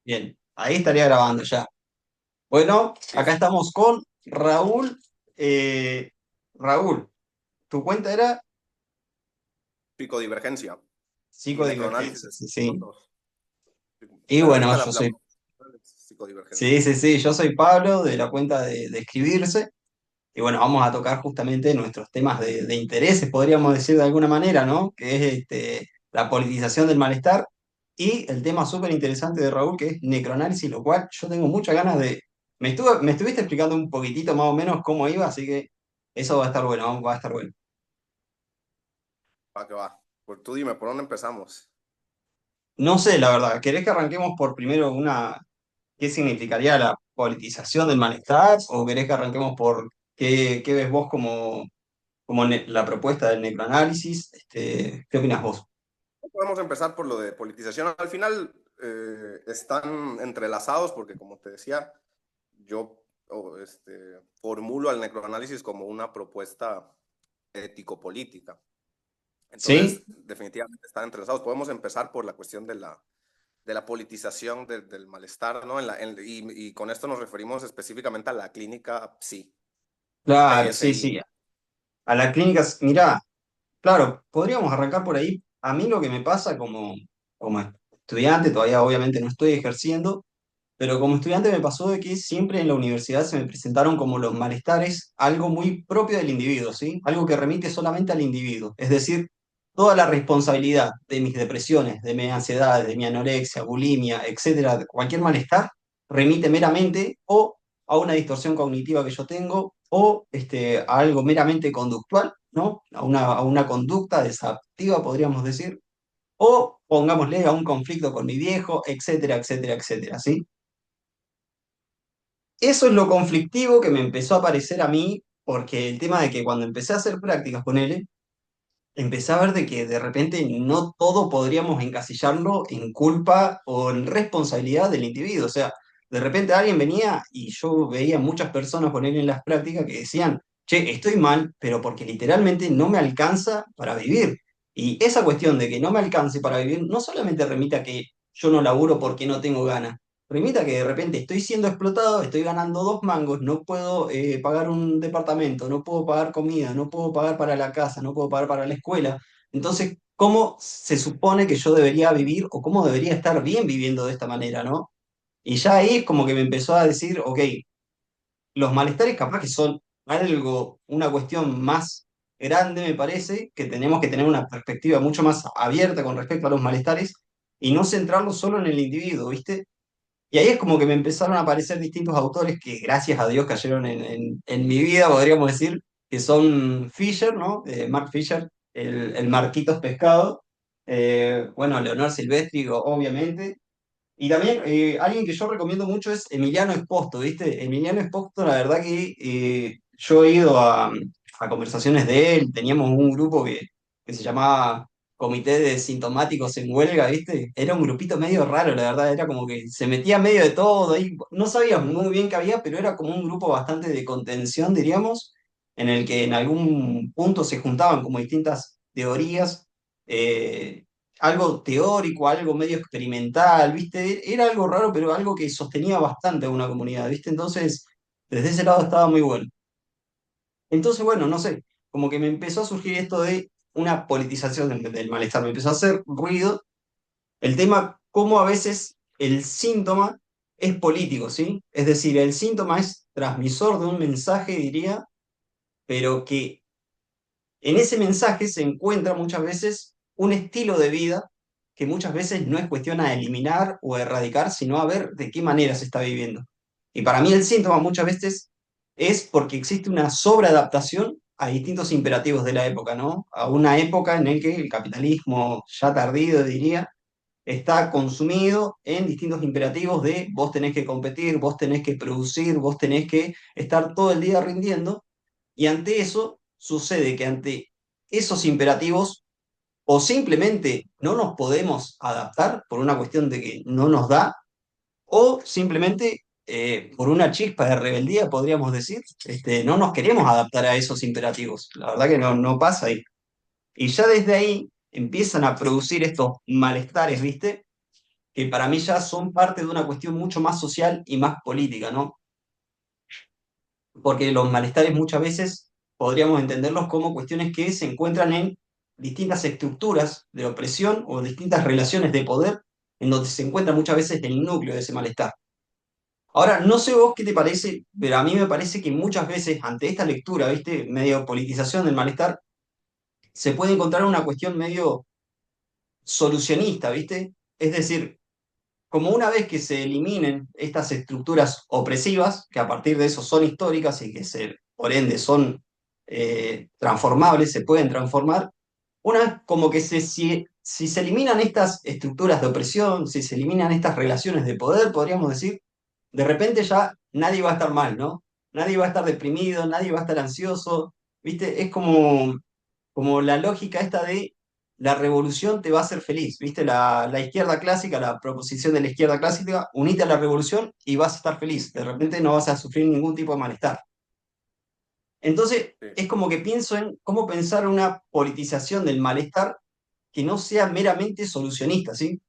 Bien, ahí estaría grabando ya. Bueno, acá Listo. estamos con Raúl. Raúl, tu cuenta era Psicodivergencia y psicodivergencia, necroanálisis. sí, Son sí. dos. Y Pero bueno, ahorita yo la soy, psicodivergencia. sí, sí, sí, yo soy Pablo de la cuenta de Escribirse. Y bueno, vamos a tocar justamente nuestros temas de intereses, podríamos decir de alguna manera, ¿no? Que es la politización del malestar y el tema súper interesante de Raúl, que es necroanálisis, lo cual yo tengo muchas ganas de... me estuviste explicando un poquitito más o menos cómo iba, así que eso va a estar bueno, va a estar bueno. Va que va. Pues tú dime, ¿por dónde empezamos? No sé, la verdad, ¿querés que arranquemos por primero qué significaría la politización del malestar o querés que arranquemos por qué ves vos como la propuesta del necroanálisis? ¿Qué opinas vos? Podemos empezar por lo de politización. Al final están entrelazados porque, como te decía, yo formulo al necroanálisis como una propuesta ético-política. Entonces, ¿Sí? definitivamente están entrelazados. Podemos empezar por la cuestión de la politización del malestar, ¿no? Y con esto nos referimos específicamente a la clínica Claro, sí, PSI. sí. A la clínica, mirá, claro, podríamos arrancar por ahí. A mí lo que me pasa como estudiante, todavía obviamente no estoy ejerciendo, pero como estudiante me pasó de que siempre en la universidad se me presentaron como los malestares algo muy propio del individuo, ¿sí? Algo que remite solamente al individuo. Es decir, toda la responsabilidad de mis depresiones, de mis ansiedades, de mi anorexia, bulimia, etcétera, de cualquier malestar, remite meramente o a una distorsión cognitiva que yo tengo o a algo meramente conductual, ¿no? A una conducta desadaptativa, podríamos decir, o pongámosle a un conflicto con mi viejo, etcétera, etcétera, etcétera, ¿sí? Eso es lo conflictivo que me empezó a parecer a mí, porque el tema de que cuando empecé a hacer prácticas con él, empecé a ver de que de repente no todo podríamos encasillarlo en culpa o en responsabilidad del individuo. O sea, de repente alguien venía y yo veía muchas personas poner en las prácticas que decían, che, estoy mal, pero porque literalmente no me alcanza para vivir. Y esa cuestión de que no me alcance para vivir no solamente remite a que yo no laburo porque no tengo ganas, remite a que de repente estoy siendo explotado, estoy ganando 2 mangos, no puedo pagar un departamento, no puedo pagar comida, no puedo pagar para la casa, no puedo pagar para la escuela. Entonces, ¿cómo se supone que yo debería vivir o cómo debería estar bien viviendo de esta manera, ¿no? Y ya ahí es como que me empezó a decir, ok, los malestares capaz que son algo, una cuestión más grande, me parece, que tenemos que tener una perspectiva mucho más abierta con respecto a los malestares y no centrarlo solo en el individuo, ¿viste? Y ahí es como que me empezaron a aparecer distintos autores que gracias a Dios cayeron en mi vida, podríamos decir, que son Fisher, ¿no? Mark Fisher, el Marquitos Pescado, bueno, Leonor Silvestri, obviamente, y también alguien que yo recomiendo mucho es Emiliano Esposto, ¿viste? Emiliano Esposto, la verdad que yo he ido a conversaciones de él, teníamos un grupo que se llamaba Comité de Sintomáticos en Huelga, ¿viste? Era un grupito medio raro, la verdad, era como que se metía medio de todo, ahí no sabíamos muy bien qué había, pero era como un grupo bastante de contención, diríamos, en el que en algún punto se juntaban como distintas teorías. eh, Algo teórico, algo medio experimental, ¿viste? Era algo raro, pero algo que sostenía bastante a una comunidad, ¿viste? Entonces, desde ese lado estaba muy bueno. Entonces, bueno, no sé, como que me empezó a surgir esto de una politización del malestar, me empezó a hacer ruido el tema cómo a veces el síntoma es político, ¿sí? Es decir, el síntoma es transmisor de un mensaje, diría, pero que en ese mensaje se encuentra muchas veces un estilo de vida que muchas veces no es cuestión a eliminar o erradicar, sino a ver de qué manera se está viviendo. Y para mí el síntoma muchas veces es porque existe una sobreadaptación a distintos imperativos de la época, ¿no? A una época en la que el capitalismo, ya tardío diría, está consumido en distintos imperativos de vos tenés que competir, vos tenés que producir, vos tenés que estar todo el día rindiendo, y ante eso sucede que ante esos imperativos o simplemente no nos podemos adaptar por una cuestión de que no nos da, o simplemente por una chispa de rebeldía, podríamos decir, no nos queremos adaptar a esos imperativos. La verdad que no pasa ahí. Y ya desde ahí empiezan a producir estos malestares, ¿viste? que para mí ya son parte de una cuestión mucho más social y más política, ¿no? Porque los malestares muchas veces podríamos entenderlos como cuestiones que se encuentran en distintas estructuras de opresión o distintas relaciones de poder en donde se encuentra muchas veces el núcleo de ese malestar. Ahora, no sé vos qué te parece, pero a mí me parece que muchas veces ante esta lectura, ¿viste? Medio politización del malestar, se puede encontrar una cuestión medio solucionista, ¿viste? Es decir, como una vez que se eliminen estas estructuras opresivas, que a partir de eso son históricas y que por ende son transformables, se pueden transformar, una vez como que si se eliminan estas estructuras de opresión, si se eliminan estas relaciones de poder, podríamos decir, de repente ya nadie va a estar mal, ¿no? Nadie va a estar deprimido, nadie va a estar ansioso, ¿viste? Es como la lógica esta de la revolución te va a hacer feliz, ¿viste? La izquierda clásica, la proposición de la izquierda clásica, unite a la revolución y vas a estar feliz, de repente no vas a sufrir ningún tipo de malestar. Entonces, Sí, es como que pienso en cómo pensar una politización del malestar que no sea meramente solucionista, ¿sí?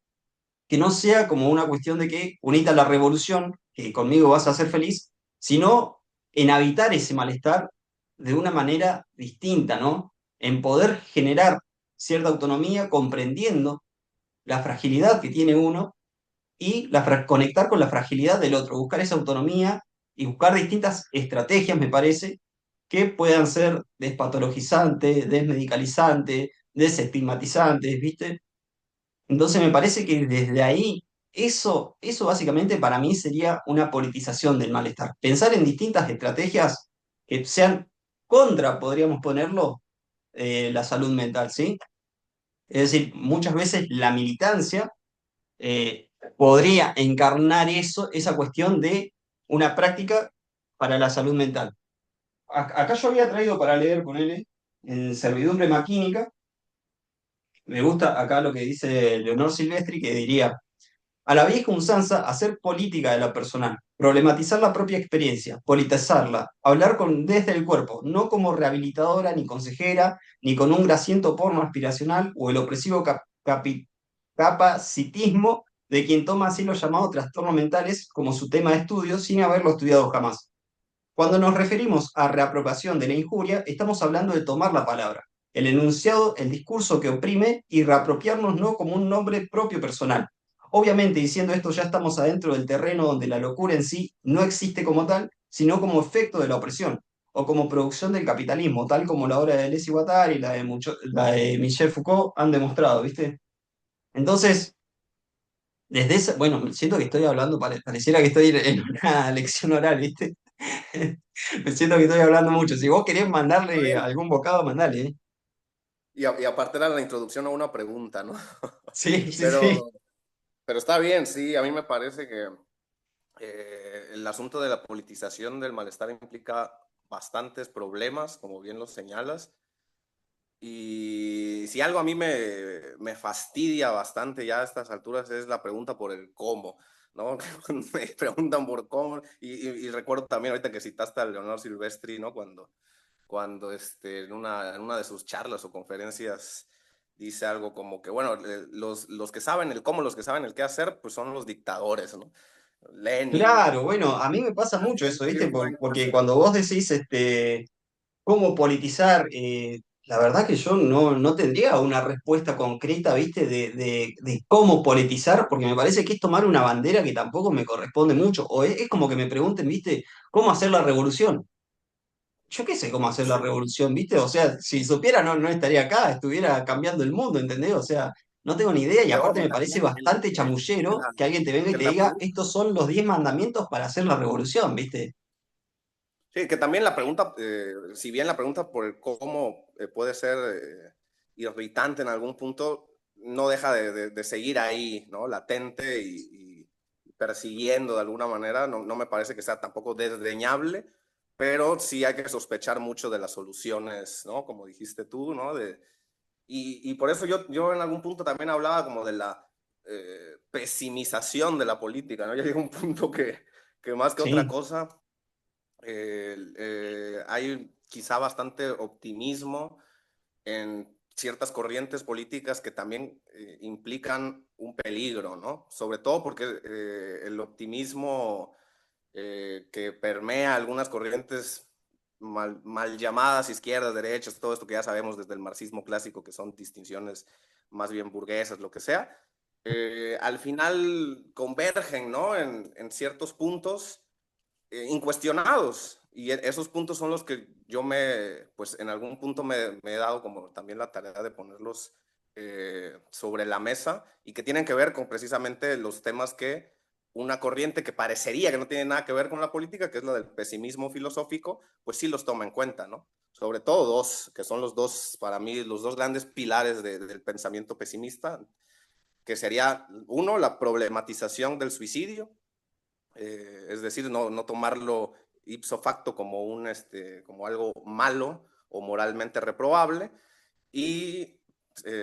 Que no sea como una cuestión de que unita la revolución, que conmigo vas a ser feliz, sino en habitar ese malestar de una manera distinta, ¿no? En poder generar cierta autonomía comprendiendo la fragilidad que tiene uno y conectar con la fragilidad del otro, buscar esa autonomía y buscar distintas estrategias, me parece, que puedan ser despatologizantes, desmedicalizantes, desestigmatizantes, ¿viste? Entonces me parece que desde ahí, eso básicamente para mí sería una politización del malestar. Pensar en distintas estrategias que sean contra, podríamos ponerlo, la salud mental, ¿sí? Es decir, muchas veces la militancia podría encarnar eso, esa cuestión de una práctica para la salud mental. Acá yo había traído para leer, ponele, en Servidumbre Maquínica, me gusta acá lo que dice Leonor Silvestri, que diría: a la vieja usanza, hacer política de la personal, problematizar la propia experiencia, politizarla, hablar desde el cuerpo, no como rehabilitadora ni consejera, ni con un grasiento porno aspiracional o el opresivo capacitismo de quien toma así los llamados trastornos mentales como su tema de estudio sin haberlo estudiado jamás. Cuando nos referimos a reapropiación de la injuria, estamos hablando de tomar la palabra, el enunciado, el discurso que oprime y reapropiarnos no como un nombre propio personal. Obviamente, diciendo esto, ya estamos adentro del terreno donde la locura en sí no existe como tal, sino como efecto de la opresión, o como producción del capitalismo, tal como la obra de Deleuze y Guattari y la de Michel Foucault han demostrado, ¿viste? Entonces, desde esa, bueno, siento que estoy hablando, pareciera que estoy en una lección oral, ¿viste? Me siento que estoy hablando mucho. Si vos querés está mandarle bien. algún bocado, mandale, ¿eh? Y aparte era la introducción a una pregunta, ¿no? Sí, sí, sí. Pero, pero está bien, sí, a mí me parece que el asunto de la politización del malestar implica bastantes problemas, como bien lo señalas. Y si algo a mí me fastidia bastante ya a estas alturas es la pregunta por el cómo, ¿no? Me preguntan por cómo, y recuerdo también ahorita que citaste a Leonor Silvestri, ¿no? Cuando en una de sus charlas o conferencias dice algo como que, bueno, los que saben el cómo, los que saben el qué hacer, pues son los dictadores, ¿no? Lenin, Claro, bueno, a mí me pasa mucho eso, ¿viste? Irving, Porque cuando vos decís cómo politizar, la verdad que yo no tendría una respuesta concreta, ¿viste? De cómo politizar, porque me parece que es tomar una bandera que tampoco me corresponde mucho. O es como que me pregunten, ¿viste? ¿Cómo hacer la revolución? Yo qué sé cómo hacer la sí, revolución, ¿viste? O sea, si supiera no estaría acá, estuviera cambiando el mundo, ¿entendés? O sea, no tengo ni idea y pero aparte me parece bastante chamullero que alguien te venga y te la diga, pregunta. estos son los 10 mandamientos para hacer la revolución, ¿viste? Sí, que también la pregunta, si bien la pregunta por el cómo puede ser irritante en algún punto, no deja de seguir ahí, ¿no? Latente y persiguiendo de alguna manera. No, no me parece que sea tampoco desdeñable, pero sí hay que sospechar mucho de las soluciones, ¿no? Como dijiste tú, ¿no? Y por eso yo en algún punto también hablaba como de la pesimización de la política, ¿no? Ya llega un punto que más que otra Sí, cosa hay quizá bastante optimismo en ciertas corrientes políticas que también implican un peligro, ¿no? Sobre todo porque el optimismo que permea algunas corrientes mal llamadas izquierdas, derechas, todo esto que ya sabemos desde el marxismo clásico, que son distinciones más bien burguesas, lo que sea, al final convergen, ¿no? En ciertos puntos incuestionados. Y esos puntos son los que yo pues en algún punto me he dado como también la tarea de ponerlos sobre la mesa y que tienen que ver con precisamente los temas que una corriente que parecería que no tiene nada que ver con la política, que es la del pesimismo filosófico, pues sí los toma en cuenta, ¿no? Sobre todo dos, que son los dos, para mí, los dos grandes pilares del pensamiento pesimista, que sería, uno, la problematización del suicidio, es decir, no tomarlo ipso facto como, como algo malo o moralmente reprobable. Y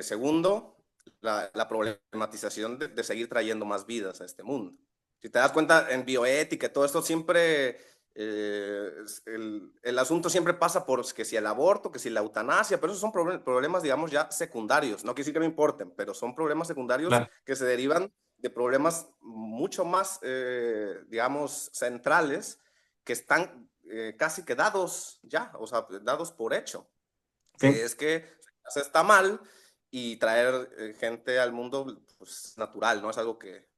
segundo, la problematización de seguir trayendo más vidas a este mundo. Si te das cuenta, en bioética y todo esto siempre, el asunto siempre pasa por que si el aborto, que si la eutanasia, pero esos son problemas, digamos, ya secundarios. No quiere decir que no importen, pero son problemas secundarios Claro. que se derivan de problemas mucho más, digamos, centrales, que están casi que dados ya, o sea, dados por hecho, Sí. que es que se está mal y traer gente al mundo, pues, natural, ¿no? Es algo que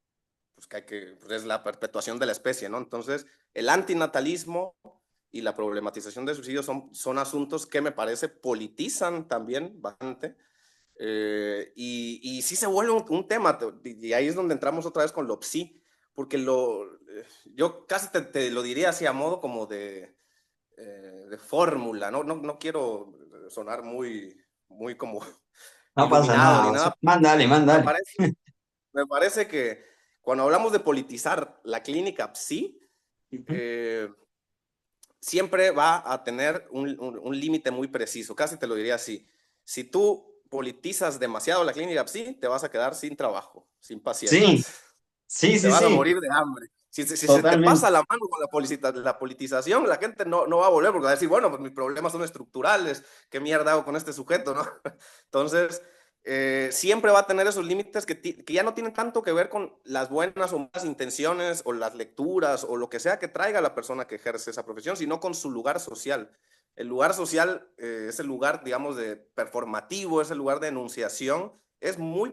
hay que, pues es la perpetuación de la especie, ¿no? Entonces, el antinatalismo y la problematización de suicidio son asuntos que me parece politizan también bastante, y sí se vuelve un tema, y ahí es donde entramos otra vez con lo psi, porque yo casi te lo diría así a modo como de fórmula, no quiero sonar muy como No pasa iluminado ni nada. nada. Mándale, Me mándale. parece, me parece que cuando hablamos de politizar la clínica psi, Ujú. eh, siempre va a tener un límite muy preciso, casi te lo diría así. Si tú politizas demasiado la clínica psi, te vas a quedar sin trabajo, sin Sí, pacientes, sí, te sí, vas a sí, morir de hambre. Si se te totalmente. pasa la mano con la politización, la gente no va a volver porque va a decir, bueno, pues mis problemas son estructurales, ¿qué mierda hago con este sujeto, no? Entonces, siempre va a tener esos límites que ya no tienen tanto que ver con las buenas o malas intenciones o las lecturas o lo que sea que traiga la persona que ejerce esa profesión, sino con su lugar social. El lugar social es el lugar, digamos, de performativo, es el lugar de enunciación, es muy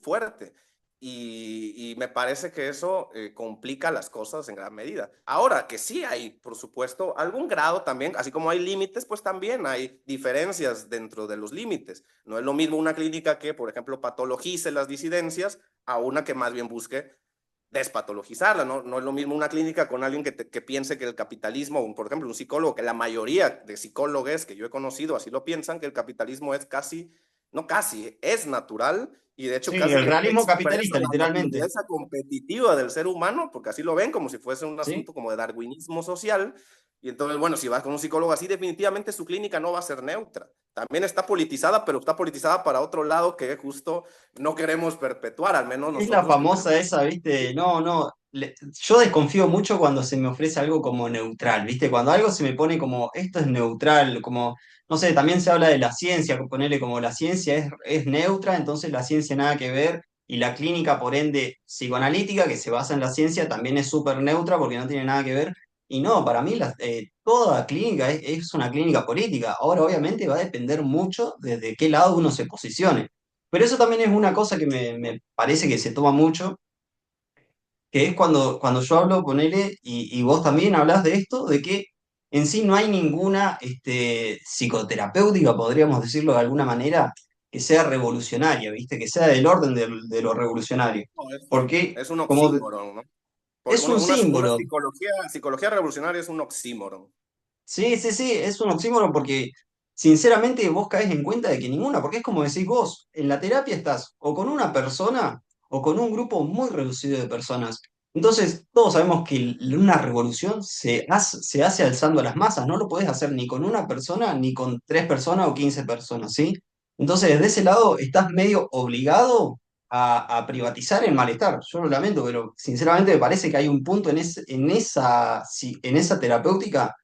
fuerte. Y me parece que eso complica las cosas en gran medida. Ahora, que sí hay, por supuesto, algún grado también, así como hay límites, pues también hay diferencias dentro de los límites. No es lo mismo una clínica que, por ejemplo, patologice las disidencias a una que más bien busque despatologizarla. No es lo mismo una clínica con alguien que piense que el capitalismo, por ejemplo, un psicólogo, que la mayoría de psicólogos que yo he conocido así lo piensan, que el capitalismo es casi, no casi, es natural y de hecho Sí, casi el que realismo expresa capitalista, la literalmente. naturaleza competitiva del ser humano, porque así lo ven como si fuese un Sí. asunto como de darwinismo social. Y entonces, bueno, si vas con un psicólogo así, definitivamente su clínica no va a ser neutra. También está politizada, pero está politizada para otro lado que justo no queremos perpetuar, al menos Es la nosotros que famosa tenemos. esa, ¿viste? No, no. Yo desconfío mucho cuando se me ofrece algo como neutral, ¿viste? Cuando algo se me pone como esto es neutral, como, no sé, también se habla de la ciencia, ponerle como la ciencia es neutra, entonces la ciencia nada que ver, y la clínica, por ende, psicoanalítica, que se basa en la ciencia, también es súper neutra porque no tiene nada que ver. Y no, para mí toda clínica es una clínica política. Ahora, obviamente, va a depender mucho de qué lado uno se posicione. Pero eso también es una cosa que me parece que se toma mucho, que es cuando yo hablo, ponele, y vos también hablás de esto, de que en sí no hay ninguna psicoterapéutica, podríamos decirlo de alguna manera, que sea revolucionaria, ¿viste? Que sea del orden de lo revolucionario. No, Porque es un como oxímoron, ¿no? es un Una símbolo. psicología revolucionaria es un oxímoron. Sí, sí, sí, es un oxímoron porque sinceramente vos caes en cuenta de que ninguna, porque es como decís vos, en la terapia estás o con una persona o con un grupo muy reducido de personas. Entonces, todos sabemos que una revolución se hace alzando a las masas, no lo podés hacer ni con una persona, ni con 3 personas o 15 personas, ¿sí? Entonces, desde ese lado estás medio obligado a privatizar el malestar. Yo lo lamento, pero sinceramente me parece que hay un punto en esa terapéutica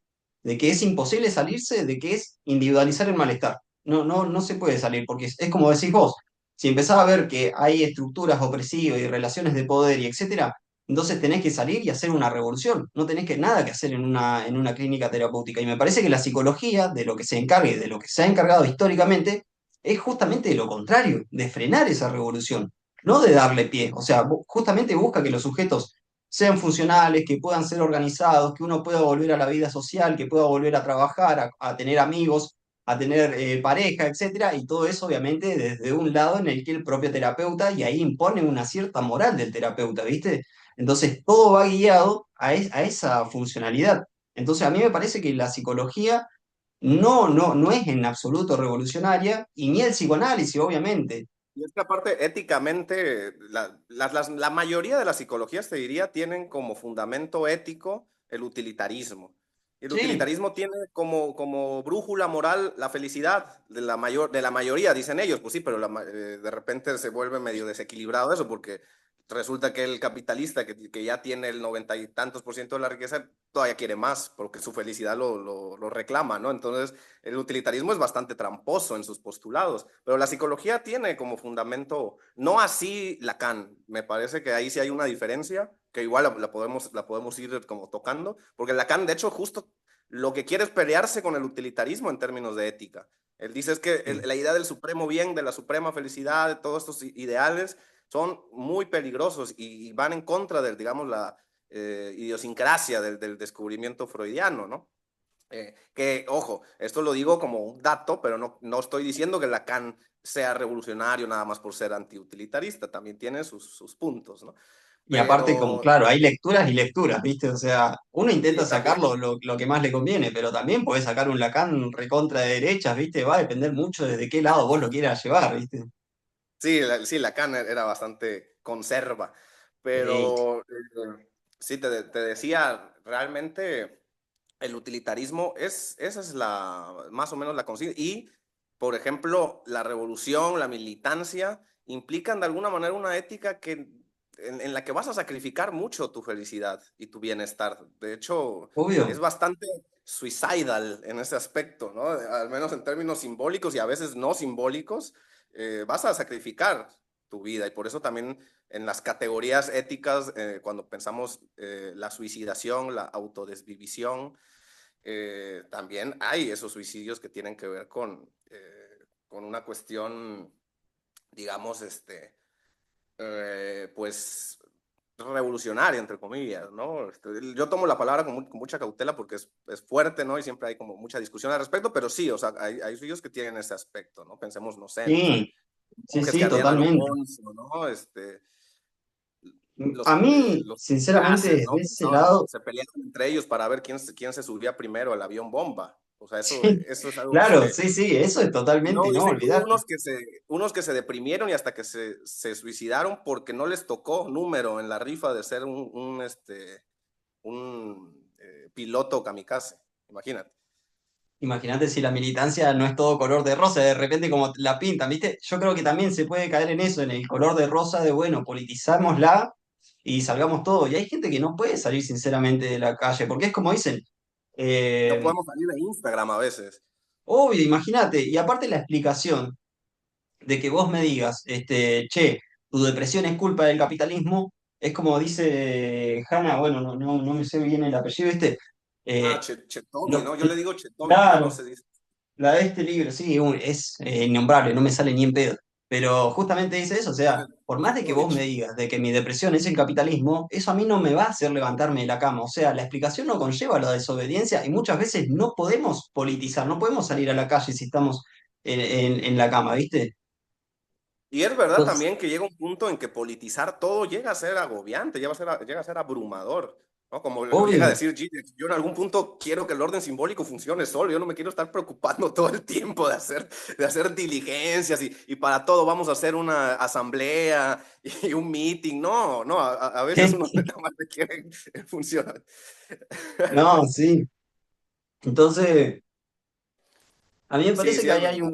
de que es imposible salirse, de que es individualizar el malestar. no se puede salir, porque es como decís vos, si empezás a ver que hay estructuras opresivas y relaciones de poder y etcétera, entonces tenés que salir y hacer una revolución, no tenés que nada que hacer en una clínica terapéutica. Y me parece que la psicología, de lo que se encargue, de lo que se ha encargado históricamente, es justamente de lo contrario, de frenar esa revolución, no de darle pie. O sea, justamente busca que los sujetos sean funcionales, que puedan ser organizados, que uno pueda volver a la vida social, que pueda volver a trabajar, a tener amigos, a tener pareja, etcétera, y todo eso obviamente desde un lado en el que el propio terapeuta, y ahí impone una cierta moral del terapeuta, ¿viste? Entonces todo va guiado a esa funcionalidad. Entonces a mí me parece que la psicología no es en absoluto revolucionaria, y ni el psicoanálisis, obviamente. Y es que aparte, éticamente, la mayoría de las psicologías, te diría, tienen como fundamento ético el utilitarismo. El Sí, utilitarismo tiene como brújula moral la felicidad de la mayoría, dicen ellos. Pues sí, pero de repente se vuelve medio desequilibrado eso, porque resulta que el capitalista, que ya tiene el 90 y tantos% de la riqueza, todavía quiere más, porque su felicidad lo reclama, ¿no? Entonces, el utilitarismo es bastante tramposo en sus postulados, pero la psicología tiene como fundamento, no así Lacan, me parece que ahí sí hay una diferencia, que igual la podemos ir como tocando, porque Lacan, de hecho, justo lo que quiere es pelearse con el utilitarismo en términos de ética. Él dice es que la idea del supremo bien, de la suprema felicidad, de todos estos ideales, son muy peligrosos y van en contra del, digamos, la idiosincrasia del descubrimiento freudiano, ¿no? Que, ojo, esto lo digo como un dato, pero no estoy diciendo que Lacan sea revolucionario nada más por ser antiutilitarista, también tiene sus puntos, ¿no? y aparte, como Pero claro, hay lecturas y lecturas, ¿viste? O sea, uno intenta sí, también, sacarlo lo que más le conviene, pero también podés sacar un Lacan recontra de derechas, ¿viste? Va a depender mucho desde qué lado vos lo quieras llevar, ¿viste? sí, sí, Lacan era bastante conserva, Eh, pero sí, te decía, realmente el utilitarismo esa es más o menos la consigna. Y, por ejemplo, la revolución, la militancia, implican de alguna manera una ética en la que vas a sacrificar mucho tu felicidad y tu bienestar. De hecho, es obvio. bastante suicidal en ese aspecto, ¿no? Al menos en términos simbólicos y a veces no simbólicos, vas a sacrificar tu vida y por eso también en las categorías éticas, cuando pensamos la suicidación, la autodesvivisión, también hay esos suicidios que tienen que ver con una cuestión, digamos, pues revolucionaria, entre comillas, ¿no? Yo tomo la palabra con mucha cautela porque es fuerte, ¿no? Y siempre hay como mucha discusión al respecto, pero sí, o sea, hay suicidios que tienen ese aspecto, ¿no? Pensemos, no sé, en los Sí, sí, monjes que sí, ardían a lo totalmente. bonzo, ¿no? A mí, Los sinceramente, gases, desde ¿no? ese lado, Se peleaban entre ellos para ver quién se subía primero al avión bomba. O sea, sí, eso es algo que claro, sí, sí, eso es totalmente, no, no, dicen que hubo olvidate. unos que se deprimieron y hasta que se suicidaron porque no les tocó número en la rifa de ser un piloto kamikaze. Imagínate. Imagínate si la militancia no es todo color de rosa, de repente como la pintan, ¿viste? Yo creo que también se puede caer en eso, en el color de rosa de, bueno, politizámosla y salgamos todo. Y hay gente que no puede salir sinceramente de la calle, porque es como dicen, No eh, podemos salir de Instagram a veces. obvio, imagínate, y aparte la explicación de que vos me digas, che, tu depresión es culpa del capitalismo, es como dice Hanna, bueno, no me sé bien el apellido, Ah, eh, Chetomi, no, ¿no? Yo le digo Chetomi, pero no claro. se dice. La de este libro, sí, es innombrable, no me sale ni en pedo. Pero justamente dice eso, o sea, por más de que vos me Chetovich. digas de que mi depresión es el capitalismo, eso a mí no me va a hacer levantarme de la cama. O sea, la explicación no conlleva la desobediencia y muchas veces no podemos politizar, no podemos salir a la calle si estamos en la cama, ¿viste? Y es verdad Entonces, también que llega un punto en que politizar todo llega a ser agobiante, llega a ser abrumador, ¿no? Como lo llega a obvio. decir Gilles, yo en algún punto quiero que el orden simbólico funcione solo, yo no me quiero estar preocupando todo el tiempo de hacer diligencias y para todo vamos a hacer una asamblea y un meeting, no, a veces uno nada más quiere funcionar. No, sí. Entonces, a mí me Sí, parece sí que es ahí hay verdad.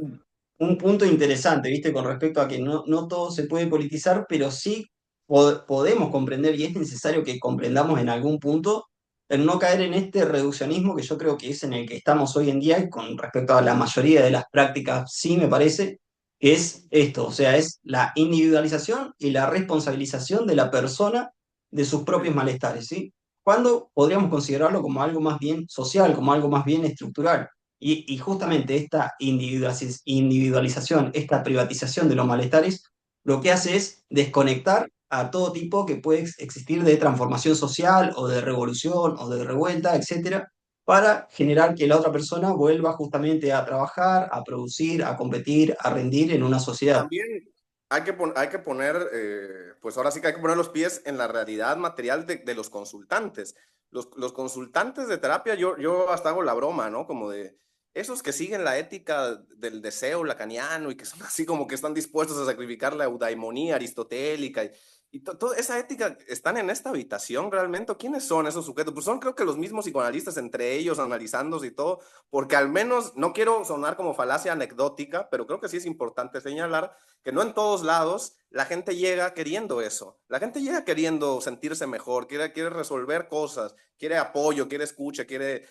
un punto interesante, ¿viste? Con respecto a que no todo se puede politizar, pero sí podemos comprender y es necesario que comprendamos en algún punto en no caer en este reduccionismo que yo creo que es en el que estamos hoy en día y con respecto a la mayoría de las prácticas, sí me parece, que es esto, o sea, es la individualización y la responsabilización de la persona de sus propios Sí. malestares, ¿sí? Cuando podríamos considerarlo como algo más bien social, como algo más bien estructural. Y justamente esta individualización, esta privatización de los malestares, lo que hace es desconectar a todo tipo que puede existir de transformación social o de revolución o de revuelta, etcétera, para generar que la otra persona vuelva justamente a trabajar, a producir, a competir, a rendir en una sociedad. También hay que poner, pues ahora sí que hay que poner los pies en la realidad material de los consultantes. Los consultantes de terapia, yo hasta hago la broma, ¿no? Como de esos que siguen la ética del deseo lacaniano y que son así como que están dispuestos a sacrificar la eudaimonía aristotélica y toda esa ética, ¿están en esta habitación realmente? ¿O quiénes son esos sujetos? Pues son creo que los mismos psicoanalistas entre ellos analizándose y todo, porque al menos, no quiero sonar como falacia anecdótica, pero creo que sí es importante señalar que no en todos lados la gente llega queriendo eso. La gente llega queriendo sentirse mejor, quiere resolver cosas, quiere apoyo, quiere escucha, quiere,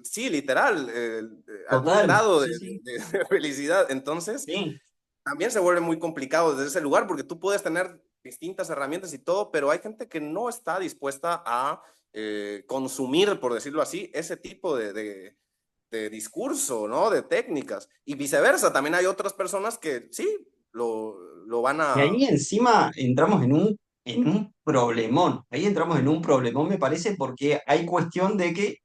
sí, literal, algún Total, grado sí, sí, de felicidad. Entonces, sí. también se vuelve muy complicado desde ese lugar porque tú puedes tener distintas herramientas y todo, pero hay gente que no está dispuesta a consumir, por decirlo así, ese tipo de discurso, ¿no? De técnicas. Y viceversa, también hay otras personas que sí, lo van Y a... ahí encima entramos en un problemón. Ahí entramos en un problemón, me parece, porque hay cuestión de que,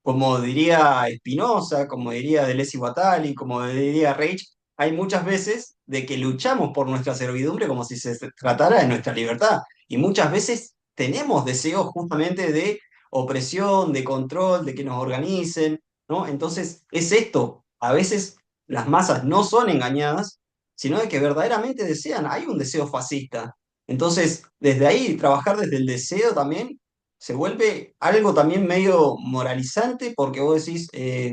como diría Spinoza, como diría Deleuze y Guattari, como diría Reich, hay muchas veces de que luchamos por nuestra servidumbre como si se tratara de nuestra libertad. Y muchas veces tenemos deseos justamente de opresión, de control, de que nos organicen, ¿no? Entonces, es esto. A veces las masas no son engañadas, sino de que verdaderamente desean. Hay un deseo fascista. Entonces, desde ahí, trabajar desde el deseo también se vuelve algo también medio moralizante porque vos decís,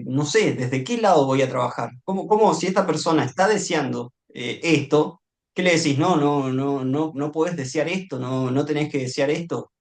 no sé, ¿desde qué lado voy a trabajar? ¿Cómo si esta persona está deseando esto, qué le decís? No, no, no, no, no podés desear esto, no, no tenés que desear esto.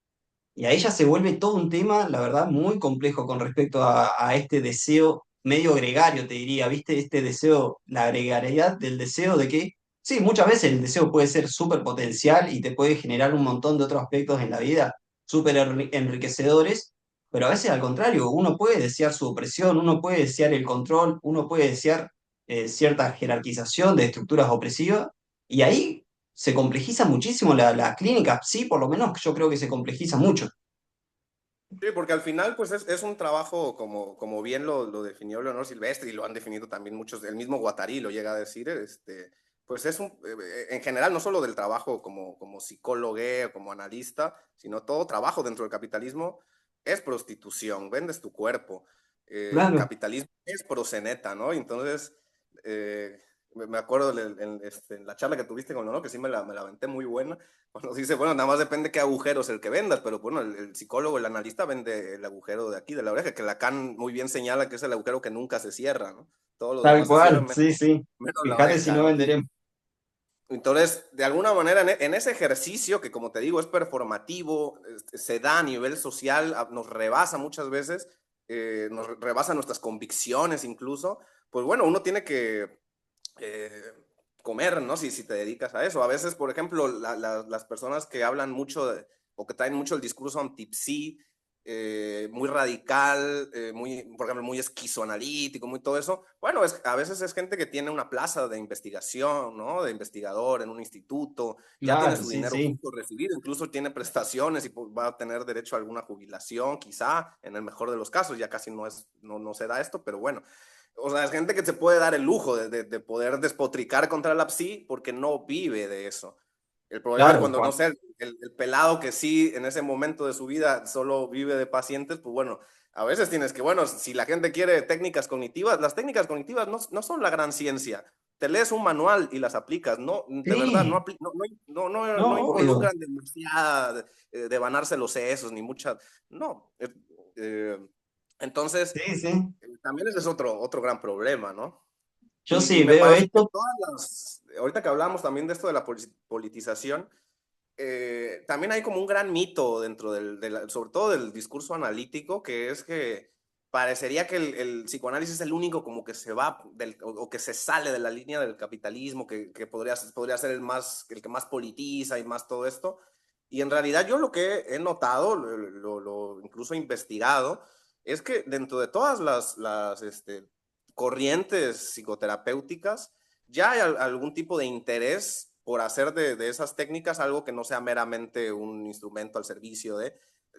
Y ahí ya se vuelve todo un tema, la verdad, muy complejo con respecto a este deseo medio gregario, te diría, ¿viste? Este deseo, la gregariedad del deseo de que, sí, muchas veces el deseo puede ser súper potencial y te puede generar un montón de otros aspectos en la vida súper enriquecedores, pero a veces al contrario, uno puede desear su opresión, uno puede desear el control, uno puede desear cierta jerarquización de estructuras opresivas, y ahí se complejiza muchísimo la clínica, sí, por lo menos yo creo que se complejiza mucho. Sí, porque al final, pues es un trabajo, como bien lo definió Leonor Silvestre y lo han definido también muchos, el mismo Guattari lo llega a decir, pues es en general, no solo del trabajo como psicólogo o como analista, sino todo trabajo dentro del capitalismo es prostitución, vendes tu cuerpo. El Claro, capitalismo es proseneta, ¿no? Entonces, eh, me acuerdo en la charla que tuviste con Leonor, que sí me la aventé muy buena, cuando dice, bueno, nada más depende qué agujero es el que vendas, pero bueno, el psicólogo, el analista vende el agujero de aquí, de la oreja, que Lacan muy bien señala que es el agujero que nunca se cierra, ¿no? Todos los tal demás se cual, cierran, sí, sí. menos la Fíjate si oreja, no ¿no? venderemos. Entonces, de alguna manera, en ese ejercicio que, como te digo, es performativo, se da a nivel social, nos rebasa muchas veces, nos rebasa nuestras convicciones incluso, pues bueno, uno tiene que eh, comer, ¿no? Si te dedicas a eso. A veces, por ejemplo, las personas que hablan mucho o que traen mucho el discurso anti-psi, muy radical, por ejemplo, muy esquizoanalítico, muy todo eso. Bueno, a veces es gente que tiene una plaza de investigación, ¿no? De investigador en un instituto, ya tiene Claro, su sí, dinero sí. fijo recibido, incluso tiene prestaciones y pues, va a tener derecho a alguna jubilación, quizá, en el mejor de los casos, ya casi no se da esto, pero bueno. O sea, es gente que se puede dar el lujo de poder despotricar contra la PSI porque no vive de eso. El problema es Claro, cuando, no sé, el pelado que sí en ese momento de su vida solo vive de pacientes, pues bueno, a veces tienes que, bueno, si la gente quiere técnicas cognitivas, las técnicas cognitivas no son la gran ciencia. Te lees un manual y las aplicas, no, de verdad, sí, no no, obvio. involucran demasiada, devanarse los sesos, ni muchas, no. Entonces, Sí, sí. también ese es otro gran problema, ¿no? Yo Y sí me veo parece que esto. ahorita que hablamos también de esto de la politización, también hay como un gran mito dentro sobre todo del discurso analítico, que es que parecería que el psicoanálisis es el único como que se va o que se sale de la línea del capitalismo, que podría ser el que más politiza y más todo esto. Y en realidad yo lo que he notado, incluso investigado, es que dentro de todas las corrientes psicoterapéuticas, ya hay algún tipo de interés por hacer de esas técnicas algo que no sea meramente un instrumento al servicio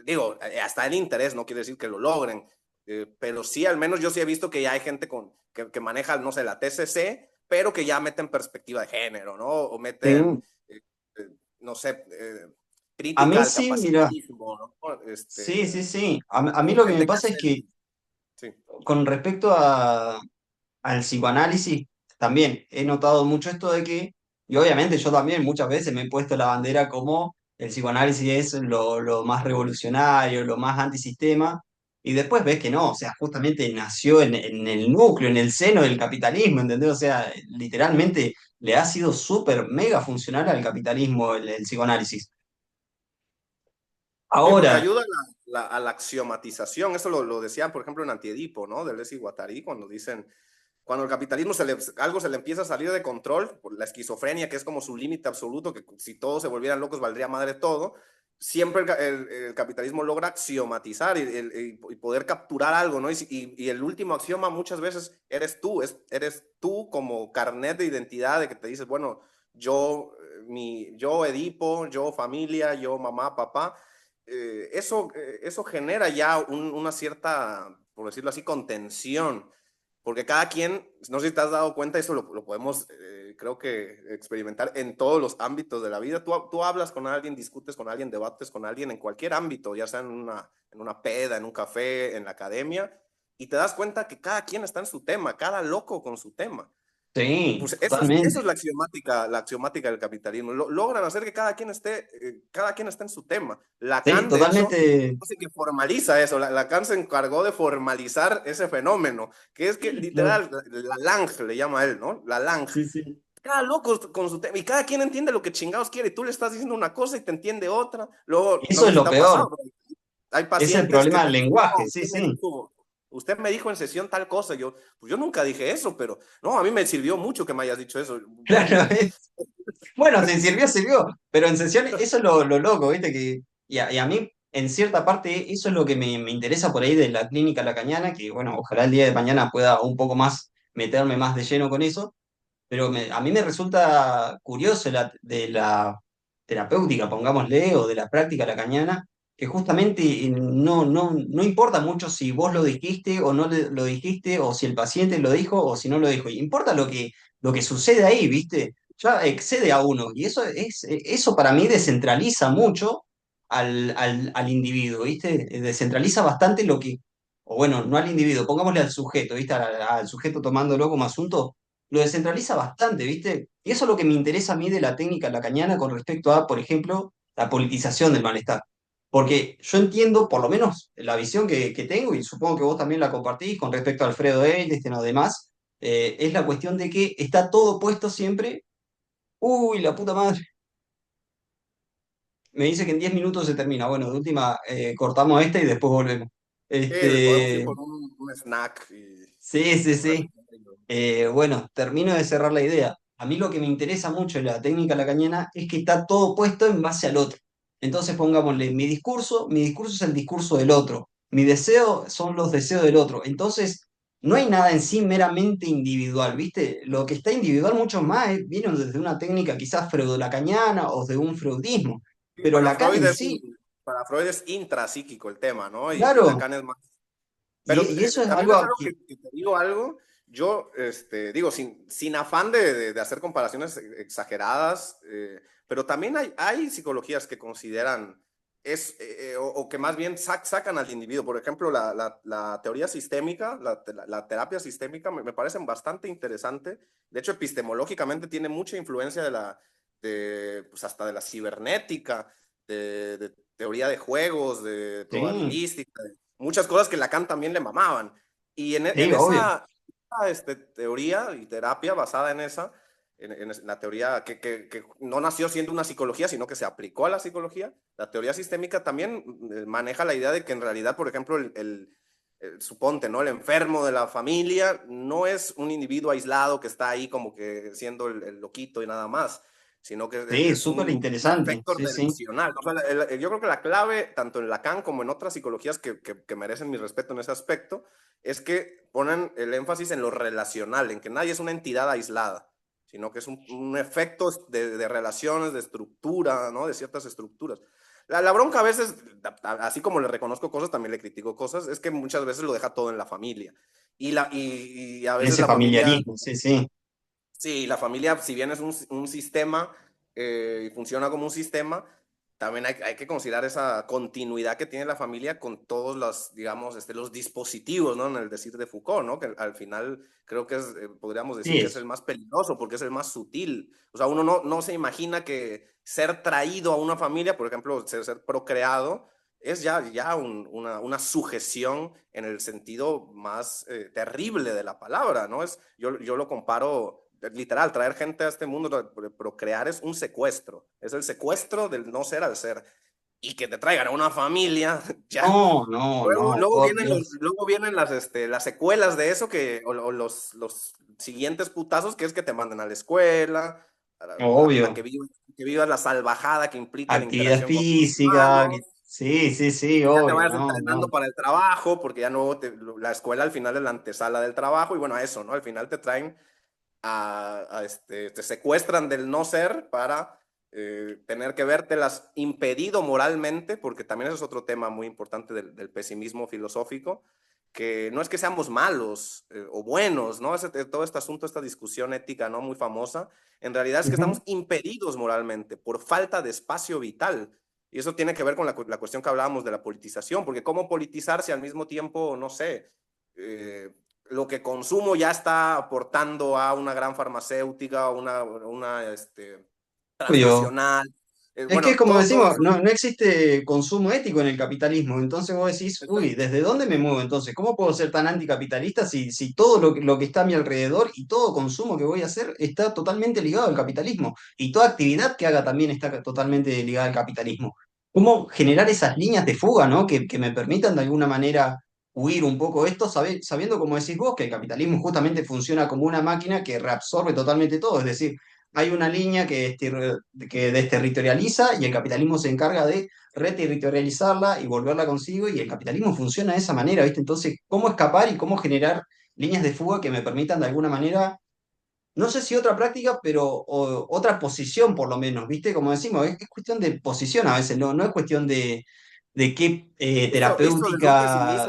digo, hasta el interés no quiere decir que lo logren, pero sí, al menos yo sí he visto que ya hay gente que maneja, no sé, la TCC, pero que ya meten perspectiva de género, ¿no? O meten, Sí. eh, no sé, A crítica mí al sí, mira, capacitismo, ¿no? sí, sí, sí. A mí O lo que me gente que pasa es hace que sí. con respecto al psicoanálisis, también he notado mucho esto de que, y obviamente yo también muchas veces me he puesto la bandera como el psicoanálisis es lo más revolucionario, lo más antisistema, y después ves que no, o sea, justamente nació en el núcleo, en el seno del capitalismo, ¿entendés? O sea, literalmente le ha sido súper mega funcional al capitalismo el psicoanálisis. Sí, porque Ahora, ayuda a la axiomatización. Eso lo decían, por ejemplo, en Antiedipo, ¿no? De Deleuze y Guattari, cuando dicen, cuando el capitalismo algo se le empieza a salir de control, por la esquizofrenia, que es como su límite absoluto, que si todos se volvieran locos valdría madre todo, siempre el capitalismo logra axiomatizar y poder capturar algo, ¿no? Y el último axioma muchas veces eres tú como carnet de identidad de que te dices, bueno, yo Edipo, yo familia, yo mamá, papá, eso genera ya una cierta, por decirlo así, contención, porque cada quien, no sé si te has dado cuenta, eso lo podemos, creo que, experimentar en todos los ámbitos de la vida. Tú hablas con alguien, discutes con alguien, debates con alguien en cualquier ámbito, ya sea en una peda, en un café, en la academia, y te das cuenta que cada quien está en su tema, cada loco con su tema. sí, Pues eso es totalmente. la axiomática del capitalismo. Logran hacer que cada quien esté en su tema. Sí, Lacan, de hecho, totalmente. no sé que formaliza eso. Lacan se encargó de formalizar ese fenómeno, que es que Claro. literal, la lange le llama a él, ¿no? La lange. Sí, sí. Cada loco con su tema y cada quien entiende lo que chingados quiere. Tú le estás diciendo una cosa y te entiende otra. Luego, Y no eso sé es si lo te ha peor. pasado, hay Es el pacientes que problema te del dicen, no, lenguaje, sí, sí. usted me dijo en sesión tal cosa. Pues yo nunca dije eso, pero no, a mí me sirvió mucho que me hayas dicho eso. Claro, bueno, si sirvió, sirvió. Pero en sesiones, eso es lo loco, ¿viste? Y a mí, en cierta parte, eso es lo que me interesa por ahí de la clínica lacaniana, que bueno, ojalá el día de mañana pueda un poco más meterme más de lleno con eso. Pero a mí me resulta curioso de la terapéutica, pongámosle, o de la práctica lacaniana, que justamente no importa mucho si vos lo dijiste o no lo dijiste, o si el paciente lo dijo o si no lo dijo. Importa lo que sucede ahí, ¿viste? Ya excede a uno. Y eso para mí descentraliza mucho al individuo, ¿viste? Descentraliza bastante o bueno, no al individuo, pongámosle al sujeto, ¿viste? Al sujeto tomándolo como asunto lo descentraliza bastante, ¿viste? Y eso es lo que me interesa a mí de la técnica lacaniana con respecto a, por ejemplo, la politización del malestar. Porque yo entiendo, por lo menos, la visión que tengo, y supongo que vos también la compartís con respecto a Alfredo Eilestein o demás, es la cuestión de que está todo puesto siempre. Uy, la puta madre. Me dice que en 10 minutos se termina. Bueno, de última, cortamos esta y después volvemos. Podemos ir Este, por un snack y sí, sí, un sí. ratito. Bueno, termino de cerrar la idea. A mí lo que me interesa mucho de la técnica lacaniana es que está todo puesto en base al otro. Entonces pongámosle, mi discurso es el discurso del otro, mi deseo son los deseos del otro. Entonces, no hay nada en sí meramente individual, ¿viste? Lo que está individual mucho más viene desde una técnica quizás freudolacaniana o de un freudismo. Sí, Pero Lacan en sí, para Freud es intrapsíquico el tema, ¿no? Y claro, Lacan es más. y, Pero y eso es también algo es algo que, que te digo algo. Yo, digo, sin afán de hacer comparaciones exageradas, pero también hay psicologías que consideran, o que más bien sacan al individuo. Por ejemplo, la teoría sistémica, la terapia sistémica, me parecen bastante interesante. De hecho, epistemológicamente tiene mucha influencia pues hasta de la cibernética, de teoría de juegos, de sí, probabilística, muchas cosas que Lacan también le mamaban. Y en, sí, en obvio. esa teoría y terapia basada en esa, en la teoría que no nació siendo una psicología, sino que se aplicó a la psicología. La teoría sistémica también maneja la idea de que en realidad, por ejemplo, suponte, ¿no? El enfermo de la familia no es un individuo aislado que está ahí como que siendo el loquito y nada más, sino que Sí, es súper un interesante, efecto sí, sí. relacional. O sea, yo creo que la clave, tanto en Lacan como en otras psicologías que merecen mi respeto en ese aspecto, es que ponen el énfasis en lo relacional, en que nadie es una entidad aislada, sino que es un efecto de relaciones, de estructura, ¿no? De ciertas estructuras. La bronca a veces, así como le reconozco cosas, también le critico cosas, es que muchas veces lo deja todo en la familia. Y a veces Ese la familia, familiarismo, sí, sí. sí, la familia, si bien es un sistema y funciona como un sistema, también hay que considerar esa continuidad que tiene la familia con todos los, digamos, los dispositivos, ¿no? En el decir de Foucault, ¿no? Que al final creo que es, podríamos Sí, decir que es el es. más peligroso porque es el más sutil. O sea, uno no se imagina que ser traído a una familia, por ejemplo, ser procreado, es ya una sujeción en el sentido más terrible de la palabra, ¿no? Yo lo comparo literal, traer gente a este mundo, procrear es un secuestro, es el secuestro del no ser al ser. Y que te traigan a una familia, ya. No, no, no, por Dios. Luego vienen las secuelas de eso, o los siguientes putazos, que es que te manden a la escuela, a Obvio. que vivas la salvajada que implica la Actividad interacción con tus física, hermanos, sí, sí, y sí, que ya te obvio, vayas no, entrenando no. para el trabajo, porque ya no, la escuela al final es la antesala del trabajo, y bueno, a eso, ¿no? Al final te traen te secuestran del no ser para tener que vértelas impedido moralmente, porque también eso es otro tema muy importante del pesimismo filosófico, que no es que seamos malos o buenos, ¿no? Todo este asunto, esta discusión ética, ¿no? Muy famosa, en realidad es que Ujú. estamos impedidos moralmente por falta de espacio vital. Y eso tiene que ver con la cuestión que hablábamos de la politización, porque ¿cómo politizar si al mismo tiempo, no sé, eh, lo que consumo ya está aportando a una gran farmacéutica, una Obvio. transnacional? Es que, Bueno, como todo decimos, eso. no, no existe consumo ético en el capitalismo. Entonces vos decís, uy, Exacto. ¿desde dónde me muevo entonces? ¿Cómo puedo ser tan anticapitalista si todo lo que está a mi alrededor y todo consumo que voy a hacer está totalmente ligado al capitalismo? Y toda actividad que haga también está totalmente ligada al capitalismo. ¿Cómo generar esas líneas de fuga, ¿no? Que me permitan de alguna manera huir un poco de esto, sabiendo, como decís vos, que el capitalismo justamente funciona como una máquina que reabsorbe totalmente todo. Es decir, hay una línea que desterritorializa y el capitalismo se encarga de reterritorializarla y volverla consigo y el capitalismo funciona de esa manera, ¿viste? Entonces, ¿cómo escapar y cómo generar líneas de fuga que me permitan de alguna manera, no sé si otra práctica, pero otra posición por lo menos, ¿viste? Como decimos, es cuestión de posición a veces, no es cuestión de qué terapéutica.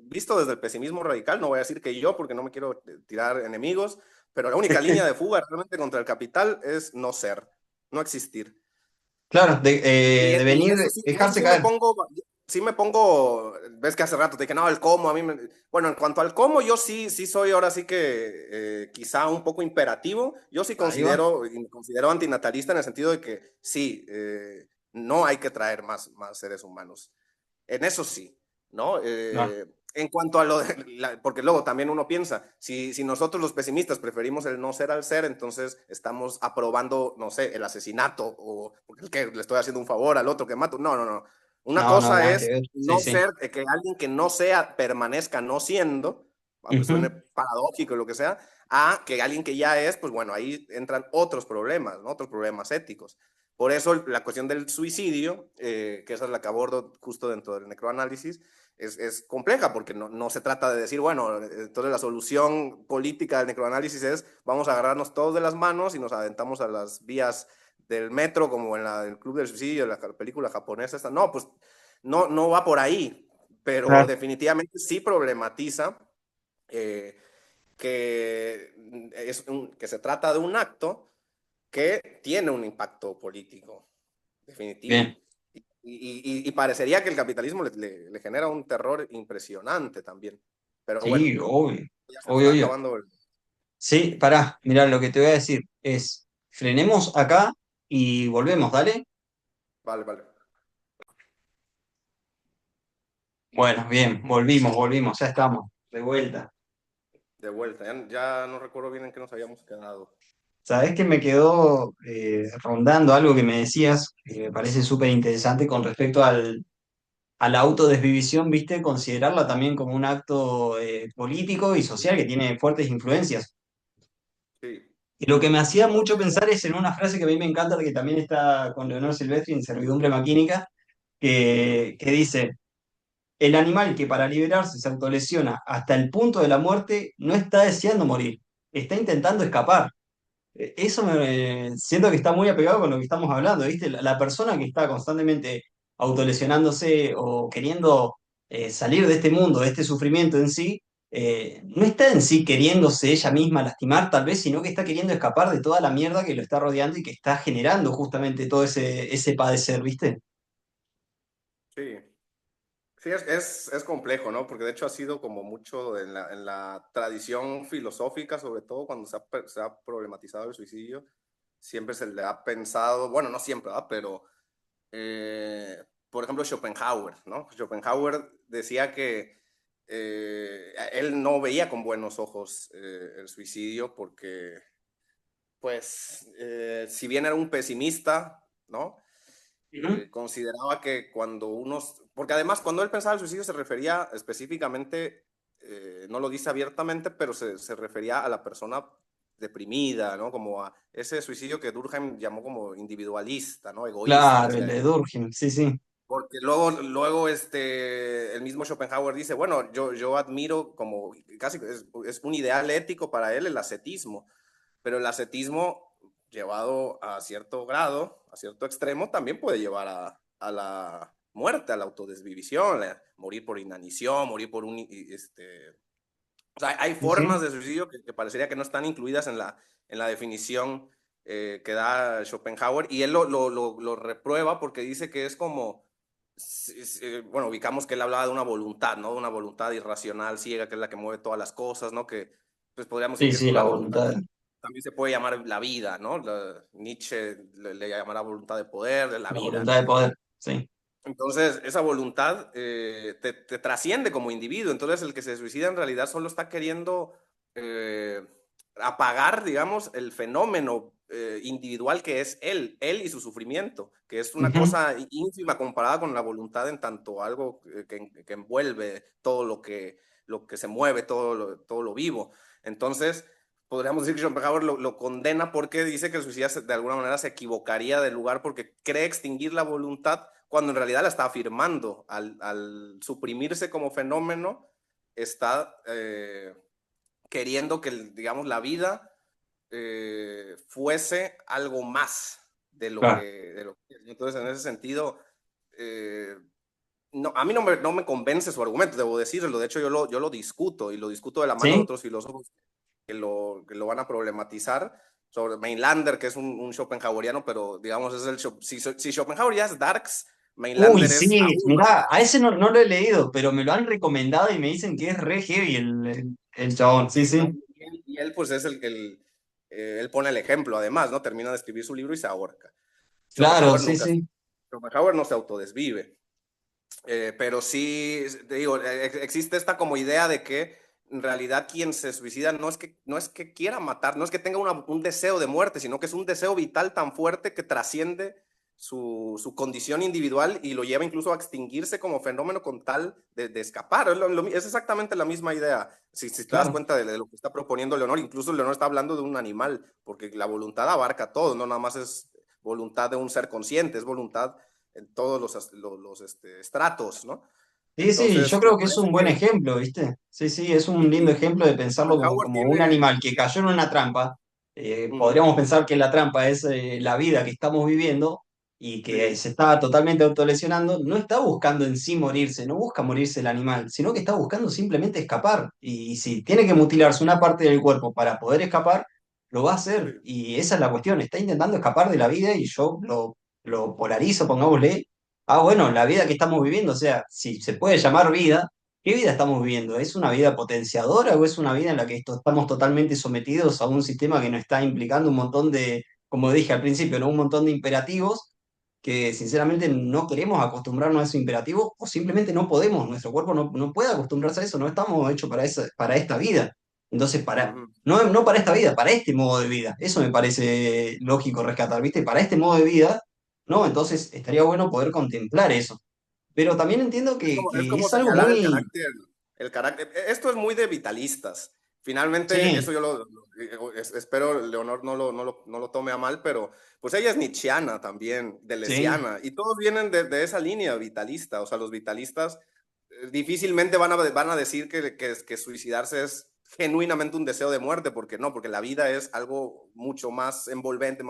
Visto desde el pesimismo radical, no voy a decir que yo, porque no me quiero tirar enemigos, pero la única línea de fuga realmente contra el capital es no ser, no existir. Claro, de Y venir, en eso dejarse caer. sí me pongo, ves que hace rato te dije, no, el cómo, bueno, en cuanto al cómo, yo sí soy ahora sí que quizá un poco imperativo, yo sí Ahí va. considero antinatalista en el sentido de que sí, no hay que traer más seres humanos, en eso sí, ¿no? No, En cuanto a porque luego también uno piensa, si nosotros los pesimistas preferimos el no ser al ser, entonces estamos aprobando, no sé, el asesinato o porque que le estoy haciendo un favor al otro que mato. No, no, no. Una no, no, cosa nada que es ver. Sí, no sí. ser, que alguien que no sea permanezca no siendo, aunque suene Ujú. paradójico o lo que sea, a que alguien que ya es, pues bueno, ahí entran otros problemas, ¿no? Otros problemas éticos. Por eso la cuestión del suicidio, que esa es la que abordo justo dentro del necroanálisis, es compleja porque no se trata de decir, bueno, entonces la solución política del necroanálisis es vamos a agarrarnos todos de las manos y nos aventamos a las vías del metro como en el Club del Suicidio, en la película japonesa. Esta. No, pues no va por ahí, pero Claro. definitivamente sí problematiza eh, que se trata de un acto que tiene un impacto político definitivo. Bien. Y parecería que el capitalismo le genera un terror impresionante también. Pero bueno, Sí, obvio. ya se me Obvio, está obvio. acabando. Sí, pará, mirá, lo que te voy a decir es, frenemos acá y volvemos, ¿dale? Vale, vale. Bueno, bien, volvimos, ya estamos, de vuelta. De vuelta. Ya no recuerdo bien en qué nos habíamos quedado. Sabés que me quedó rondando algo que me decías, que me parece súper interesante con respecto a la autodesvivisión, ¿viste? Considerarla también como un acto político y social que tiene fuertes influencias. Sí. Y lo que me hacía mucho pensar es en una frase que a mí me encanta, que también está con Leonor Silvestri en Servidumbre Maquínica, Ujú. que dice, el animal que para liberarse se autolesiona hasta el punto de la muerte no está deseando morir, está intentando escapar. Eso siento que está muy apegado con lo que estamos hablando, ¿viste? La persona que está constantemente autolesionándose o queriendo salir de este mundo, de este sufrimiento en sí, no está en sí queriéndose ella misma lastimar tal vez, sino que está queriendo escapar de toda la mierda que lo está rodeando y que está generando justamente todo ese padecer, ¿viste? Sí. Sí, es complejo, ¿no? Porque de hecho ha sido como mucho en la tradición filosófica, sobre todo cuando se ha problematizado el suicidio, siempre se le ha pensado, bueno, no siempre, ¿verdad? Pero, por ejemplo, Schopenhauer, ¿no? Schopenhauer decía que él no veía con buenos ojos el suicidio porque, pues, si bien era un pesimista, ¿no? Ujú. Consideraba que cuando unos, porque además cuando él pensaba en el suicidio se refería específicamente, no lo dice abiertamente, pero se refería a la persona deprimida, ¿no? Como a ese suicidio que Durkheim llamó como individualista, ¿no? Egoísta, Claro, el decía de él. Durkheim, sí, sí. Porque luego el mismo Schopenhauer dice, bueno, yo admiro como, casi es un ideal ético para él el ascetismo, pero el ascetismo llevado a cierto grado, a cierto extremo, también puede llevar a la muerte, a la autodesvivisión, a morir por inanición, morir por un... O sea, hay Sí, formas sí. de suicidio que parecería que no están incluidas en la definición que da Schopenhauer, y él lo reprueba porque dice que es como, bueno, ubicamos que él hablaba de una voluntad, ¿no? De una voluntad irracional, ciega, que es la que mueve todas las cosas, ¿no? Que pues podríamos decir Sí, que es sí, una la voluntad voluntad. también se puede llamar la vida, ¿no? Nietzsche le llamará voluntad de poder, de la La vida. voluntad de poder, sí. Entonces, esa voluntad te trasciende como individuo. Entonces, el que se suicida en realidad solo está queriendo eh, apagar, digamos, el fenómeno individual que es él y su sufrimiento, que es una Ujú. cosa ínfima comparada con la voluntad en tanto algo que envuelve todo lo que se mueve, todo lo vivo. Entonces, podríamos decir que Schopenhauer lo condena porque dice que el suicida de alguna manera se equivocaría del lugar porque cree extinguir la voluntad cuando en realidad la está afirmando. Al suprimirse como fenómeno, está queriendo que, digamos, la vida fuese algo más Claro. de lo que es. Entonces, en ese sentido, eh, no, a mí no me convence su argumento, debo decirlo. De hecho, yo lo discuto y lo discuto de la mano de ¿Sí? otros filósofos que lo van a problematizar. Sobre Mainlander, que es un Schopenhaueriano, pero digamos, es si Schopenhauer ya es Darks, Uy, Mainlander es sí, aún más mirá, a Darks. ese no lo he leído, pero me lo han recomendado y me dicen que es re heavy el chabón, sí, Sí, ¿no? sí. Y él, pues, es él pone el ejemplo, además, ¿no? Termina de escribir su libro y se ahorca. Claro, Schopenhauer sí, nunca, sí. Schopenhauer no se autodesvive. Pero sí, te digo, existe esta como idea de que en realidad quien se suicida no es que quiera matar, no es que tenga un deseo de muerte, sino que es un deseo vital tan fuerte que trasciende su condición individual y lo lleva incluso a extinguirse como fenómeno con tal de escapar. Es exactamente la misma idea. Si te das Claro. cuenta de lo que está proponiendo Leonor, incluso Leonor está hablando de un animal, porque la voluntad abarca todo, no nada más es voluntad de un ser consciente, es voluntad en todos estratos, ¿no? Sí, sí, yo Entonces, me creo que es parece un buen que, ejemplo, ¿viste? Sí, sí, es un lindo y ejemplo de pensarlo como, Schopenhauer como un tiene, animal que cayó en una trampa. uh, Podríamos pensar que la trampa es la vida que estamos viviendo y que sí, se está totalmente autolesionando. No está buscando en sí morirse, no busca morirse el animal, sino que está buscando simplemente escapar. Y si tiene que mutilarse una parte del cuerpo para poder escapar, lo va a hacer. sí, Y esa es la cuestión, está intentando escapar de la vida y yo lo polarizo, pongámosle. Ah, bueno, la vida que estamos viviendo, o sea, si se puede llamar vida, ¿qué vida estamos viviendo? ¿Es una vida potenciadora o es una vida en la que estamos totalmente sometidos a un sistema que nos está implicando un montón de, como dije al principio, ¿no? Un montón de imperativos que sinceramente no queremos acostumbrarnos a esos imperativos o simplemente no podemos, nuestro cuerpo no puede acostumbrarse a eso, no estamos hechos para esta vida. Entonces, Ujú. no para esta vida, para este modo de vida. Eso me parece lógico rescatar, ¿viste? Para este modo de vida, ¿no? Entonces estaría bueno poder contemplar eso. Pero también entiendo Es que como es algo señalar muy... el carácter. Esto es muy de vitalistas. Finalmente, eso Sí, yo espero Leonor no lo tome a mal, pero pues ella es nietzscheana también, sí, deleuziana, y todos vienen de esa línea vitalista. O sea, los vitalistas difícilmente van a decir que suicidarse es genuinamente un deseo de muerte, porque no, porque la vida es algo mucho más envolvente,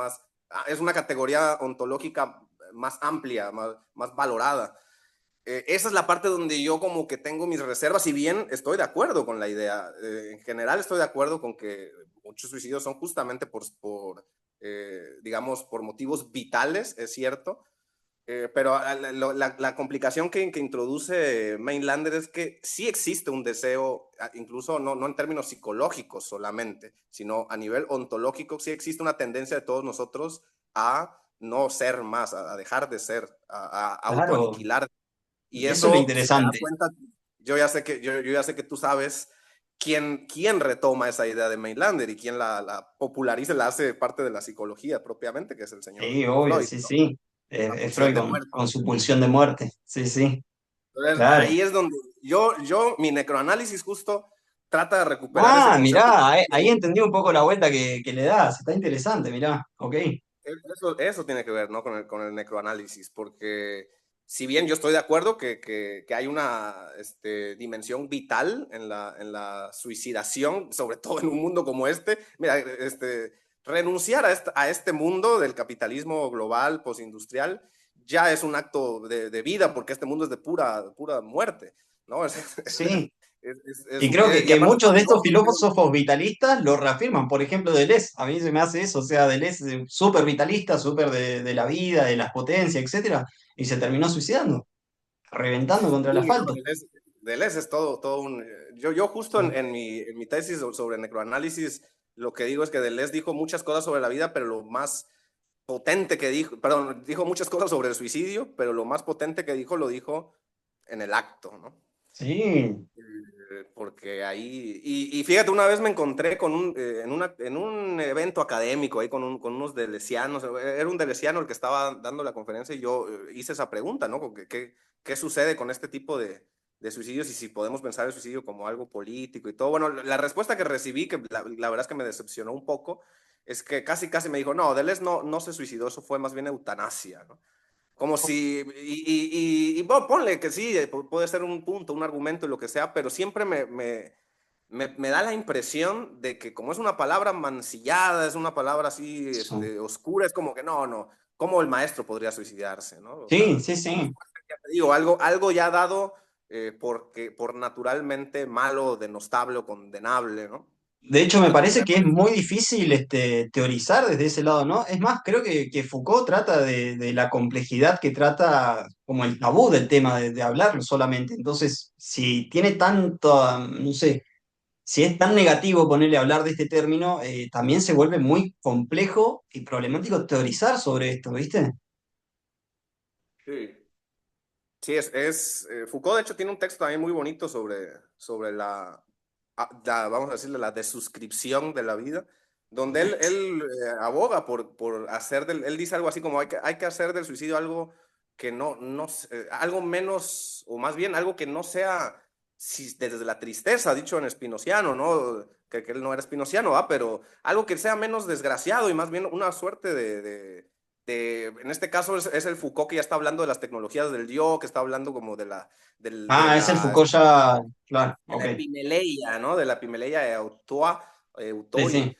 es una categoría ontológica más amplia, más valorada. Esa es la parte donde yo como que tengo mis reservas, si bien estoy de acuerdo con la idea, en general estoy de acuerdo con que muchos suicidios son justamente digamos, por motivos vitales, es cierto, pero la complicación que introduce Mainlander es que sí existe un deseo, incluso no en términos psicológicos solamente, sino a nivel ontológico, sí existe una tendencia de todos nosotros a no ser más, a dejar de ser, a claro. autoaniquilar. Y Eso es lo eso, si te das interesante. cuenta, yo ya sé que tú sabes quién retoma esa idea de Mainlander y quién la populariza, la hace parte de la psicología propiamente, que es el señor Sí, obvio, Freud, sí, ¿no? sí. La Es pulsión Freud de muerte. con su pulsión de muerte. Sí, sí, Entonces, claro. ahí es donde mi necroanálisis justo trata de recuperar ese Ah, concepto. mirá, ahí entendí un poco la vuelta que le das. Está interesante, mirá. Ok. Eso tiene que ver, ¿no? Con el necroanálisis, porque si bien yo estoy de acuerdo que hay una dimensión vital en la suicidación, sobre todo en un mundo como este, mira, renunciar a este mundo del capitalismo global, postindustrial, ya es un acto de vida, porque este mundo es de pura muerte, ¿no? Sí. Es Y creo y que aparte muchos de estos paradójico. filósofos vitalistas lo reafirman. Por ejemplo, Deleuze. A mí se me hace eso. O sea, Deleuze súper vitalista, súper de la vida, de las potencias, etcétera. Y se terminó suicidando, reventando contra el Sí, no, asfalto. Deleuze es todo un... Yo justo Sí. en mi tesis sobre necroanálisis, lo que digo es que Deleuze dijo muchas cosas sobre la vida, pero lo más potente que dijo, perdón, dijo muchas cosas sobre el suicidio, pero lo más potente que dijo lo dijo en el acto, ¿no? Sí. Porque ahí, y fíjate, una vez me encontré en un evento académico ahí con unos delesianos, era un delesiano el que estaba dando la conferencia y yo hice esa pregunta, ¿no? ¿Qué sucede con este tipo de suicidios y si podemos pensar el suicidio como algo político y todo? Bueno, la respuesta que recibí, que la verdad es que me decepcionó un poco, es que casi me dijo, no, Deleuze no se suicidó, eso fue más bien eutanasia, ¿no? Como si, bueno, ponle que sí, puede ser un punto, un argumento y lo que sea, pero siempre me da la impresión de que como es una palabra mancillada, es una palabra así oscura, es como que no, ¿cómo el maestro podría suicidarse? ¿No? O Sí, sea, sí, sí. ya te digo, algo ya dado por naturalmente malo, denostable o condenable, ¿no? De hecho, me Al parece poner... que es muy difícil teorizar desde ese lado, ¿no? Es más, creo que Foucault trata de la complejidad que trata como el tabú del tema, de hablarlo solamente. Entonces, si tiene tanto, no sé, si es tan negativo ponerle a hablar de este término, también se vuelve muy complejo y problemático teorizar sobre esto, ¿viste? Sí. Sí, Foucault de hecho tiene un texto también muy bonito sobre vamos a decirle, la desuscripción de la vida, donde él aboga por él dice algo así como hay que hacer del suicidio algo que algo menos, o más bien algo que no sea desde la tristeza, dicho en espinociano, ¿no? Que él no era espinociano, ¿va? Pero algo que sea menos desgraciado y más bien una suerte en este caso es el Foucault que ya está hablando de las tecnologías del yo, que está hablando como Ah, es el Foucault ya, claro, de ok. la epimeleia, ¿no? De la epimeleia Sí, autori. sí,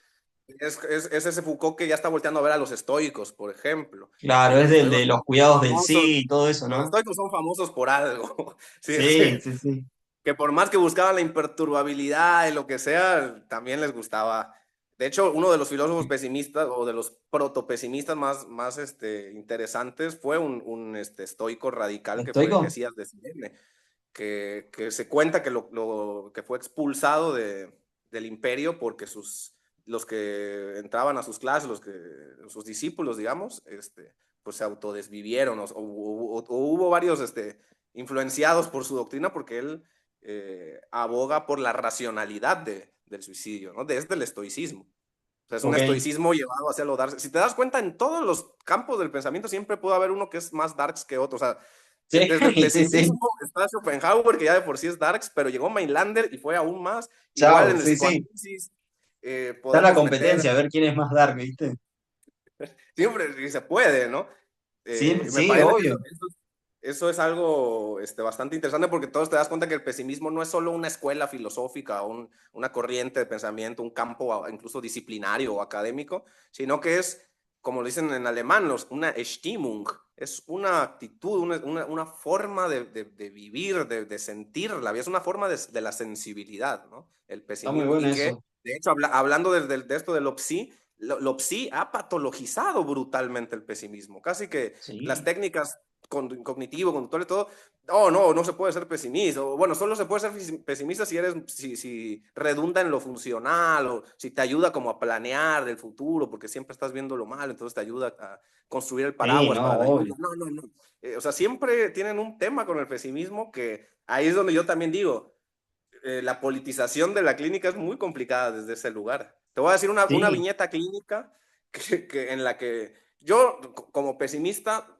Es ese Foucault que ya está volteando a ver a los estoicos, por ejemplo. Y claro, es los del estoicos de son los cuidados del famosos. sí y todo eso, Los ¿no? estoicos son famosos por algo. Sí, es Sí, sí, sí. que por más que buscaban la imperturbabilidad y lo que sea, también les gustaba. De hecho, uno de los filósofos pesimistas o de los protopesimistas más interesantes fue un estoico radical que fue ¿Estoico? Hesías de Cirene, que se cuenta que, que fue expulsado del imperio porque los que entraban a sus clases, sus discípulos, digamos, pues se autodesvivieron o hubo varios influenciados por su doctrina porque él aboga por la racionalidad del suicidio, ¿no? Desde el estoicismo. O sea, es un Ok. estoicismo llevado hacia lo dark. Si te das cuenta, en todos los campos del pensamiento siempre puede haber uno que es más darks que otro. O sea, Sí, desde el sí, sí. pesimismo está Schopenhauer, que ya de por sí es darks, pero llegó Mainlander y fue aún más. Igual Chao, en el sí, sí. psicoanálisis Está la podemos meter, competencia, a ver quién es más dark, ¿viste? siempre se puede, ¿no? Sí, Me sí, parece que obvio. eso es algo bastante interesante porque todos te das cuenta que el pesimismo no es solo una escuela filosófica, una corriente de pensamiento, un campo incluso disciplinario o académico, sino que es, como lo dicen en alemán, una Stimmung, es una actitud, una forma de vivir, de sentir la vida, es una forma de la sensibilidad, ¿no? El Está muy pesimismo. bueno Y que, eso. de hecho, hablando de esto de lo psi, lo psi ha patologizado brutalmente el pesimismo. Casi que las Sí. técnicas cognitivo, conductual y todo, oh, no se puede ser pesimista. O, bueno, solo se puede ser pesimista si redunda en lo funcional o si te ayuda como a planear el futuro, porque siempre estás viendo lo malo, entonces te ayuda a construir el Sí, paraguas no, para la lluvia. obvio. No. O sea, siempre tienen un tema con el pesimismo que ahí es donde yo también digo, la politización de la clínica es muy complicada desde ese lugar. Te voy a decir una Sí. viñeta clínica en la que yo, como pesimista,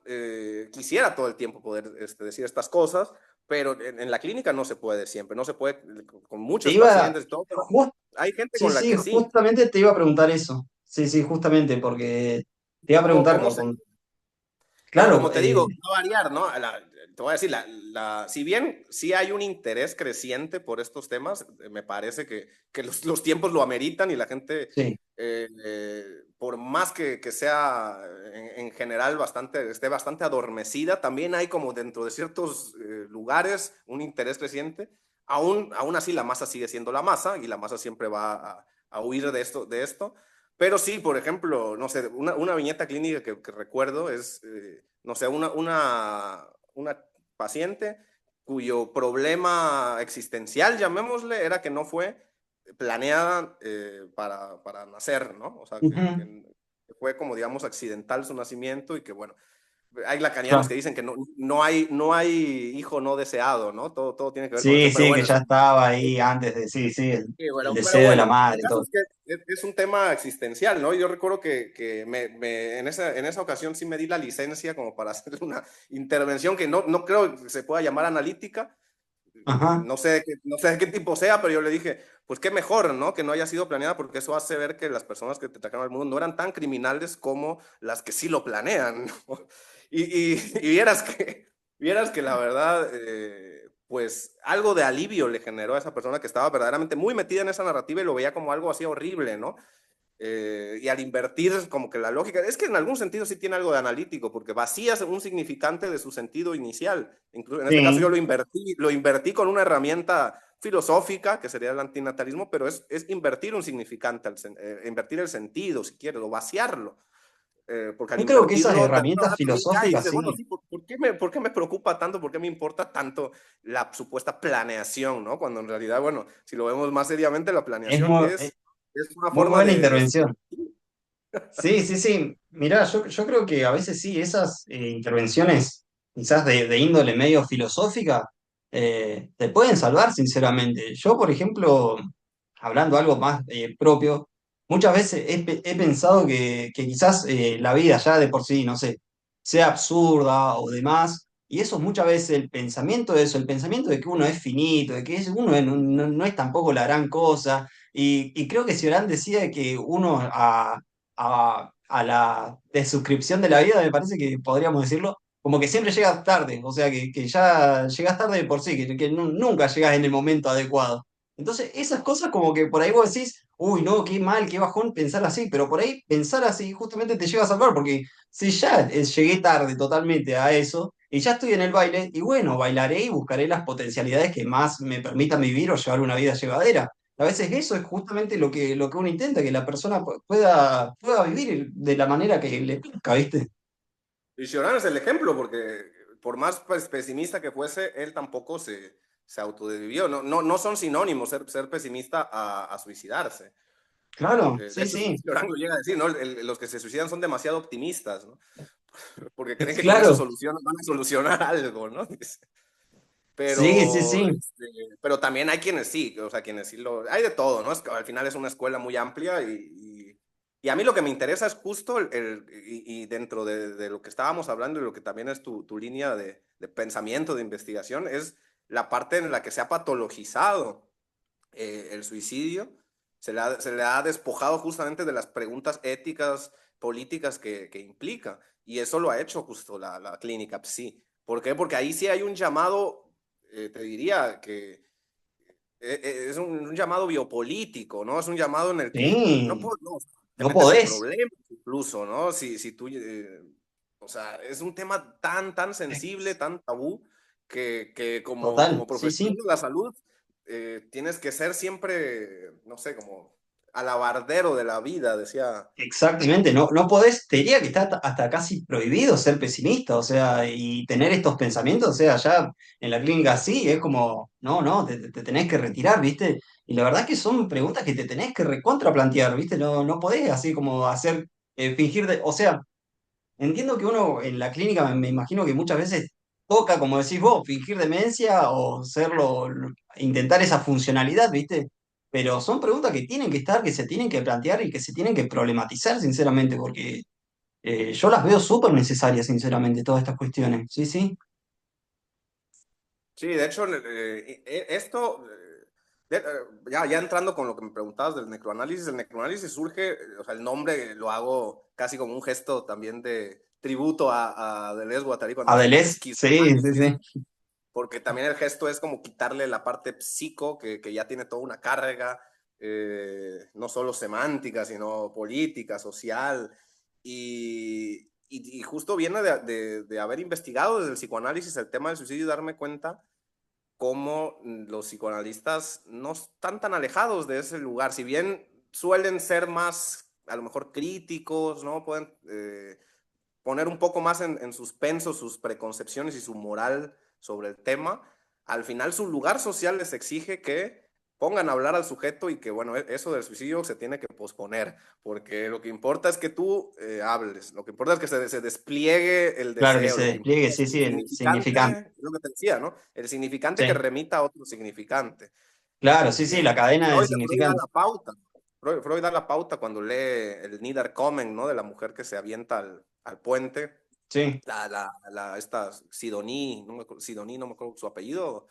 quisiera todo el tiempo poder decir estas cosas, pero en la clínica no se puede siempre, no se puede con Te muchos iba, pacientes y todo, pero jus- hay gente sí, con la sí, que sí. justamente te iba a preguntar eso. Sí, sí, justamente, porque te iba a preguntar ¿Cómo se, Pero claro, como te digo, va a variar, ¿no? Te voy a decir, si bien sí hay un interés creciente por estos temas, me parece que los tiempos lo ameritan y la gente, sí. por más que sea en general esté bastante adormecida, también hay como dentro de ciertos lugares un interés creciente. Aún así, la masa sigue siendo la masa y la masa siempre va a huir de esto. Pero sí, por ejemplo, no sé, una viñeta clínica que recuerdo es, no sé, una paciente cuyo problema existencial, llamémosle, era que no fue planeada para nacer, ¿no? O sea, Ujú. que fue como, digamos, accidental su nacimiento y que, bueno, hay lacanianos Claro. que dicen que no hay hijo no deseado, ¿no? Todo tiene que ver con el Sí, deseo, pero sí, que bueno, ya estaba ahí antes de, sí, sí, sí, el bueno, pero deseo de la bueno, el madre y caso todo. es que es un tema existencial, ¿no? Yo recuerdo que en esa ocasión sí me di la licencia como para hacer una intervención que no creo que se pueda llamar analítica, Ajá. no sé de qué tipo sea, pero yo le dije, pues qué mejor, ¿no? Que no haya sido planeada, porque eso hace ver que las personas que te trajeron al mundo no eran tan criminales como las que sí lo planean, ¿no? Y vieras que la verdad, pues algo de alivio le generó a esa persona que estaba verdaderamente muy metida en esa narrativa y lo veía como algo así horrible, ¿no? Y al invertir como que la lógica, es que en algún sentido sí tiene algo de analítico, porque vacías un significante de su sentido inicial. Incluso en este caso yo Sí. lo invertí con una herramienta filosófica, que sería el antinatalismo, pero es invertir un significante, invertir el sentido, si quieres, o vaciarlo. Porque al Yo creo que esas invertirlo, de alguna herramientas manera también cae y filosóficas, dices, bueno, sí, sí, ¿por qué me preocupa tanto? ¿Por qué me importa tanto la supuesta planeación, ¿no? Cuando en realidad, bueno, si lo vemos más seriamente, la es planeación muy, es una muy forma buena de intervención. Sí, sí, sí. Mirá, yo creo que a veces sí, esas intervenciones, quizás de índole medio filosófica, te pueden salvar, sinceramente. Yo, por ejemplo, hablando algo más propio, muchas veces he pensado que quizás la vida ya de por sí, no sé, sea absurda o demás, y eso es muchas veces el pensamiento de eso, el pensamiento de que uno es finito, de que uno no es tampoco la gran cosa, y creo que Cioran decía que uno a la desuscripción de la vida, me parece que podríamos decirlo, como que siempre llegas tarde, o sea, que ya llegas tarde de por sí, que nunca llegas en el momento adecuado. Entonces, esas cosas como que por ahí vos decís, uy, no, qué mal, qué bajón pensar así, pero por ahí pensar así justamente te lleva a salvar, porque si ya llegué tarde totalmente a eso, y ya estoy en el baile, y bueno, bailaré y buscaré las potencialidades que más me permitan vivir o llevar una vida llevadera. A veces eso es justamente lo que uno intenta, que la persona pueda vivir de la manera que le plazca, ¿viste? Y Cioran es el ejemplo, porque por más pesimista que fuese, él tampoco se autodesvivió. No son sinónimos ser pesimista a suicidarse. Claro, De sí, hecho, sí. Cioran lo llega a decir, ¿no? Los que se suicidan son demasiado optimistas, ¿no? Porque creen que con eso Claro, van a solucionar algo, ¿no? Sí, sí, pero, sí. pero también hay quienes sí, o sea, quienes sí hay de todo, ¿no? Es que al final es una escuela muy amplia y a mí lo que me interesa es justo y dentro de lo que estábamos hablando y lo que también es tu línea de pensamiento, de investigación, es la parte en la que se ha patologizado el suicidio, se le ha despojado justamente de las preguntas éticas, políticas que implica. Y eso lo ha hecho justo la clínica PSI. ¿Por qué? Porque ahí sí hay un llamado, te diría que es un llamado biopolítico, ¿no? Es un llamado en el que Sí, no, te no metes en podés. problemas incluso, ¿no? Si tú, o sea, es un tema tan sensible, tan tabú, que Total, como sí, profesional sí. de la salud tienes que ser siempre, no sé, como alabardero de la vida, decía. Exactamente, no, no podés, te diría que está hasta casi prohibido ser pesimista, o sea, y tener estos pensamientos, o sea, ya en la clínica sí, es como, no, no, te tenés que retirar, ¿viste? Y la verdad que son preguntas que te tenés que recontraplantear, ¿viste? No, no podés así como hacer, fingir de, o sea, entiendo que uno en la clínica me imagino que muchas veces toca, como decís vos, fingir demencia o intentar esa funcionalidad, ¿viste? Pero son preguntas que tienen que estar, que se tienen que plantear y que se tienen que problematizar, sinceramente, porque yo las veo súper necesarias, sinceramente, todas estas cuestiones. Sí, sí. Sí, de hecho, esto, ya entrando con lo que me preguntabas del necroanálisis, el necroanálisis surge, o sea, el nombre lo hago casi como un gesto también de tributo a Deleuze Guattari cuando dice Adelés, sí, sí, esquizoanálisis, sí. porque también el gesto es como quitarle la parte psico, que ya tiene toda una carga, no solo semántica, sino política, social, y justo viene de haber investigado desde el psicoanálisis el tema del suicidio y darme cuenta cómo los psicoanalistas no están tan alejados de ese lugar, si bien suelen ser más, a lo mejor, críticos, ¿no? Pueden poner un poco más en suspenso sus preconcepciones y su moral sobre el tema, al final su lugar social les exige que pongan a hablar al sujeto y que, bueno, eso del suicidio se tiene que posponer, porque lo que importa es que tú hables, lo que importa es que se despliegue el Claro que deseo, se lo que despliegue, importa es sí, el sí, el significante. significante, es lo que te decía, ¿no? El significante que Sí, remita a otro significante. claro, sí, sí, la cadena del Freud da significante. la pauta. Freud da la pauta cuando lee el Niederkommen, ¿no? De la mujer que se avienta al puente. Sí, Esta Sidoní, Sidoní, no me acuerdo su apellido,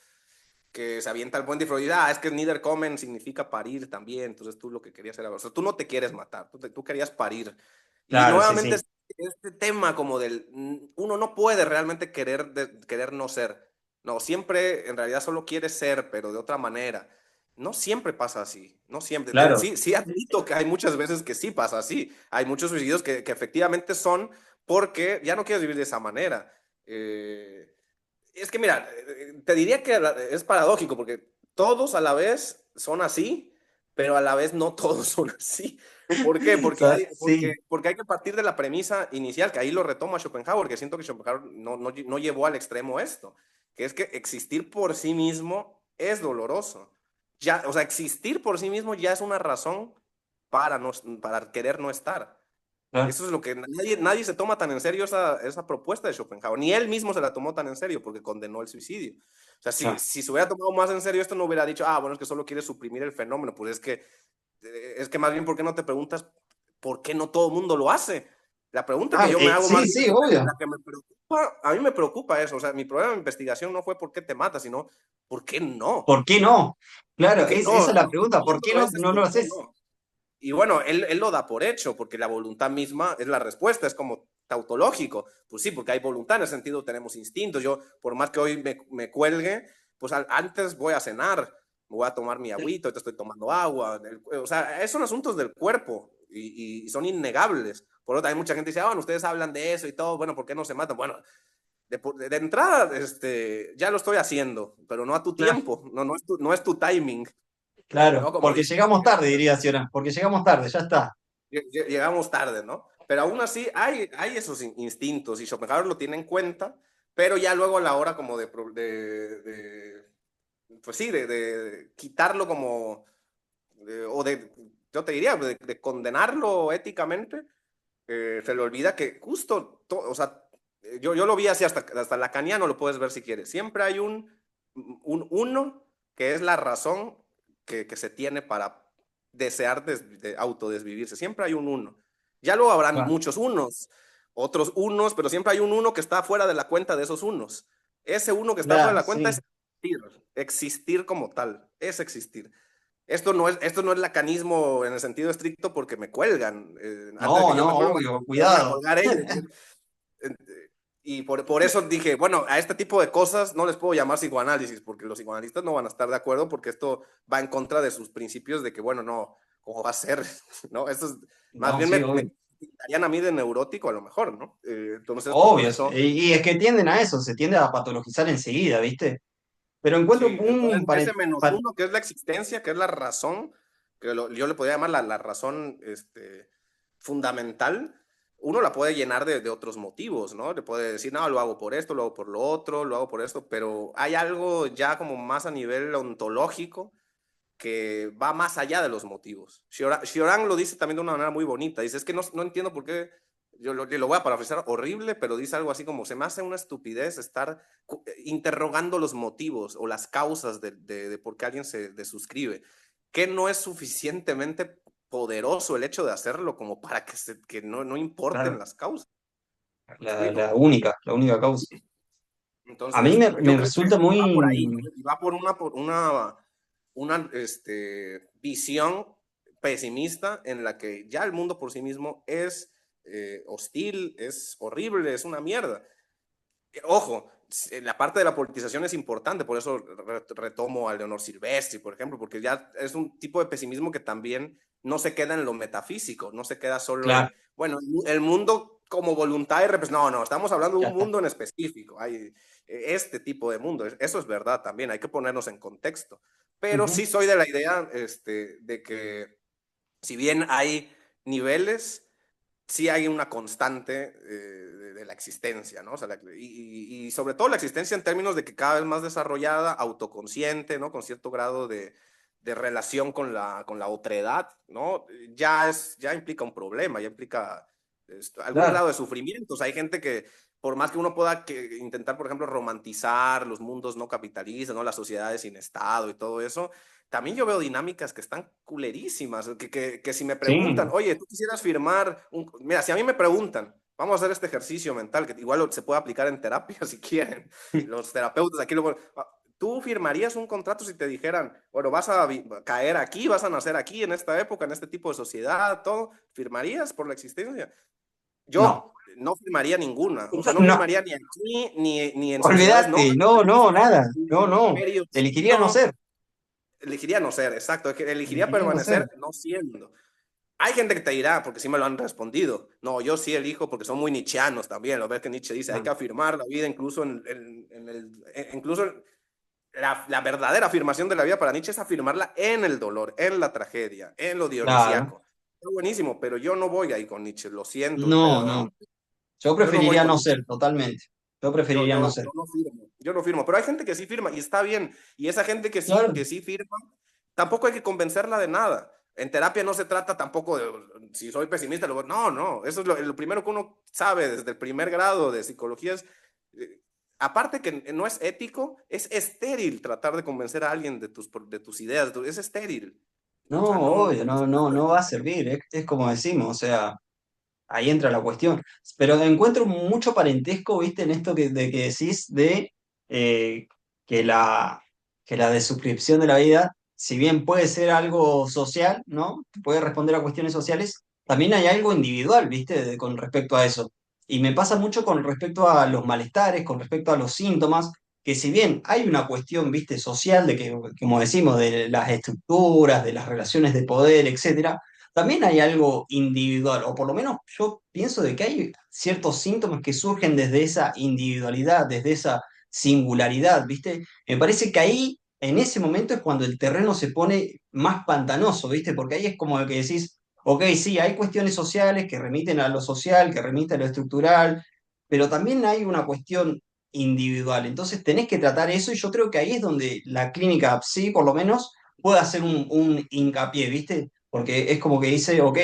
que se avienta al puente y Freud dice, ah, es que Niederkommen significa parir también, entonces tú lo que querías era, o sea, tú no te quieres matar, tú querías parir. Y claro, sí, nuevamente sí. este tema como del, uno no puede realmente querer no ser, no, siempre en realidad solo quiere ser, pero de otra manera. No siempre pasa así, no siempre. Claro. Sí admito que hay muchas veces que sí pasa así. Hay muchos suicidios que efectivamente son porque ya no quieres vivir de esa manera. Es que mira, te diría que es paradójico porque todos a la vez son así, pero a la vez no todos son así. ¿Por qué? Sí, Porque hay que partir de la premisa inicial, que ahí lo retoma Schopenhauer, que siento que Schopenhauer no llevó al extremo esto, que es que existir por sí mismo es doloroso. Ya, o sea, existir por sí mismo ya es una razón para, no, para querer no estar. claro. Eso es lo que nadie se toma tan en serio esa propuesta de Schopenhauer. Ni él mismo se la tomó tan en serio porque condenó el suicidio. O sea, Claro. si se hubiera tomado más en serio esto, no hubiera dicho, ah, bueno, es que solo quiere suprimir el fenómeno. Pues es que más bien, ¿por qué no te preguntas por qué no todo el mundo lo hace? La pregunta que Ah, yo me hago más sí, bien sí, es obvio. la que me preocupa. A mí me preocupa eso. O sea, mi problema de investigación no fue por qué te matas, sino por qué no. ¿Por qué no? ¿Por Claro, qué no? esa es la Lo que pregunta. ¿Por qué entiendo no, es no ¿por lo qué haces? no? Y bueno, él lo da por hecho, porque la voluntad misma es la respuesta, es como tautológico. Pues sí, porque hay voluntad, en ese sentido tenemos instintos. Yo, por más que hoy me cuelgue, pues antes voy a cenar, me voy a tomar mi agüita, ahorita estoy tomando agua. O sea, esos son asuntos del cuerpo y son innegables. Por otro, hay mucha gente que dice, ah, bueno, ustedes hablan de eso y todo, bueno, ¿por qué no se matan? Bueno, de entrada, ya lo estoy haciendo, pero no a tu Claro, tiempo, no es tu timing, claro, ¿no? Como porque dice llegamos tarde, diría Ciora, porque llegamos tarde, ya está. llegamos tarde, ¿no? Pero aún así hay esos instintos y Schopenhauer lo tiene en cuenta, pero ya luego a la hora como pues sí, de quitarlo como, yo te diría, de condenarlo éticamente, se le olvida que justo, o sea, yo lo vi así hasta lacaniano lo puedes ver si quieres. Siempre hay un un uno, que es la razón que se tiene para desear autodesvivirse. Siempre hay un uno. Ya luego habrán Claro, muchos unos, otros unos, pero siempre hay un uno que está fuera de la cuenta de esos unos. Ese uno que está fuera de claro, la cuenta es sí. existir como tal, es existir. Esto no es lacanismo en el sentido estricto porque me cuelgan. Antes de No, que yo no, me cuelgue, obvio, me van a cuidado. colgar ellos. Eh, Y por eso dije, bueno, a este tipo de cosas no les puedo llamar psicoanálisis, porque los psicoanalistas no van a estar de acuerdo, porque esto va en contra de sus principios de que, bueno, no, ¿cómo va a ser? ¿No? Esto es, más No, bien sí, me obvio. darían a mí de neurótico a lo mejor, ¿no? Entonces, por Obvio. eso, Y es que tienden a eso, se tiende a patologizar enseguida, ¿viste? Pero encuentro sí, entonces un ese menos uno, que es la existencia, que es la razón, yo le podría llamar la razón fundamental, uno la puede llenar de otros motivos, ¿no? Le puede decir, no, lo hago por esto, lo hago por lo otro, lo hago por esto, pero hay algo ya como más a nivel ontológico que va más allá de los motivos. Cioran lo dice también de una manera muy bonita, dice, es que no entiendo por qué, yo lo voy a parafrasear horrible, pero dice algo así como, se me hace una estupidez estar interrogando los motivos o las causas de por qué alguien se desuscribe, que no es suficientemente poderoso el hecho de hacerlo como para que no importen claro, las causas. ¿Me la explico? única, la única causa. A mí Entonces, me yo creo resulta que va por ahí, ¿no? muy... Y va por una visión pesimista en la que ya el mundo por sí mismo es hostil, es horrible, es una mierda. Ojo, la parte de la politización es importante, por eso retomo a Leonor Silvestri, por ejemplo, porque ya es un tipo de pesimismo que también no se queda en lo metafísico, no se queda solo Claro, en, bueno, el mundo como voluntad y representación. No, no, estamos hablando de ya un está. mundo en específico, hay este tipo de mundo, eso es verdad también, hay que ponernos en contexto, pero Ujú. sí soy de la idea de que si bien hay niveles, sí hay una constante de la existencia, ¿no? O sea, y sobre todo la existencia en términos de que cada vez más desarrollada, autoconsciente, ¿no? Con cierto grado de relación con la otredad, ¿no? Ya implica un problema, ya implica algún Claro, grado de sufrimientos. Hay gente que, por más que uno pueda intentar, por ejemplo, romantizar los mundos no capitalistas, ¿no? Las sociedades sin Estado y todo eso, también yo veo dinámicas que están culerísimas, que si me preguntan, sí. oye, tú quisieras firmar, mira, si a mí me preguntan, vamos a hacer este ejercicio mental, que igual se puede aplicar en terapia si quieren, los terapeutas aquí ¿tú firmarías un contrato si te dijeran, bueno, vas a caer aquí, vas a nacer aquí, en esta época, en este tipo de sociedad, todo? ¿Firmarías por la existencia? No, Yo no firmaría ninguna, o sea, no no, firmaría ni aquí, ni en sociedades no olvídate, no, no, capitalistas, nada, ni no, en no. imperios, Elegiría no no. ser, Elegiría no ser, exacto. Elegiría elegiría no ser. permanecer no siendo. Hay gente que te dirá, porque sí me lo han respondido, no, yo sí elijo porque son muy nietzscheanos también. Lo ves que Nietzsche dice, hay No, que afirmar la vida incluso incluso la verdadera afirmación de la vida para Nietzsche es afirmarla en el dolor, en la tragedia, en lo claro, dionisíaco. Está buenísimo, pero yo no voy ahí con Nietzsche, lo siento, no, no. pero Yo yo no voy preferiría con no Nietzsche. ser, totalmente. Yo Yo, preferiría no yo, ser. yo no firmo, yo no firmo, pero hay gente que sí firma y está bien. Y esa gente Claro, que sí firma, tampoco hay que convencerla de nada. En terapia no se trata tampoco de, si soy pesimista, no, no, eso es lo primero que uno sabe desde el primer grado de psicología es, eh, aparte que no es ético, es estéril tratar de convencer a alguien de tus ideas, es estéril. no, O sea, obvio, no no, se no, puede. no va a servir, es como decimos, o sea, ahí entra la cuestión. Pero encuentro mucho parentesco, viste, en esto de que decís de eh, que que la desuscripción de la vida, si bien puede ser algo social, ¿no? Puede responder a cuestiones sociales, también hay algo individual, viste, con respecto a eso. Y me pasa mucho con respecto a los malestares, con respecto a los síntomas, que si bien hay una cuestión, viste, social, de que, como decimos, de las estructuras, de las relaciones de poder, etcétera, también hay algo individual, o por lo menos yo pienso de que hay ciertos síntomas que surgen desde esa individualidad, desde esa singularidad, ¿viste? Me parece que ahí, en ese momento, es cuando el terreno se pone más pantanoso, ¿viste? Porque ahí es como que decís, ok, sí, hay cuestiones sociales que remiten a lo social, que remiten a lo estructural, pero también hay una cuestión individual. Entonces tenés que tratar eso y yo creo que ahí es donde la clínica sí, por lo menos, puede hacer un hincapié, ¿viste? Porque es como que dice, ok,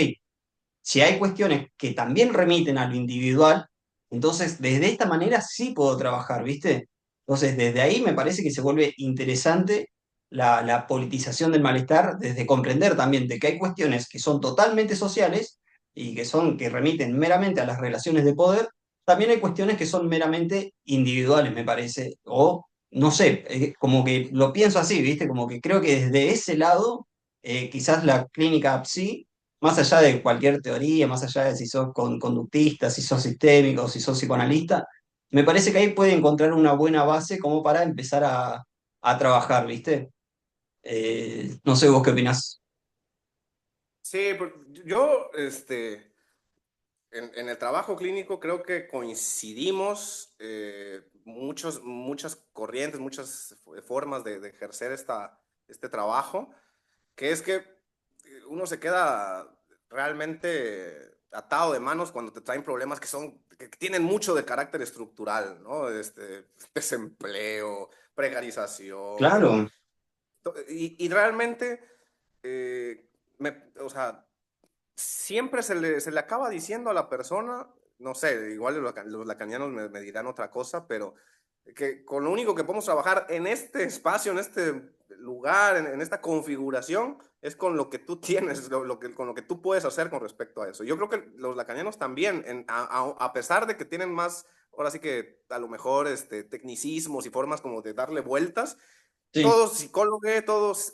si hay cuestiones que también remiten a lo individual, entonces desde esta manera sí puedo trabajar, ¿viste? Entonces, desde ahí me parece que se vuelve interesante la politización del malestar, desde comprender también de que hay cuestiones que son totalmente sociales y que remiten meramente a las relaciones de poder, también hay cuestiones que son meramente individuales, me parece, o no sé, como que lo pienso así, ¿viste? Como que creo que desde ese lado, quizás la clínica psi, más allá de cualquier teoría, más allá de si sos conductista, si sos sistémico, si sos psicoanalista, me parece que ahí puede encontrar una buena base como para empezar a trabajar, ¿viste? No sé vos qué opinás. Sí, yo, en el trabajo clínico creo que coincidimos muchas corrientes, muchas formas de ejercer este trabajo, que es que uno se queda realmente atado de manos cuando te traen problemas que tienen mucho de carácter estructural, ¿no? Desempleo, precarización, Claro, y realmente, o sea, siempre se le acaba diciendo a la persona, no sé, igual los lacanianos me dirán otra cosa, pero que con lo único que podemos trabajar en este espacio, en este lugar, en esta configuración, es con lo que tú tienes, con lo que tú puedes hacer con respecto a eso. Yo creo que los lacanianos también, a pesar de que tienen más, ahora sí que a lo mejor tecnicismos y formas como de darle vueltas, sí, todo psicólogo,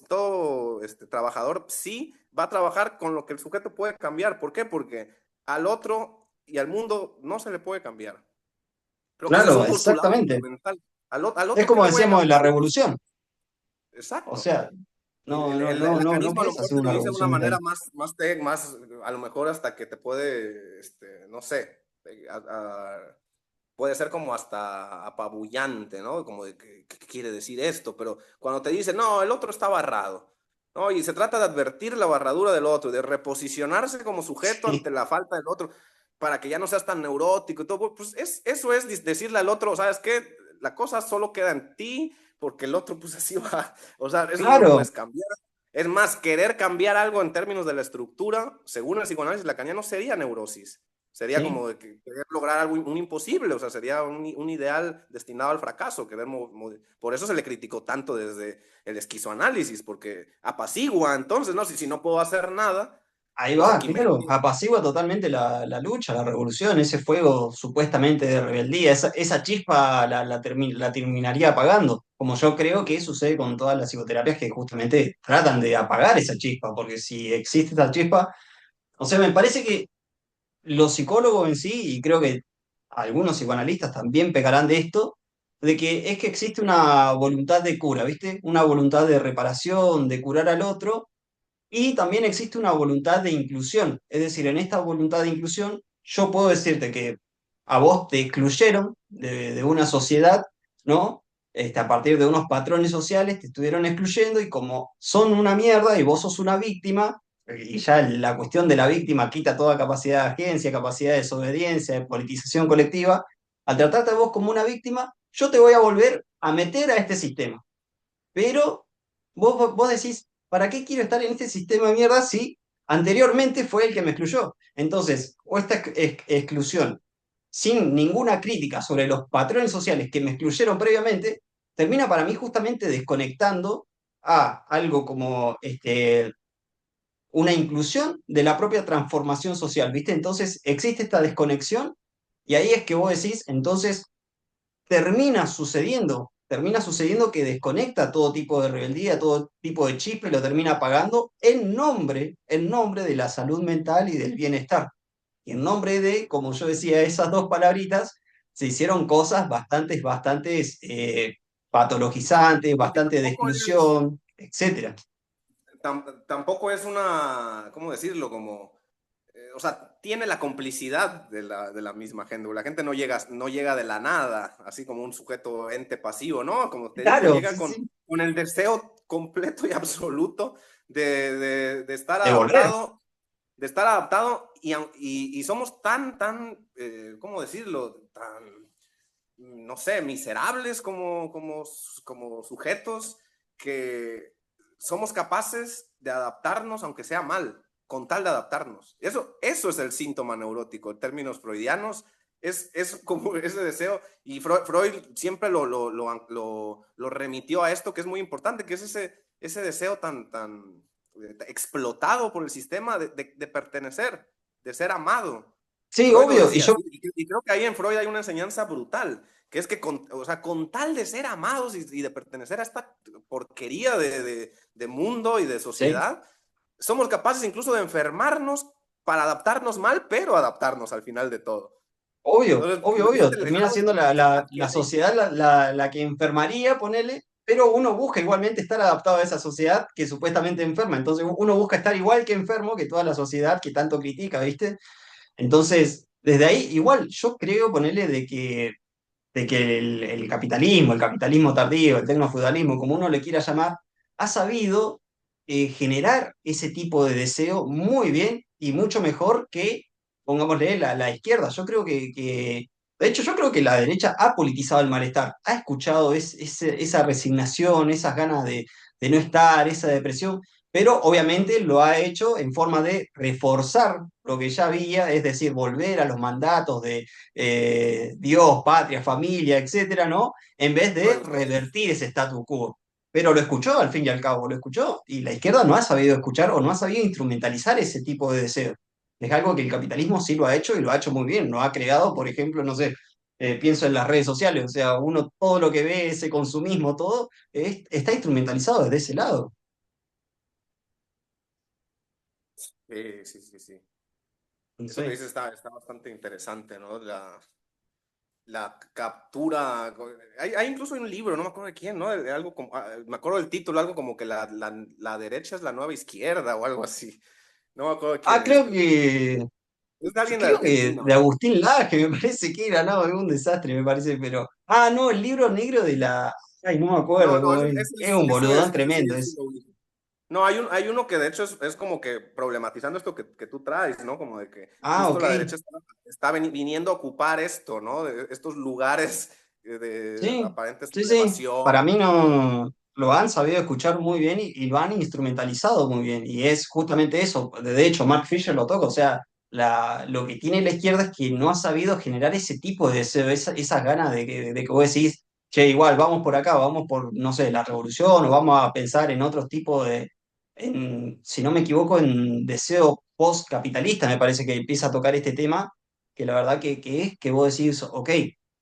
todo trabajador, sí va a trabajar con lo que el sujeto puede cambiar. ¿Por qué? Porque al otro y al mundo no se le puede cambiar. Creo que ese es claro, un postulado exactamente. fundamental. Al Es otro, ¿qué como le voy a decíamos de la cambiar? revolución. O Exacto. sea, El no lacanismo a lo puedes mejor hacer te una lo dice de una revolución manera mental. más, a lo mejor hasta que te puede, no sé, puede ser como hasta apabullante, ¿no? Como de qué quiere decir esto, pero cuando te dice, no, el otro está barrado, ¿no? Y se trata de advertir la barradura del otro, de reposicionarse como sujeto Sí, ante la falta del otro, para que ya no seas tan neurótico y todo, pues eso es decirle al otro, ¿sabes qué? La cosa solo queda en ti, porque el otro pues así va, o sea, eso no lo claro, puedes cambiar. Es más, querer cambiar algo en términos de la estructura, según el psicoanálisis lacaniano, sería neurosis. Sería sí. como de querer lograr algo un imposible, o sea, sería un ideal destinado al fracaso. Por eso se le criticó tanto desde el esquizoanálisis, porque apacigua, entonces, ¿no? Si no puedo hacer nada, Ahí pues va, aquí me... claro, apacigua totalmente la lucha, la revolución, ese fuego supuestamente de rebeldía, esa chispa la terminaría apagando, como yo creo que sucede con todas las psicoterapias que justamente tratan de apagar esa chispa, porque si existe esa chispa, o sea, me parece que los psicólogos en sí, y creo que algunos psicoanalistas también pecarán de esto, de que es que existe una voluntad de cura, ¿viste? Una voluntad de reparación, de curar al otro y también existe una voluntad de inclusión. Es decir, en esta voluntad de inclusión, yo puedo decirte que a vos te excluyeron de una sociedad, ¿no? A partir de unos patrones sociales te estuvieron excluyendo y como son una mierda y vos sos una víctima, y ya la cuestión de la víctima quita toda capacidad de agencia, capacidad de desobediencia, de politización colectiva, al tratarte a vos como una víctima, yo te voy a volver a meter a este sistema. Pero vos decís, ¿para qué quiero estar en este sistema de mierda si anteriormente fue el que me excluyó? Entonces, o esta exclusión sin ninguna crítica sobre los patrones sociales que me excluyeron previamente, termina para mí justamente desconectando a algo como una inclusión de la propia transformación social, ¿viste? Entonces existe esta desconexión y ahí es que vos decís, entonces termina sucediendo que desconecta todo tipo de rebeldía, todo tipo de chispa y lo termina pagando en nombre de la salud mental y del bienestar. Y en nombre de, como yo decía, esas dos palabritas, se hicieron cosas patologizantes, Porque bastante de exclusión, etcétera. tampoco es una, ¿cómo decirlo? Como o sea, tiene la complicidad de la misma gente. La gente no llega de la nada, así como un sujeto ente pasivo, ¿no? Como te digo, Claro, llega sí, sí. con el deseo completo y absoluto de estar De volver. adaptado, y somos ¿cómo decirlo? Tan, no sé, miserables como sujetos que somos capaces de adaptarnos aunque sea mal, con tal de adaptarnos. Eso es el síntoma neurótico. En términos freudianos, es como ese deseo, y Freud siempre lo remitió a esto que es muy importante, que es ese deseo tan explotado por el sistema de pertenecer, de ser amado. Sí, Freud lo obvio, decía así, y creo que ahí en Freud hay una enseñanza brutal, que es que o sea, con tal de ser amados y de pertenecer a esta porquería de mundo y de sí, sociedad, somos capaces incluso de enfermarnos para adaptarnos mal, pero adaptarnos al final de todo. obvio, Entonces, obvio, obvio. fíjate el Termina grado siendo de libertad que la hay. sociedad la que enfermaría, ponele, pero uno busca igualmente estar adaptado a esa sociedad que supuestamente enferma. Entonces uno busca estar igual que enfermo que toda la sociedad que tanto critica, ¿viste? Entonces, desde ahí, igual, yo creo, ponerle de que el capitalismo tardío, el tecnofeudalismo, como uno le quiera llamar, ha sabido generar ese tipo de deseo muy bien y mucho mejor que, pongámosle, la izquierda. Yo creo de hecho, yo creo que la derecha ha politizado el malestar, ha escuchado esa resignación, esas ganas de no estar, esa depresión, pero obviamente lo ha hecho en forma de reforzar lo que ya había, es decir, volver a los mandatos de Dios, patria, familia, etcétera, ¿no? En vez No, de revertir ese status quo. Pero lo escuchó al fin y al cabo, lo escuchó, y la izquierda no ha sabido escuchar o no ha sabido instrumentalizar ese tipo de deseos. Es algo que el capitalismo sí lo ha hecho y lo ha hecho muy bien. Lo ha creado, por ejemplo, no sé, pienso en las redes sociales, o sea, uno todo lo que ve, ese consumismo, todo, está instrumentalizado desde ese lado. sí, sí, sí. Eso que Entonces, dices está bastante interesante, ¿no? La captura. Hay incluso un libro, no me acuerdo de quién, ¿no? De algo como, me acuerdo del título, algo como que la derecha es la nueva izquierda o algo así. No me acuerdo de quién es, creo pero que es de alguien de creo que Argentina. de Agustín Laje, me parece que era, no, es un desastre, me parece, pero. Ah, no, el libro negro de la. Ay, no me No, acuerdo no, cómo es. Es un eso boludón es, sí, tremendo, sí es. lo ubico. No, hay uno que de hecho es como que problematizando esto que tú traes, ¿no? Como de que Ah, justo ok. la derecha está viniendo a ocupar esto, ¿no? De estos lugares de Sí, aparente sí, sí. Para sublevación. mí no lo han sabido escuchar muy bien y lo han instrumentalizado muy bien. Y es justamente eso. De hecho, Mark Fisher lo toca. O sea, lo que tiene la izquierda es que no ha sabido generar ese tipo de deseo, esas ganas de que vos decís, che, igual, vamos por acá, vamos por, no sé, la revolución, o vamos a pensar en otros tipos si no me equivoco, en deseo postcapitalista, me parece que empieza a tocar este tema, que la verdad que es que vos decís, ok,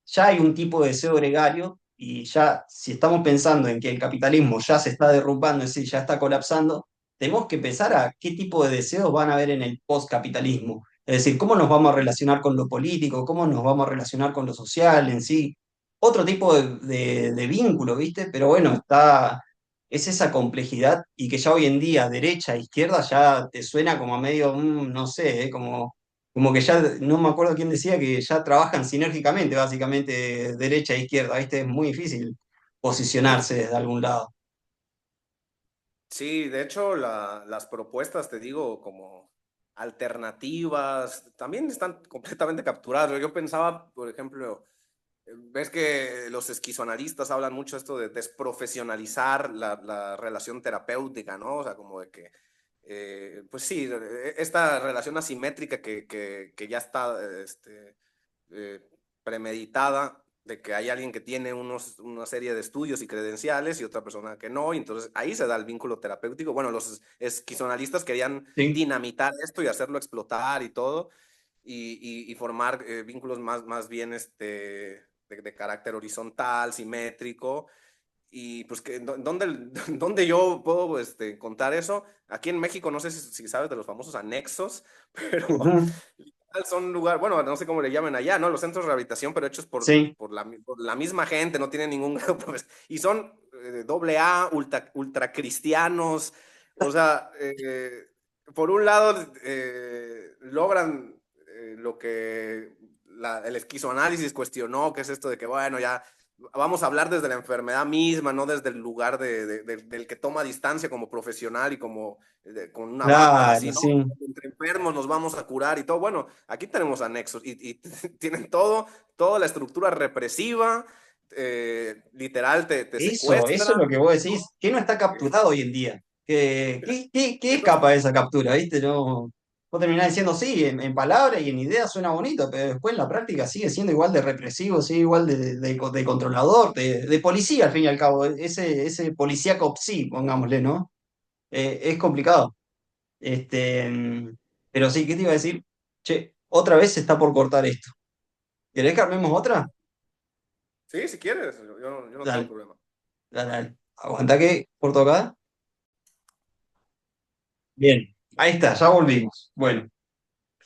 ya hay un tipo de deseo gregario y ya si estamos pensando en que el capitalismo ya se está derrumbando, es decir, ya está colapsando, tenemos que pensar a qué tipo de deseos van a haber en el postcapitalismo. Es decir, cómo nos vamos a relacionar con lo político, cómo nos vamos a relacionar con lo social en sí. Otro tipo de vínculo, ¿viste? Pero bueno, es esa complejidad y que ya hoy en día, derecha, izquierda, ya te suena como a medio, no sé, como que ya, no me acuerdo quién decía que ya trabajan sinérgicamente, básicamente, derecha e izquierda, ¿viste? Es muy difícil posicionarse desde algún lado. Sí, de hecho, las propuestas, te digo, como alternativas, también están completamente capturadas. Yo pensaba, por ejemplo, ves que los esquizoanalistas hablan mucho esto de desprofesionalizar la relación terapéutica, ¿no? O sea, como de que, pues sí, esta relación asimétrica que ya está eh, premeditada, de que hay alguien que tiene una serie de estudios y credenciales y otra persona que no, y entonces ahí se da el vínculo terapéutico. Bueno, los esquizoanalistas querían Sí. dinamitar esto y hacerlo explotar y todo, y formar vínculos más bien de carácter horizontal, simétrico. Y pues, ¿dónde, dónde yo puedo contar eso? Aquí en México, no sé si sabes de los famosos anexos, pero Ujú. son lugares, bueno, no sé cómo le llaman allá, ¿no? Los centros de rehabilitación, pero hechos Sí. por la misma gente, no tienen ningún grupo, pues, y son doble A, ultra cristianos, o sea, por un lado logran lo que el esquizoanálisis cuestionó, que es esto de que, bueno, ya vamos a hablar desde la enfermedad misma, no desde el lugar del que toma distancia como profesional y como con una bata, Claro, así, ¿no? sí. Entre enfermos nos vamos a curar y todo. Bueno, aquí tenemos anexos y tienen toda la estructura represiva, literal te Eso es secuestra, lo que vos ¿no? decís. ¿Qué no está capturado hoy en día? ¿Qué escapa de esa captura, viste? No. vos terminás diciendo, sí, en palabras y en ideas suena bonito, pero después en la práctica sigue siendo igual de represivo, sigue igual de controlador, de policía al fin y al cabo, ese policíaco psi, pongámosle, ¿no? Es complicado. Este, pero sí, ¿qué te iba a decir? Che, otra vez se está por cortar esto. ¿Querés que armemos otra? Sí, si quieres, yo no tengo Dale, problema. dale, dale. Aguanta que corto acá. Bien, ahí está, ya volvimos. Bueno.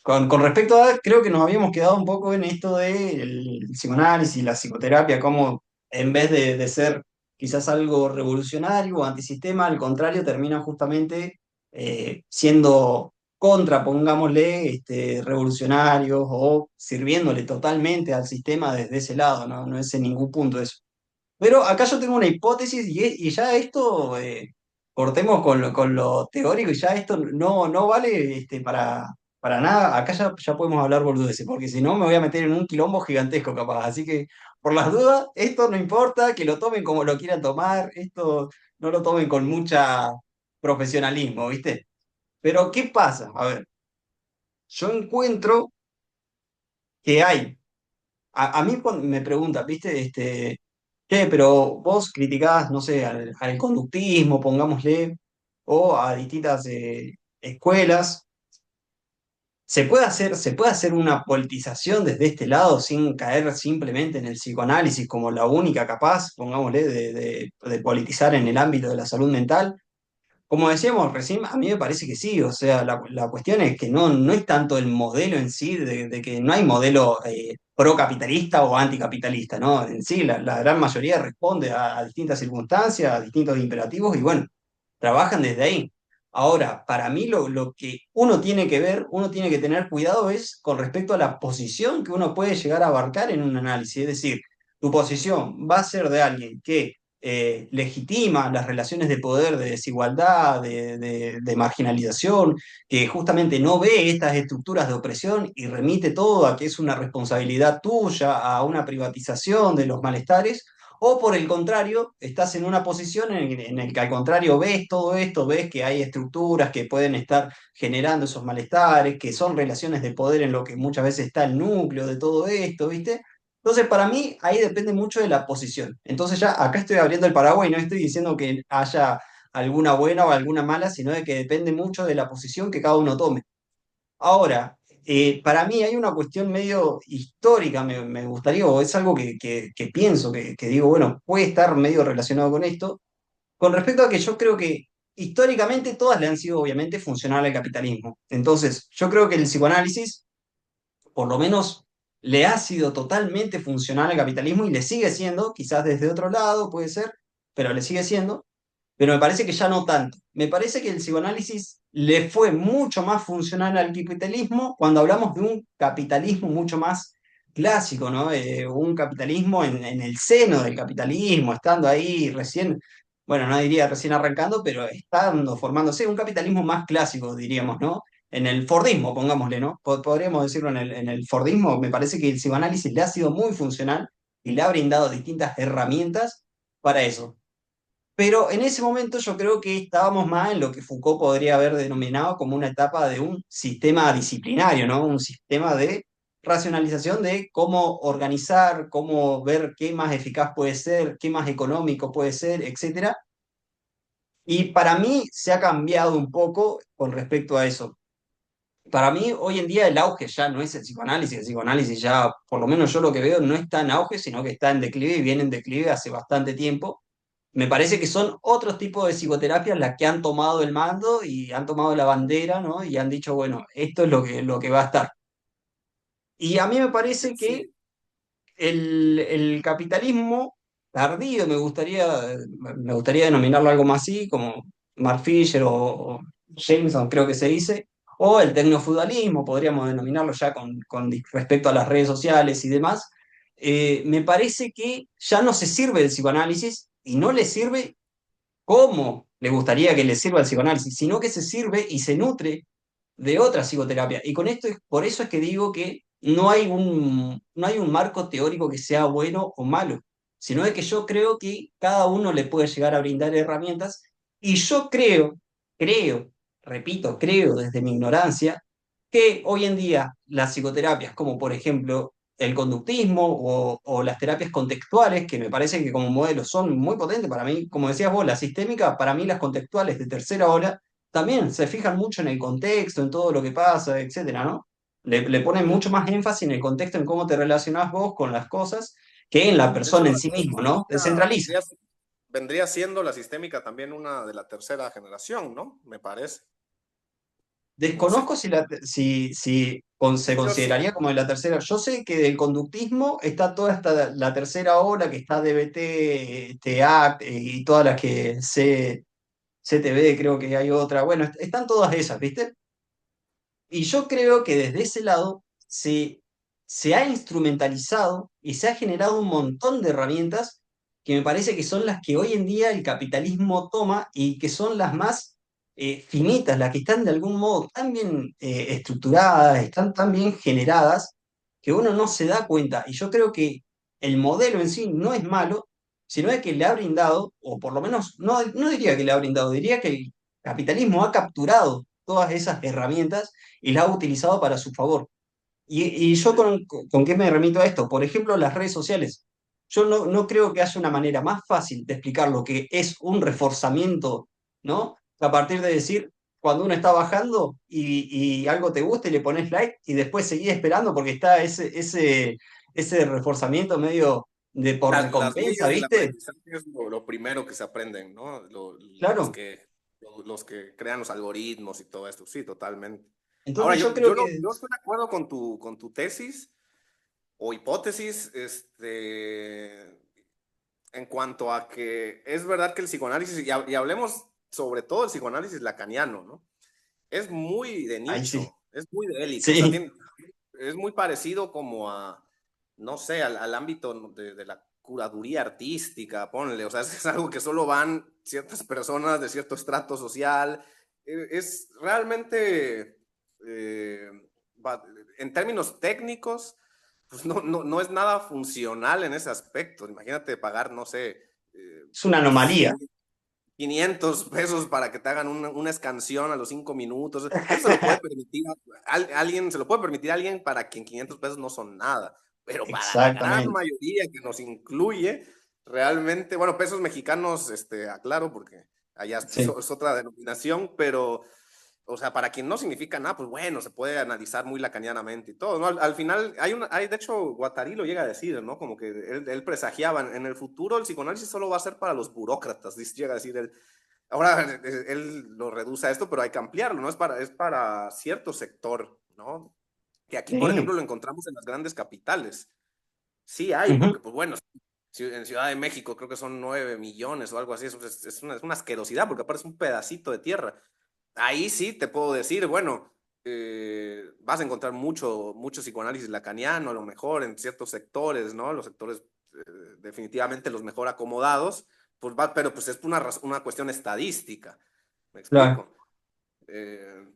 Con respecto a, creo que nos habíamos quedado un poco en esto del psicoanálisis, la psicoterapia, como en vez de ser quizás algo revolucionario o antisistema, al contrario, termina justamente siendo contra, pongámosle, revolucionarios o sirviéndole totalmente al sistema desde ese lado, ¿no? No es en ningún punto eso. Pero acá yo tengo una hipótesis y ya esto, cortemos con lo teórico y ya esto no vale para nada. Acá ya podemos hablar boludeces, porque si no me voy a meter en un quilombo gigantesco capaz. Así que, por las dudas, esto no importa, que lo tomen como lo quieran tomar, esto no lo tomen con mucha profesionalismo, ¿viste? Pero, ¿qué pasa? A ver, yo encuentro que hay. A mí cuando me preguntan, ¿viste? Che, pero vos criticás, no sé, al conductismo, pongámosle, o a distintas escuelas. Se puede hacer una politización desde este lado sin caer simplemente en el psicoanálisis como la única capaz, pongámosle, de politizar en el ámbito de la salud mental? Como decíamos recién, a mí me parece que sí, o sea, la cuestión es que no es tanto el modelo en sí, de que no hay modelo procapitalista o anticapitalista, ¿no? En sí, la gran mayoría responde a distintas circunstancias, a distintos imperativos y bueno, trabajan desde ahí. Ahora, para mí lo que uno tiene que ver, uno tiene que tener cuidado es con respecto a la posición que uno puede llegar a abarcar en un análisis, es decir, tu posición va a ser de alguien que legitima las relaciones de poder, de desigualdad, de marginalización, que justamente no ve estas estructuras de opresión y remite todo a que es una responsabilidad tuya, a una privatización de los malestares, o por el contrario, estás en una posición en el que al contrario ves todo esto, ves que hay estructuras que pueden estar generando esos malestares, que son relaciones de poder en lo que muchas veces está el núcleo de todo esto, ¿viste? Entonces, para mí, ahí depende mucho de la posición. Entonces, ya acá estoy abriendo el paraguas y no estoy diciendo que haya alguna buena o alguna mala, sino de que depende mucho de la posición que cada uno tome. Ahora, para mí hay una cuestión medio histórica, me gustaría, o es algo que pienso, que digo, bueno, puede estar medio relacionado con esto, con respecto a que yo creo que históricamente todas le han sido obviamente funcional al capitalismo. Entonces, yo creo que el psicoanálisis por lo menos le ha sido totalmente funcional al capitalismo y le sigue siendo, quizás desde otro lado puede ser, pero le sigue siendo, pero me parece que ya no tanto. Me parece que el psicoanálisis le fue mucho más funcional al capitalismo cuando hablamos de un capitalismo mucho más clásico, ¿no? Un capitalismo en el seno del capitalismo, estando ahí recién, bueno, no diría recién arrancando, pero estando formándose, un capitalismo más clásico, diríamos, ¿no? En el Fordismo, pongámosle, ¿no? Podríamos decirlo en el Fordismo, me parece que el psicoanálisis le ha sido muy funcional y le ha brindado distintas herramientas para eso. Pero en ese momento yo creo que estábamos más en lo que Foucault podría haber denominado como una etapa de un sistema disciplinario, ¿no? Un sistema de racionalización de cómo organizar, cómo ver qué más eficaz puede ser, qué más económico puede ser, etcétera. Y para mí se ha cambiado un poco con respecto a eso. Para mí, hoy en día el auge ya no es el psicoanálisis ya, por lo menos yo lo que veo, no está en auge, sino que está en declive y viene en declive hace bastante tiempo. Me parece que son otros tipos de psicoterapias las que han tomado el mando y han tomado la bandera, ¿no? Y han dicho, bueno, esto es lo que va a estar. Y a mí me parece que Sí, el capitalismo tardío, me gustaría denominarlo algo más así, como Mark Fisher o Jameson, creo que se dice, o el tecnofeudalismo, podríamos denominarlo ya respecto a las redes sociales y demás. Me parece que ya no se sirve del psicoanálisis y no le sirve cómo le gustaría que le sirva el psicoanálisis, sino que se sirve y se nutre de otra psicoterapia. Y con esto, por eso es que digo que no hay un marco teórico que sea bueno o malo, sino de que yo creo que cada uno le puede llegar a brindar herramientas y yo creo, repito, creo desde mi ignorancia, que hoy en día las psicoterapias, como por ejemplo el conductismo o las terapias contextuales, que me parece que como modelo son muy potentes para mí, como decías vos, la sistémica, para mí las contextuales de tercera ola también se fijan mucho en el contexto, en todo lo que pasa, etcétera, ¿no? Le ponen Ujú. mucho más énfasis en el contexto, en cómo te relacionás vos con las cosas, que en la De hecho, persona en sí la mismo, ¿no? sistémica Descentraliza. vendría siendo la sistémica también una de la tercera generación, ¿no? Me parece. No sé. Desconozco se Yo sí. consideraría como de la tercera. Yo sé que del conductismo está toda la tercera ola, que está DBT, TEACT y todas las que CTB, creo que hay otra. Bueno, están todas esas, ¿viste? Y yo creo que desde ese lado se ha instrumentalizado y se ha generado un montón de herramientas que me parece que son las que hoy en día el capitalismo toma y que son las más finitas, las que están de algún modo tan bien estructuradas, están tan bien generadas, que uno no se da cuenta. Y yo creo que el modelo en sí no es malo, sino es que le ha brindado, o por lo menos no diría que le ha brindado, diría que el capitalismo ha capturado todas esas herramientas y la ha utilizado para su favor. Y yo con qué me remito a esto, por ejemplo, las redes sociales. Yo no creo que haya una manera más fácil de explicar lo que es un reforzamiento, ¿no? A partir de decir, cuando uno está bajando y algo te gusta y le pones like y después seguís esperando porque está ese reforzamiento medio de por Las recompensa, leyes del ¿viste? aprendizaje es lo primero que se aprenden, ¿no? Claro. Los que crean los algoritmos y todo esto, sí, totalmente. Ahora, Entonces yo creo que, yo estoy de acuerdo con tu tesis o hipótesis, en cuanto a que es verdad que el psicoanálisis, y hablemos sobre todo el psicoanálisis lacaniano, ¿no? Es muy de ahí sí, nicho, es muy de élite, o sea, sí, es muy parecido como a, no sé, al ámbito de la curaduría artística, ponle, o sea, es algo que solo van ciertas personas de cierto estrato social, es realmente, eh, en términos técnicos, pues no es nada funcional en ese aspecto. Imagínate pagar, no sé, es una anomalía. 100, 500 pesos para que te hagan una escanción a los 5 minutos. Eso se lo puede permitir alguien, se lo puede permitir a alguien para quien 500 pesos no son nada. Pero para la gran Exactamente. mayoría que nos incluye, realmente, bueno, pesos mexicanos, aclaro, porque allá Sí. es otra denominación, pero o sea, para quien no significa nada, pues bueno, se puede analizar muy lacanianamente y todo, ¿no? Al final, de hecho, Guattari lo llega a decir, ¿no? Como que él presagiaba, en el futuro el psicoanálisis solo va a ser para los burócratas, llega a decir él. Ahora él lo reduce a esto, pero hay que ampliarlo, ¿no? Es para cierto sector, ¿no? Que aquí, por ejemplo, Sí. lo encontramos en las grandes capitales. Sí hay, Ujú. porque pues bueno, en Ciudad de México creo que son 9 millones o algo así, es una asquerosidad, porque aparte es un pedacito de tierra. Ahí sí te puedo decir, bueno, vas a encontrar mucho psicoanálisis lacaniano, a lo mejor en ciertos sectores, ¿no? Los sectores definitivamente los mejor acomodados, pues pero pues es una cuestión estadística, ¿me Claro. explico? Eh,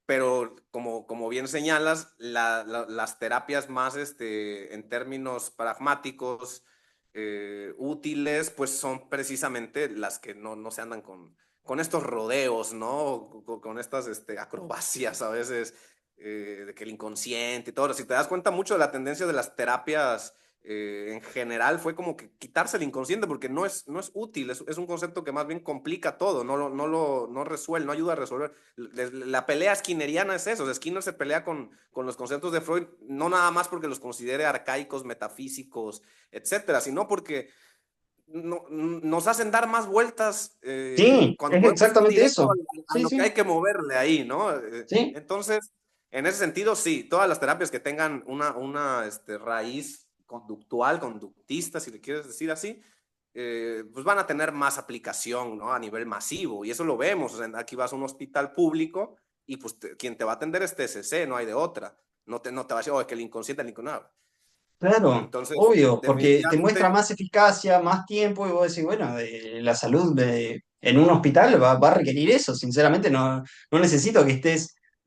pero como bien señalas, las terapias más en términos pragmáticos, útiles, pues son precisamente las que no se andan con estos rodeos, ¿no? Con estas acrobacias a veces, de que el inconsciente y todo. Si te das cuenta mucho de la tendencia de las terapias en general fue como que quitarse el inconsciente porque no es útil, es un concepto que más bien complica todo, no resuelve, no ayuda a resolver. La pelea skinneriana es eso, o sea, Skinner se pelea con los conceptos de Freud no nada más porque los considere arcaicos, metafísicos, etcétera, sino porque nos hacen dar más vueltas Sí, cuando es podemos ir exactamente directo eso. a Sí, lo que sí, hay que moverle ahí, ¿no? sí. Entonces, en ese sentido, sí, todas las terapias que tengan una raíz conductual, conductista, si le quieres decir así, pues van a tener más aplicación, ¿no? A nivel masivo. Y eso lo vemos. O sea, aquí vas a un hospital público y pues quien te va a atender es TCC, no hay de otra. No te va a decir, oh, es que el inconsciente, el inconsciente. No. Claro, Entonces, obvio, porque te muestra definitivamente, más eficacia, más tiempo, y vos decís, bueno, la salud en un hospital va a requerir eso. Sinceramente, no necesito que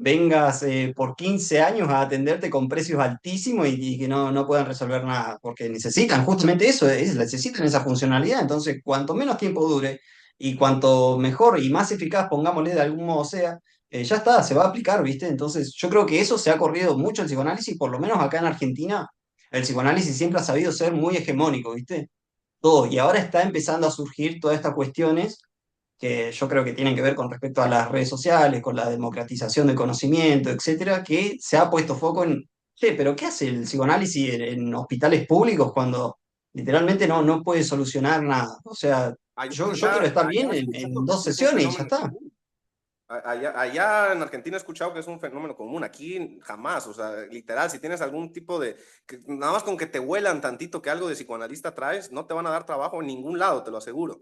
vengas por 15 años a atenderte con precios altísimos y que no puedan resolver nada, porque necesitan justamente eso, necesitan esa funcionalidad. Entonces, cuanto menos tiempo dure y cuanto mejor y más eficaz, pongámosle de algún modo sea, ya está, se va a aplicar, ¿viste? Entonces, yo creo que eso se ha corrido mucho el psicoanálisis, por lo menos acá en Argentina, el psicoanálisis siempre ha sabido ser muy hegemónico, ¿viste? Todo, y ahora está empezando a surgir todas estas cuestiones que yo creo que tienen que ver con respecto a las redes sociales, con la democratización del conocimiento, etcétera, que se ha puesto foco en, che, pero ¿qué hace el psicoanálisis en hospitales públicos cuando literalmente no puede solucionar nada? O sea, yo quiero estar bien Allá he en escuchado que dos sí es un sesiones y ya fenómeno está. común. Allá en Argentina he escuchado que es un fenómeno común, aquí jamás, o sea, literal, si tienes algún tipo de, nada más con que te huelan tantito que algo de psicoanalista traes, no te van a dar trabajo en ningún lado, te lo aseguro.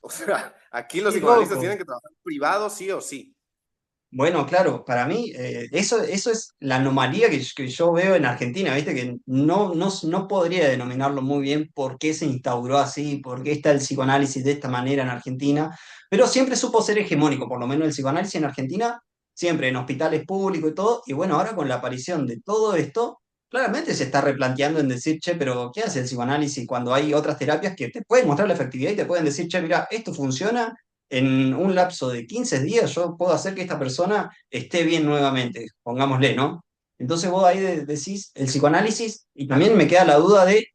O sea, aquí los Qué psicoanalistas loco. tienen que trabajar privados sí o sí. Bueno, claro, para mí eso es la anomalía que yo veo en Argentina, ¿viste? Que no podría denominarlo muy bien por qué se instauró así, por qué está el psicoanálisis de esta manera en Argentina, pero siempre supo ser hegemónico, por lo menos el psicoanálisis en Argentina, siempre en hospitales públicos y todo, y bueno, ahora con la aparición de todo esto, claramente se está replanteando en decir, che, pero ¿qué hace el psicoanálisis cuando hay otras terapias que te pueden mostrar la efectividad y te pueden decir, che, mira, esto funciona? En un lapso de 15 días yo puedo hacer que esta persona esté bien nuevamente, pongámosle, ¿no? Entonces vos ahí decís el psicoanálisis y también me queda la duda de,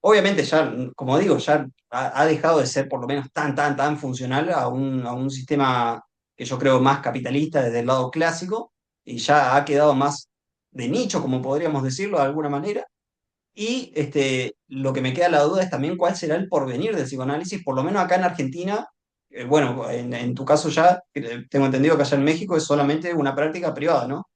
obviamente ya, como digo, ya ha dejado de ser por lo menos tan funcional a un sistema que yo creo más capitalista desde el lado clásico y ya ha quedado más de nicho, como podríamos decirlo de alguna manera. Y lo que me queda la duda es también cuál será el porvenir del psicoanálisis, por lo menos acá en Argentina. Bueno, en tu caso ya, tengo entendido que allá en México es solamente una práctica privada, ¿no?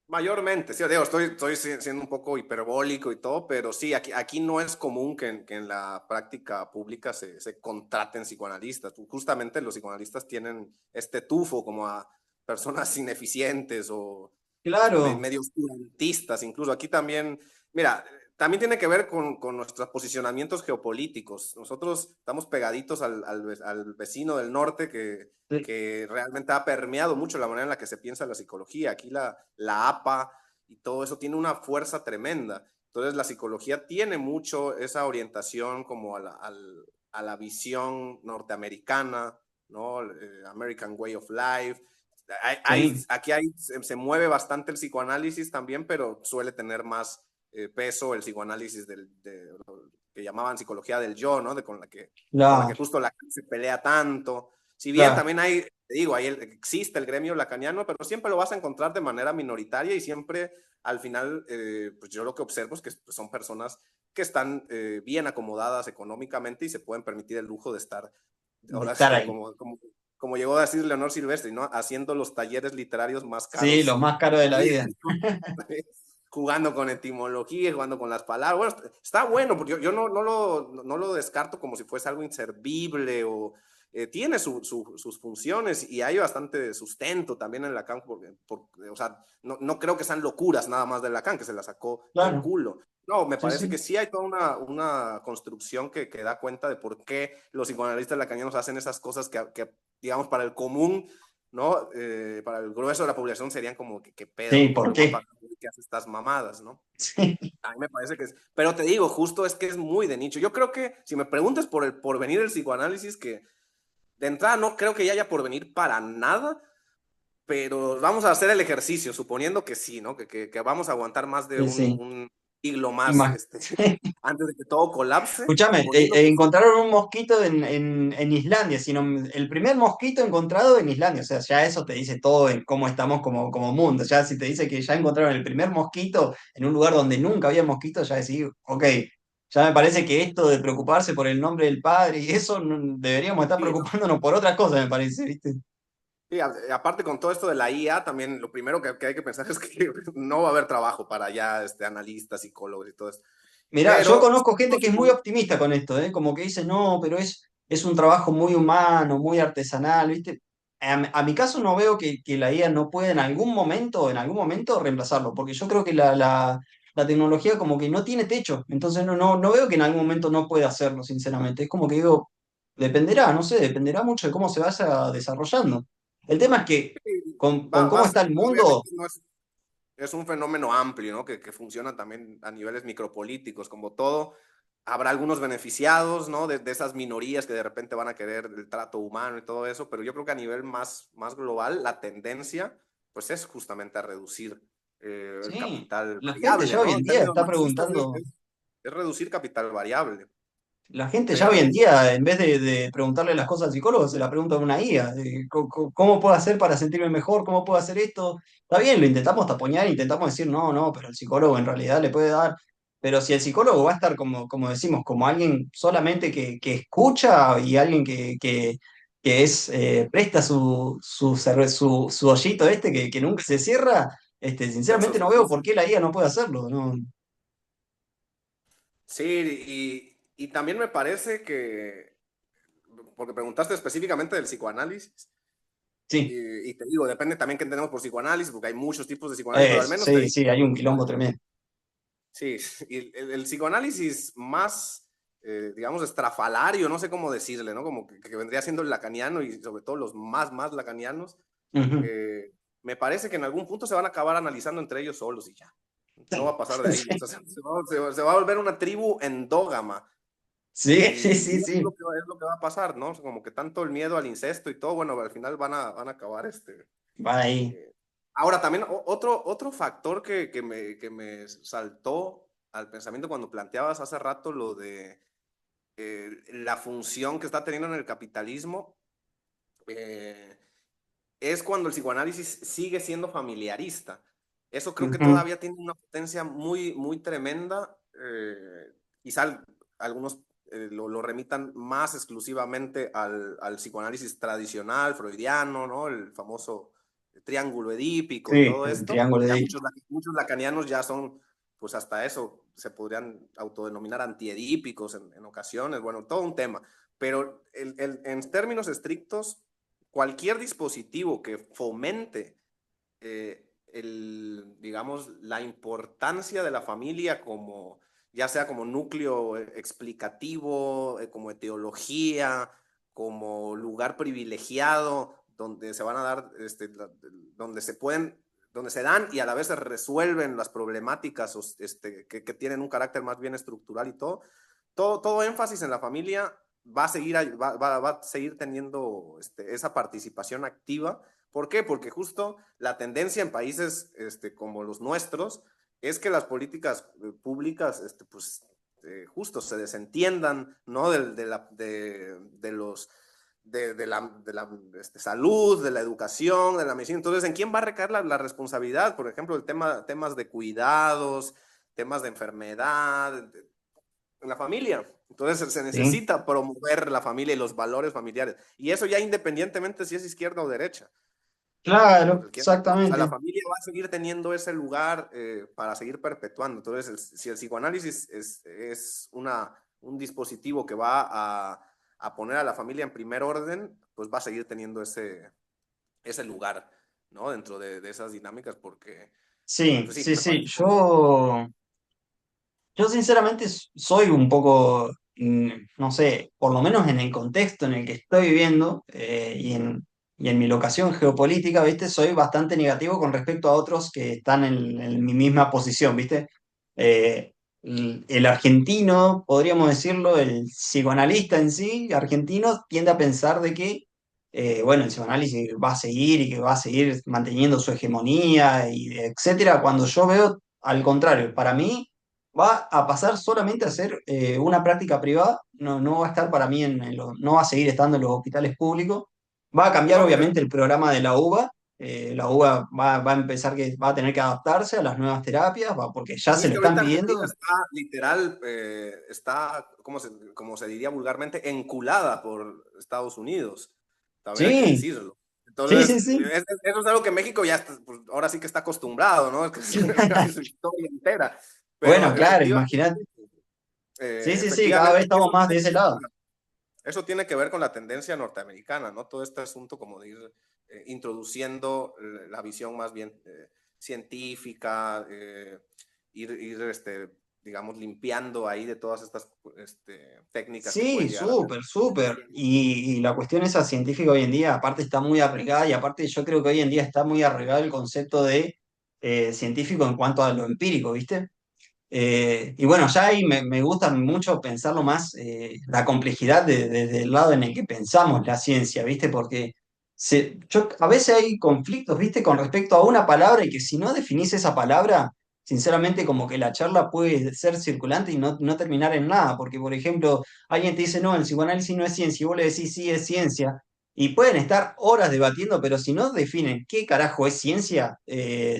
Mayormente, sí, digo, estoy siendo un poco hiperbólico y todo, pero sí, aquí no es común que en la práctica pública se contraten psicoanalistas. Justamente los psicoanalistas tienen este tufo como a personas ineficientes o Claro, medio oscurantistas, incluso. Aquí también, mira, también tiene que ver con nuestros posicionamientos geopolíticos. Nosotros estamos pegaditos al vecino del norte sí, que realmente ha permeado mucho la manera en la que se piensa la psicología. Aquí la APA y todo eso tiene una fuerza tremenda. Entonces la psicología tiene mucho esa orientación como a la visión norteamericana, ¿no? American Way of Life. sí, Se mueve bastante el psicoanálisis también, pero suele tener más peso el psicoanálisis que llamaban psicología del yo, ¿no? Con la claro, que justo la se pelea tanto. Si bien claro. también hay, te digo, existe el gremio lacaniano, pero siempre lo vas a encontrar de manera minoritaria y siempre al final, pues yo lo que observo es que pues, son personas que están bien acomodadas económicamente y se pueden permitir el lujo de estar, De ahora sí estar que ahí. como llegó a decir Leonor Silvestri, ¿no? Haciendo los talleres literarios más Sí, lo caros más caro de de la la vida, vida. ¿no? Jugando con etimología, jugando con las palabras. Bueno, está bueno, porque yo no lo descarto como si fuese algo inservible o tiene sus funciones y hay bastante sustento también en Lacan, o sea, no creo que sean locuras nada más de Lacan, que se la sacó del Claro, culo. No, me sí, parece que sí. sí hay toda una construcción que da cuenta de por qué los psicoanalistas lacanianos hacen esas cosas que digamos, para el común, ¿no? Para el grueso de la población serían como que pedo, Sí, ¿no? ¿por ¿Cómo va a qué? pagar que hace estas mamadas, ¿no? Sí, A mí me parece que es, pero te digo, justo es que es muy de nicho. Yo creo que si me preguntas por el porvenir del psicoanálisis, que de entrada no creo que ya haya porvenir para nada, pero vamos a hacer el ejercicio, suponiendo que sí, ¿no? Que vamos a aguantar más de sí, sí. un siglo Y más, más. antes de que todo colapse, Escúchame, suponiendo que sí. encontraron un mosquito en Islandia, sino el primer mosquito encontrado en Islandia, o sea, ya eso te dice todo en cómo estamos como mundo, ya si te dice que ya encontraron el primer mosquito en un lugar donde nunca había mosquitos, ya decís, ok, ya me parece que esto de preocuparse por el nombre del padre y eso deberíamos estar Sí, no. preocupándonos por otras cosas, me parece, ¿viste? Sí, aparte con todo esto de la IA, también lo primero que hay que pensar es que no va a haber trabajo para ya analistas, psicólogos y todo eso. Mirá, yo Pero conozco gente que es muy optimista con esto, ¿eh? Como que dice, no, pero es un trabajo muy humano, muy artesanal, ¿viste? A mi caso no veo que la IA no pueda en algún momento reemplazarlo, porque yo creo que la tecnología como que no tiene techo, entonces no veo que en algún momento no pueda hacerlo, sinceramente. Es como que digo, dependerá, no sé, dependerá mucho de cómo se vaya desarrollando. El tema es que con va cómo a está ser, el mundo, obviamente no es un fenómeno amplio, ¿no? Que funciona también a niveles micropolíticos, como todo. habrá algunos beneficiados, ¿no? De esas minorías que de repente van a querer el trato humano y todo eso, pero yo creo que a nivel más global, la tendencia, pues es justamente a reducir el Sí, capital la gente variable, ya hoy ¿no? en En día términos está marxistas preguntando. es reducir capital variable, La gente ya hoy en pero día, en vez de preguntarle las cosas al psicólogo, se la pregunta a una IA. ¿Cómo puedo hacer para sentirme mejor? ¿Cómo puedo hacer esto? Está bien, lo intentamos tapoñar, intentamos decir, no, no, pero el psicólogo en realidad le puede dar. Pero si el psicólogo va a estar como decimos, como alguien solamente que escucha y alguien que es, presta su hoyito este que nunca se cierra, sinceramente no veo por qué la IA no puede hacerlo. No. sí, y también me parece que, porque preguntaste específicamente del psicoanálisis, Sí, y te digo, depende también qué entendemos por psicoanálisis, porque hay muchos tipos de psicoanálisis, pero al menos te sí, digo, sí, hay un quilombo tremendo. sí, y el psicoanálisis más, digamos, estrafalario, no sé cómo decirle, ¿no? Como que vendría siendo el lacaniano y sobre todo los más lacanianos, Ujú. eh, me parece que en algún punto se van a acabar analizando entre ellos solos y ya. No va a pasar de ahí. O sea, se va a volver una tribu endógama. Sí, sí, Y sí, es sí, es lo que va a pasar, ¿no? Como que tanto el miedo al incesto y todo, bueno, al final van a acabar va ahí. eh, ahora, también otro factor que me saltó al pensamiento cuando planteabas hace rato lo de la función que está teniendo en el capitalismo, eh, es cuando el psicoanálisis sigue siendo familiarista. Eso creo que Ujú. todavía tiene una potencia muy tremenda. Quizá algunos lo remitan más exclusivamente al psicoanálisis tradicional, freudiano, ¿no? El famoso triángulo edípico y Sí, todo el esto. triángulo de Ya ahí. muchos lacanianos ya son, pues hasta eso, se podrían autodenominar antiedípicos en ocasiones. Bueno, todo un tema. Pero en términos estrictos, cualquier dispositivo que fomente digamos, la importancia de la familia como, ya sea como núcleo explicativo, como etiología, como lugar privilegiado, donde se van a dar, donde se pueden, donde se dan y a la vez se resuelven las problemáticas que tienen un carácter más bien estructural y todo énfasis en la familia va a seguir, va a seguir teniendo esa participación activa. ¿Por qué? Porque justo la tendencia en países como los nuestros es que las políticas públicas pues, justo se desentiendan, ¿no? De los de la salud, de la educación, de la medicina. Entonces, ¿en quién va a recaer la responsabilidad? Por ejemplo, temas de cuidados, temas de enfermedad, en la familia. Entonces se Sí, necesita promover la familia y los valores familiares. Y eso ya independientemente si es izquierda o derecha. claro, Porque o sea, la exactamente. familia va a seguir teniendo ese lugar para seguir perpetuando. Entonces, si el psicoanálisis es un dispositivo que va a poner a la familia en primer orden, pues va a seguir teniendo ese lugar, ¿no? Dentro de esas dinámicas, porque, Sí, pues sí, sí, me sí. parece como... Yo sinceramente soy un poco, no sé, por lo menos en el contexto en el que estoy viviendo y en mi locación geopolítica, ¿viste? Soy bastante negativo con respecto a otros que están en mi misma posición, ¿viste? El argentino, podríamos decirlo, el psicoanalista en sí, argentino, tiende a pensar de que, bueno, el psicoanálisis va a seguir y que va a seguir manteniendo su hegemonía, y etcétera, cuando yo veo al contrario, para mí va a pasar solamente a ser una práctica privada, no, no va a estar para mí no va a seguir estando en los hospitales públicos, va a cambiar No, porque obviamente el programa de la UBA va a empezar que va a tener que adaptarse a las nuevas terapias, porque ya y se es lo que están ahorita Argentina pidiendo. está literal, está, como se diría vulgarmente, enculada por Estados Unidos. También hay que Sí, decirlo. sí, Entonces, sí, sí. eso es algo que México ya, pues, ahora sí que está acostumbrado, ¿no? Es que es su historia entera. Pero Bueno, claro, imagínate. Sí, sí, sí, cada vez efectivamente, estamos más de ese lado. eso tiene que ver con la tendencia norteamericana, ¿no? Todo este asunto como de ir introduciendo la visión más bien científica, digamos, limpiando ahí de todas estas técnicas que Sí, pueden llegar a ser súper, súper. ciencia. Y la cuestión esa científica hoy en día, aparte está muy arraigada y aparte yo creo que hoy en día está muy arraigado el concepto de científico en cuanto a lo empírico, ¿viste? Y bueno, ya ahí me gusta mucho pensarlo más, la complejidad desde el lado en el que pensamos la ciencia, ¿viste? Porque a veces hay conflictos, ¿viste? Con respecto a una palabra y que si no definís esa palabra, sinceramente como que la charla puede ser circulante y no terminar en nada. Porque, por ejemplo, alguien te dice, no, el psicoanálisis no es ciencia, y vos le decís, sí, es ciencia. Y pueden estar horas debatiendo, pero si no definen qué carajo es ciencia,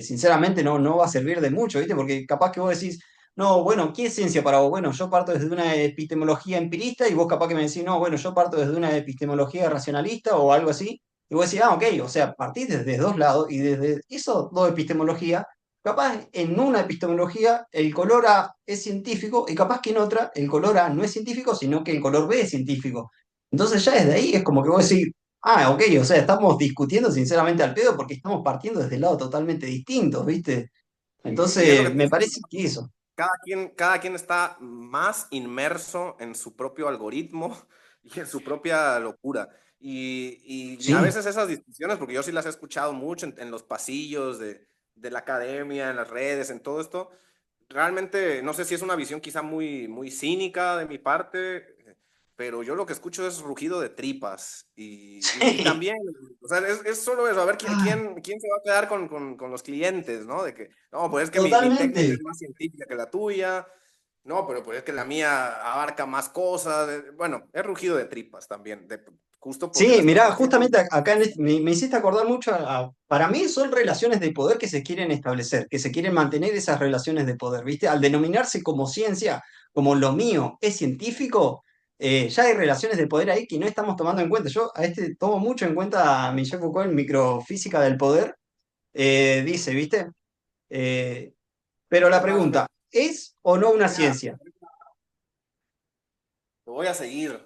sinceramente no va a servir de mucho, ¿viste? Porque capaz que vos decís, no, bueno, ¿qué es ciencia para vos? Bueno, yo parto desde una epistemología empirista y vos capaz que me decís, no, bueno, yo parto desde una epistemología racionalista o algo así. Y vos decís, ah, ok, o sea, partís desde dos lados y desde esas dos epistemologías, capaz en una epistemología el color A es científico y capaz que en otra el color A no es científico, sino que el color B es científico. Entonces ya desde ahí es como que vos decís, ah, ok, o sea, estamos discutiendo sinceramente al pedo porque estamos partiendo desde lados totalmente distintos, ¿viste? Y es lo que Entonces, te me decía, parece que eso. cada quien está más inmerso en su propio algoritmo y en su propia locura. Y a Sí, veces esas discusiones, porque yo sí las he escuchado mucho en los pasillos de la academia, en las redes, en todo esto, realmente no sé si es una visión quizá muy cínica de mi parte, pero yo lo que escucho es rugido de tripas. Y sí. también, o sea, es solo eso, a ver Ah, quién se va a quedar con los clientes, ¿no? De que, no, pues es que mi técnica totalmente. es más científica que la tuya, no, pero pues es que la mía abarca más cosas. Bueno, es rugido de tripas también, justo porque Sí, las mirá, personas tienen... justamente acá me hiciste acordar mucho para mí son relaciones de poder que se quieren establecer, que se quieren mantener esas relaciones de poder, ¿viste? Al denominarse como ciencia, como lo mío es científico, ya hay relaciones de poder ahí que no estamos tomando en cuenta. Yo a este tomo mucho en cuenta a Michel Foucault en Microfísica del Poder, dice, ¿viste? Eh, pero la Es más, pregunta, ¿es o no una mira, ciencia? te voy a seguir,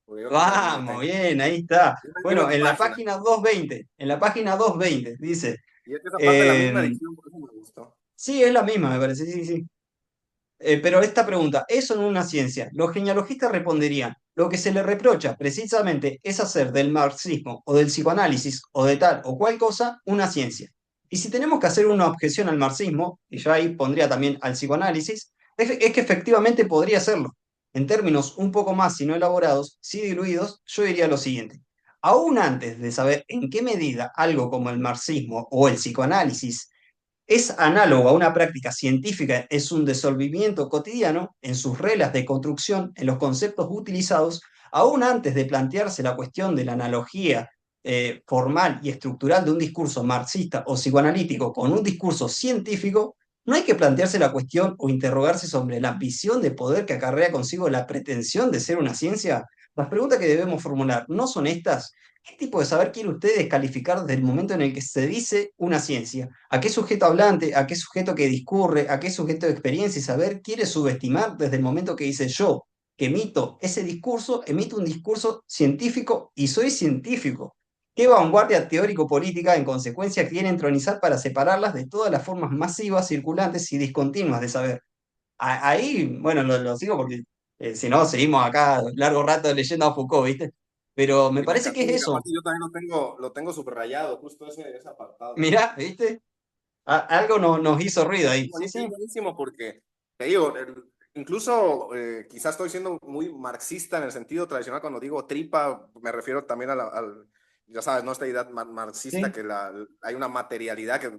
porque yo aquí también lo Vamos, tengo. bien, ahí está. Yo en Bueno, tu en la página. página 220, en la página 220 dice, Y es que esa parte de la misma eh, edición, por eso me gustó. sí, es la misma, me parece, sí, sí. Pero esta pregunta, ¿eso no es una ciencia? Los genealogistas responderían, lo que se le reprocha precisamente es hacer del marxismo o del psicoanálisis o de tal o cual cosa una ciencia. Y si tenemos que hacer una objeción al marxismo, y yo ahí pondría también al psicoanálisis, es que efectivamente podría serlo. En términos un poco más, si no elaborados, si diluidos, yo diría lo siguiente. Aún antes de saber en qué medida algo como el marxismo o el psicoanálisis es análogo a una práctica científica, es un desenvolvimiento cotidiano en sus reglas de construcción, en los conceptos utilizados, aún antes de plantearse la cuestión de la analogía formal y estructural de un discurso marxista o psicoanalítico con un discurso científico, no hay que plantearse la cuestión o interrogarse sobre la ambición de poder que acarrea consigo la pretensión de ser una ciencia. Las preguntas que debemos formular no son estas. ¿Qué tipo de saber quiere usted descalificar desde el momento en el que se dice una ciencia? ¿A qué sujeto hablante, a qué sujeto que discurre, a qué sujeto de experiencia y saber quiere subestimar desde el momento que dice yo, que emito ese discurso, emito un discurso científico y soy científico? ¿Qué vanguardia teórico-política en consecuencia quiere entronizar para separarlas de todas las formas masivas, circulantes y discontinuas de saber? Ahí, bueno, lo sigo porque si no, seguimos acá largo rato leyendo a Foucault, ¿viste? Pero me Y me parece que encantó, es mira, eso. aparte yo también lo tengo subrayado, justo ese apartado. Mirá, ¿viste? Algo nos hizo ruido ahí. Sí, Es sí, buenísimo porque, te digo, incluso quizás estoy siendo muy marxista en el sentido tradicional cuando digo tripa, me refiero también ya sabes, ¿no? Esta idea marxista sí. que hay una materialidad que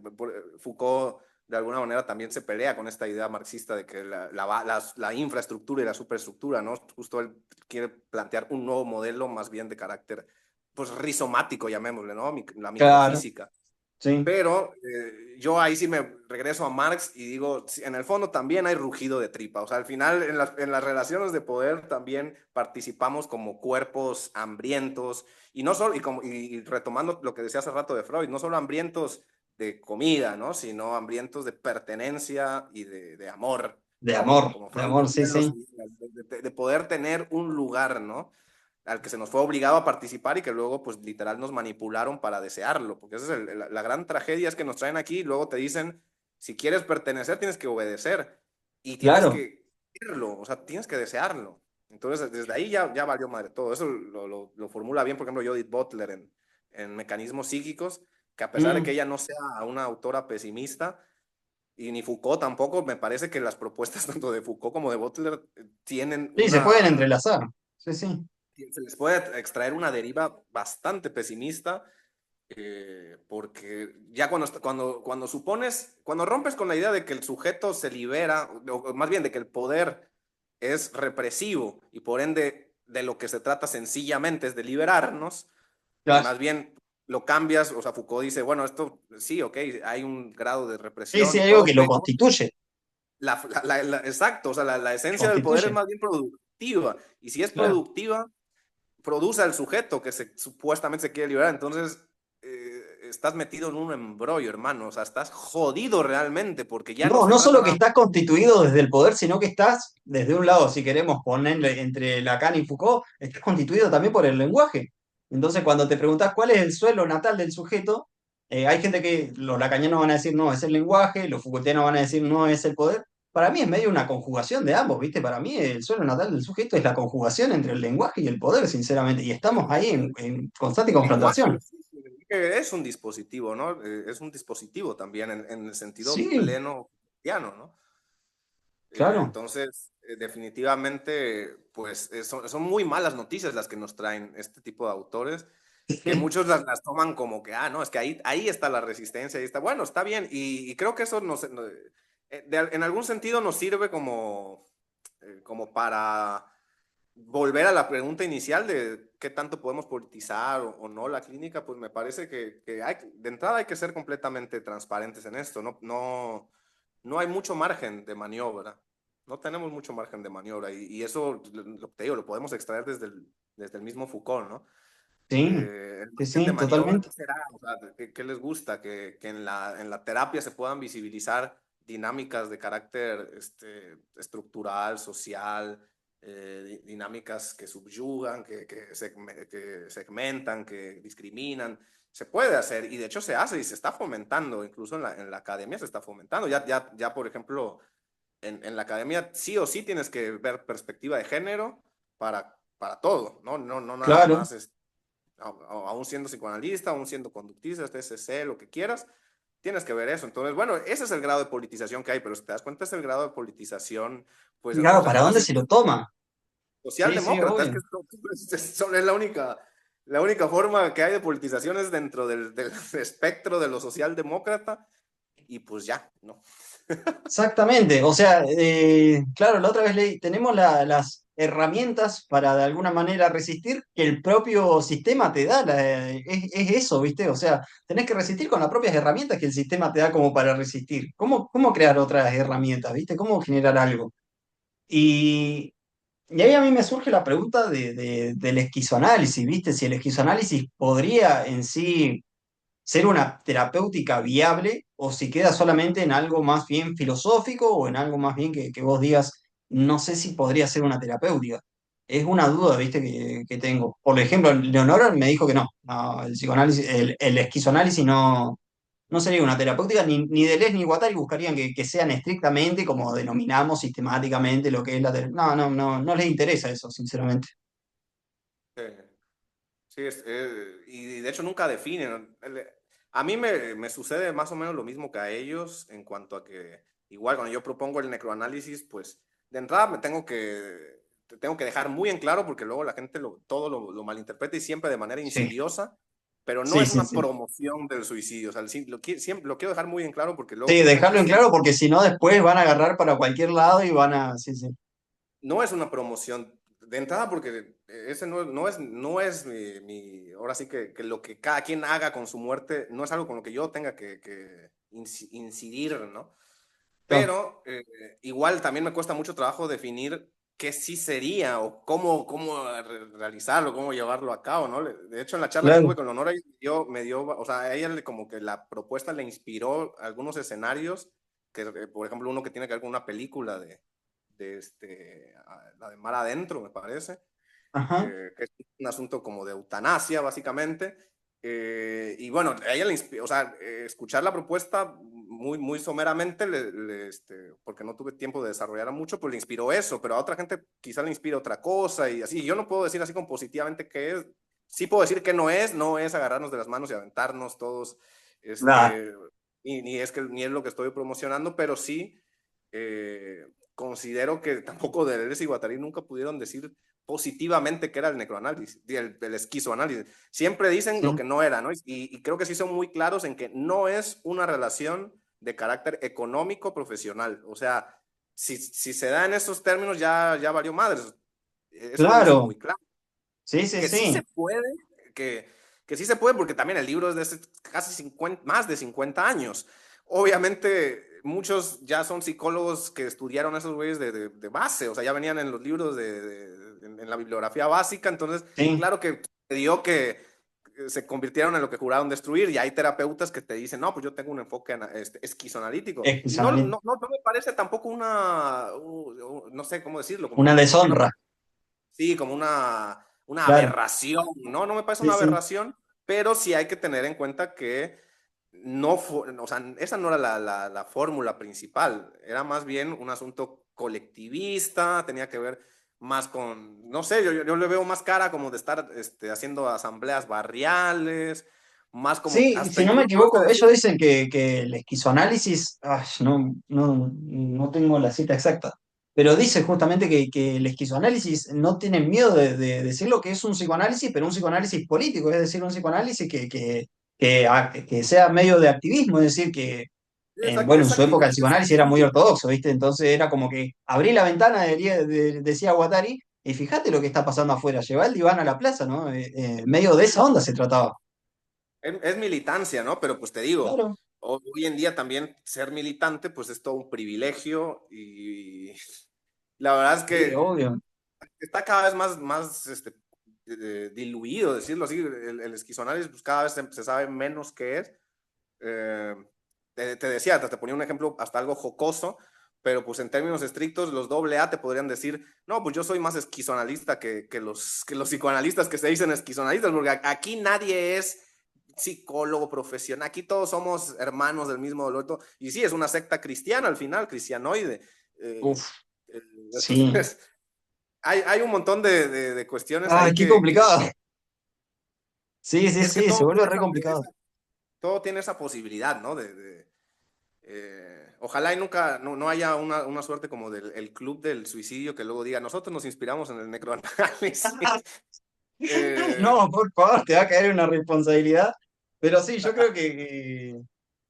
Foucault de alguna manera también se pelea con esta idea marxista de que la infraestructura y la superestructura, ¿no? Justo él quiere plantear un nuevo modelo más bien de carácter, pues rizomático, llamémosle, ¿no? La Claro, microfísica. sí. Pero yo ahí sí me regreso a Marx y digo, sí, en el fondo también hay rugido de tripa. O sea, al final en las relaciones de poder también participamos como cuerpos hambrientos y no solo, y retomando lo que decía hace rato de Freud, no solo hambrientos de comida, ¿no? Sino hambrientos de pertenencia y de amor, ¿no? Como De Freud amor, sí, decía en los sí. ideas, de poder tener un lugar, ¿no? Al que se nos fue obligado a participar y que luego, pues literal, nos manipularon para desearlo, porque esa es la gran tragedia, es que nos traen aquí y luego te dicen, si quieres pertenecer, tienes que obedecer y tienes Claro. que quererlo, o sea, tienes que desearlo. Entonces, desde ahí ya valió madre todo. Eso lo formula bien, por ejemplo, Judith Butler en Mecanismos Psíquicos, que a pesar de que Mm, ella no sea una autora pesimista, y ni Foucault tampoco. Me parece que las propuestas tanto de Foucault como de Butler tienen Sí, se pueden una, entrelazar. Sí, sí. se les puede extraer una deriva bastante pesimista, porque ya cuando rompes con la idea de que el sujeto se libera, o más bien de que el poder es represivo y por ende de lo que se trata sencillamente es de liberarnos, y Claro. más bien lo cambias, o sea, Foucault dice, bueno, esto sí, ok, hay un grado de Sí, represión sí, y hay algo todo, que lo pero constituye. exacto, o sea, la esencia del poder es Constituye. más bien productiva, y si es Claro. productiva, produce al sujeto que supuestamente se quiere liberar. Entonces, estás metido en un embrollo, hermano. O sea, estás jodido realmente porque ya no No, se no trata solo que nada. estás constituido desde el poder, sino que estás, desde un lado, si queremos ponerle entre Lacan y Foucault, estás constituido también por el lenguaje. Entonces, cuando te preguntás cuál es el suelo natal del sujeto, hay gente que los lacanianos van a decir no, es el lenguaje, los Foucaultianos van a decir no, es el poder. Para mí es medio una conjugación de ambos, ¿viste? Para mí el suelo natal del sujeto es la conjugación entre el lenguaje y el poder, sinceramente, y estamos ahí en constante El lenguaje confrontación. es un dispositivo, ¿no? Es un dispositivo también en el sentido Sí, pleno cristiano, ¿no? claro. Entonces, definitivamente, pues son muy malas noticias las que nos traen este tipo de autores, que muchos las toman como que, no, es que ahí está la resistencia, ahí está, bueno, está bien, y creo que eso en algún sentido nos sirve como para volver a la pregunta inicial de qué tanto podemos politizar o no la clínica. Pues me parece que de entrada hay que ser completamente transparentes en esto, no hay mucho margen de maniobra, no tenemos mucho margen de maniobra, y eso, te digo, lo podemos extraer desde el mismo Foucault, ¿no? Sí, El sí, margen de sí, maniobra, totalmente. ¿qué será? O sea, ¿qué les gusta? Que en la terapia se puedan visibilizar dinámicas de carácter estructural, social, dinámicas que subyugan, que segmentan, que discriminan. Se puede hacer, y de hecho se hace y se está fomentando, incluso en la academia se está fomentando. Ya por ejemplo, en la academia sí o sí tienes que ver perspectiva de género para todo, ¿no? No nada Claro. más aún siendo psicoanalista, aún siendo conductista, TCC, lo que quieras, tienes que ver eso. Entonces, bueno, ese es el grado de politización que hay, pero si te das cuenta es el grado de politización, pues Claro, entonces ¿para ahora dónde sí, se lo toma? Sí, sí, socialdemócrata, es obvio. que es la única forma que hay de politización es dentro del espectro de lo socialdemócrata, y pues ya, ¿no? Exactamente. O sea, claro, la otra vez leí, tenemos las herramientas para de alguna manera resistir que el propio sistema te da. Es eso, ¿viste? O sea, tenés que resistir con las propias herramientas que el sistema te da como para resistir. ¿Cómo crear otras herramientas, ¿viste? ¿Cómo generar algo? Y, y ahí a mí me surge la pregunta del esquizoanálisis, ¿viste? Si el esquizoanálisis podría en sí ser una terapéutica viable o si queda solamente en algo más bien filosófico o en algo más bien que vos digas, no sé si podría ser una terapéutica. Es una duda, viste, que tengo. Por ejemplo, Leonora me dijo que no, no, el psicoanálisis, el esquizoanálisis no sería una terapéutica, ni Deleuze ni Guattari buscarían que sean estrictamente como denominamos sistemáticamente lo que es la terapia. No les interesa eso, sinceramente. Sí, y de hecho nunca definen. A mí me sucede más o menos lo mismo que a ellos en cuanto a que, igual cuando yo propongo el necroanálisis, pues de entrada te tengo que dejar muy en claro porque luego la gente todo lo malinterpreta y siempre de manera Sí, insidiosa, pero no sí, es sí, una sí. promoción del suicidio. O sea, sí, siempre lo quiero dejar muy en claro porque luego Sí, mucha gente dejarlo en sí. claro porque si no después van a agarrar para cualquier lado y van a... Sí, sí. No es una promoción de entrada porque ese no es ahora sí que lo que cada quien haga con su muerte no es algo con lo que yo tenga que incidir, ¿no? Claro, Pero igual también me cuesta mucho trabajo definir qué sí sería o cómo realizarlo, cómo llevarlo a cabo, ¿no? De hecho, en la charla que claro. tuve con Leonora, o sea, a ella como que la propuesta le inspiró algunos escenarios, que por ejemplo uno que tiene que ver con una película la de Mar Adentro, me parece, Ajá. que es un asunto como de eutanasia, básicamente. Y bueno, a ella le inspiró, o sea, escuchar la propuesta muy, muy someramente, porque no tuve tiempo de desarrollar mucho, pues le inspiró eso, pero a otra gente quizá le inspira otra cosa y así. Yo no puedo decir así como positivamente qué es. Sí puedo decir que no es agarrarnos de las manos y aventarnos todos Nada. este, ni es lo que estoy promocionando, pero sí considero que tampoco Deleuze y Guattari nunca pudieron decir positivamente que era el necroanálisis, el esquizoanálisis. Siempre dicen lo Sí, que no era, ¿no? Y creo que sí son muy claros en que no es una relación de carácter económico profesional. O sea, si se da en esos términos, ya valió madres. Eso lo dicen claro, muy claro. sí, sí, Que sí se sí, puede, que, que sí se puede, porque también el libro es de hace casi 50, más de 50 años. Obviamente, muchos ya son psicólogos que estudiaron esos güeyes de base, o sea, ya venían en los libros en la bibliografía básica, entonces, sí, claro que dio que se convirtieron en lo que juraron destruir, y hay terapeutas que te dicen, no, pues yo tengo un enfoque esquizoanalítico. es que No, no, no me parece tampoco no sé cómo decirlo, una como una deshonra, sí, como una claro, aberración, ¿no? No me parece sí, una sí. aberración, pero sí hay que tener en cuenta que no fue, o sea, esa no era la fórmula principal, era más bien un asunto colectivista, tenía que ver más con, no sé, yo le veo más cara como de estar haciendo asambleas barriales, más como, Sí, hasta si no me incluso te equivoco, decía, ellos dicen que el esquizoanálisis, no, no, no tengo la cita exacta, pero dice justamente que el esquizoanálisis no tiene miedo de decirlo que es un psicoanálisis, pero un psicoanálisis político, es decir, un psicoanálisis que sea medio de activismo, es decir, que, bueno, en es su época el psicoanálisis era muy activismo. ortodoxo, ¿viste? Entonces era como que abrí la ventana, decía Guattari, y fíjate lo que está pasando afuera, lleva el diván a la plaza, ¿no? Medio de esa onda se trataba. Es militancia, ¿no? Pero pues te digo, Claro. hoy en día también ser militante pues es todo un privilegio y la verdad es Sí, que obvio. está cada vez más diluido, decirlo así, el esquizoanálisis pues cada vez se sabe menos qué es. Eh, te decía, te ponía un ejemplo hasta algo jocoso, pero pues en términos estrictos los doble A te podrían decir, no, pues yo soy más esquizoanalista que los psicoanalistas que se dicen esquizoanalistas, porque aquí nadie es psicólogo profesional, aquí todos somos hermanos del mismo dolor, y sí, es una secta cristiana al final, cristianoide. Eh, Uf, sí. entonces, hay un montón de cuestiones Ay, ahí qué complicado. Sí, sí, es que sí, se vuelve re complicado. todo tiene esa posibilidad, ¿no? Ojalá y nunca, no haya una suerte como del el club del suicidio que luego diga, nosotros nos inspiramos en el necroanálisis. Eh, No, por favor, te va a caer una responsabilidad. Pero sí, yo creo que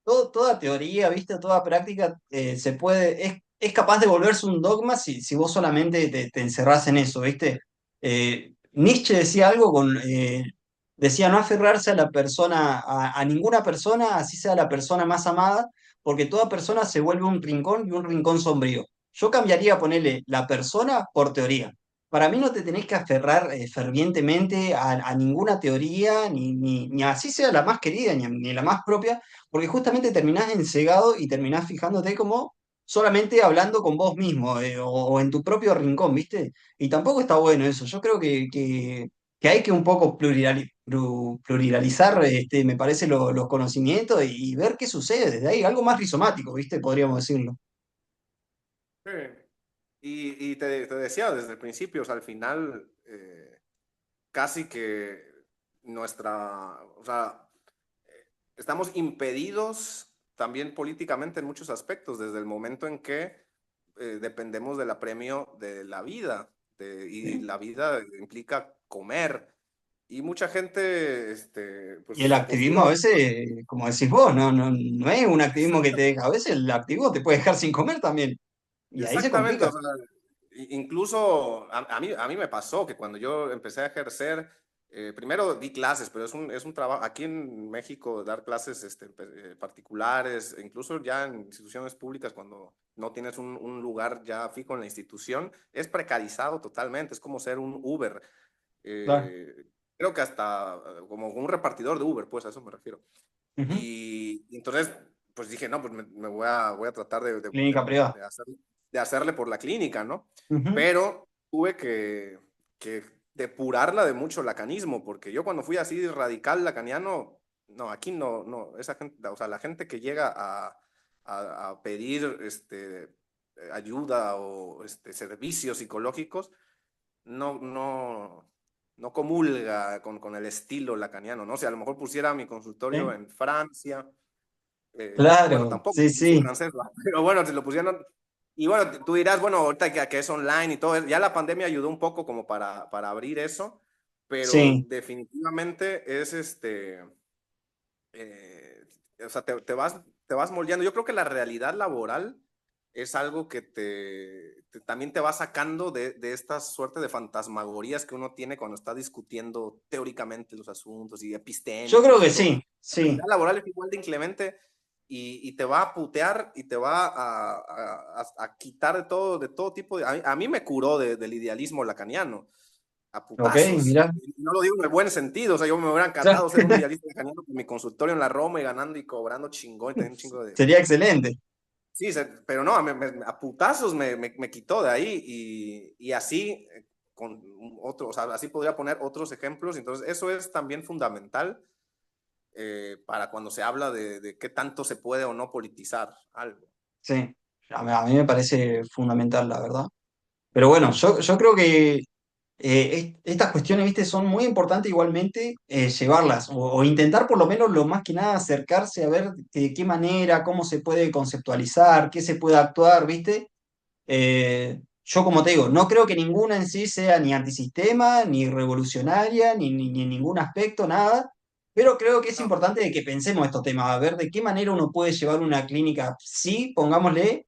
toda teoría, ¿viste? Toda práctica es capaz de volverse un dogma si vos solamente te encerrás en eso, ¿viste? Nietzsche decía algo decía no aferrarse a la persona, a ninguna persona, así sea la persona más amada, porque toda persona se vuelve un rincón y un rincón sombrío. Yo cambiaría, ponerle la persona por teoría. Para mí no te tenés que aferrar fervientemente a ninguna teoría, ni así sea la más querida, ni la más propia, porque justamente terminás ensegado y terminás fijándote como solamente hablando con vos mismo o en tu propio rincón, ¿viste? Y tampoco está bueno eso. Yo creo que hay que un poco pluralizar, me parece, los conocimientos y ver qué sucede desde ahí. Algo más rizomático, ¿viste? Podríamos decirlo. sí. Y te decía desde el principio, o sea, al final, casi que o sea, estamos impedidos también políticamente en muchos aspectos, desde el momento en que dependemos del apremio de la vida, y ¿Sí? la vida implica comer. Y mucha gente, Y el pues activismo postula. a veces, como decís vos, no es un activismo que te deja. A veces el activismo te puede dejar sin comer también. Y ahí se Exactamente, o complica. sea, incluso a mí me pasó que cuando yo empecé a ejercer, primero di clases, pero es un trabajo, aquí en México dar clases particulares, e incluso ya en instituciones públicas, cuando no tienes un lugar ya fijo en la institución, es precarizado totalmente, es como ser un Uber. Claro. Creo que hasta como un repartidor de Uber, pues a eso me refiero. Ujú. Y entonces, pues dije, no, pues me voy a tratar Clínica privada. de hacerle por la clínica, ¿no? Ujú. Pero tuve que depurarla de mucho lacanismo, porque yo cuando fui así radical lacaniano, no, aquí no, esa gente, o sea, la gente que llega a pedir ayuda o servicios psicológicos, no, no, no comulga con el estilo lacaniano, ¿no? O sea, a lo mejor pusiera mi consultorio Sí. en Francia, Bueno, Claro, tampoco, sí, yo soy sí, francés, ¿va? Pero bueno, si lo pusieron. Y bueno, tú dirás, bueno, ahorita que es online y todo, ya la pandemia ayudó un poco como para abrir eso, pero sí, definitivamente es eh, o sea, te vas moldeando. Yo creo que la realidad laboral es algo que también te va sacando de esta suerte de fantasmagorías que uno tiene cuando está discutiendo teóricamente los asuntos y yo creo epistémicos y que todo. sí, La realidad sí, laboral es igual de inclemente y te va a putear y te va a quitar de todo tipo de... A mí me curó del idealismo lacaniano a ok, putazos. mira, Y no lo digo en el buen sentido, o sea, yo me hubiera encantado ser un idealista mecánico con mi consultorio en la Roma y ganando y cobrando chingón y teniendo un chingo de... sería excelente, Sí, pero no, a putazos me quitó de ahí y así con otro, o sea, así podría poner otros ejemplos. Entonces, eso es también fundamental para cuando se habla de qué tanto se puede o no politizar algo. sí, a mí me parece fundamental, la verdad. Pero bueno, yo creo que estas cuestiones, viste, son muy importantes igualmente llevarlas o intentar por lo menos lo más que nada acercarse a ver de qué manera, cómo se puede conceptualizar, qué se puede actuar, viste. Yo como te digo, no creo que ninguna en sí sea ni antisistema, ni revolucionaria, ni en ningún aspecto, nada, pero creo que es No, importante de que pensemos estos temas, a ver de qué manera uno puede llevar una clínica, sí, pongámosle,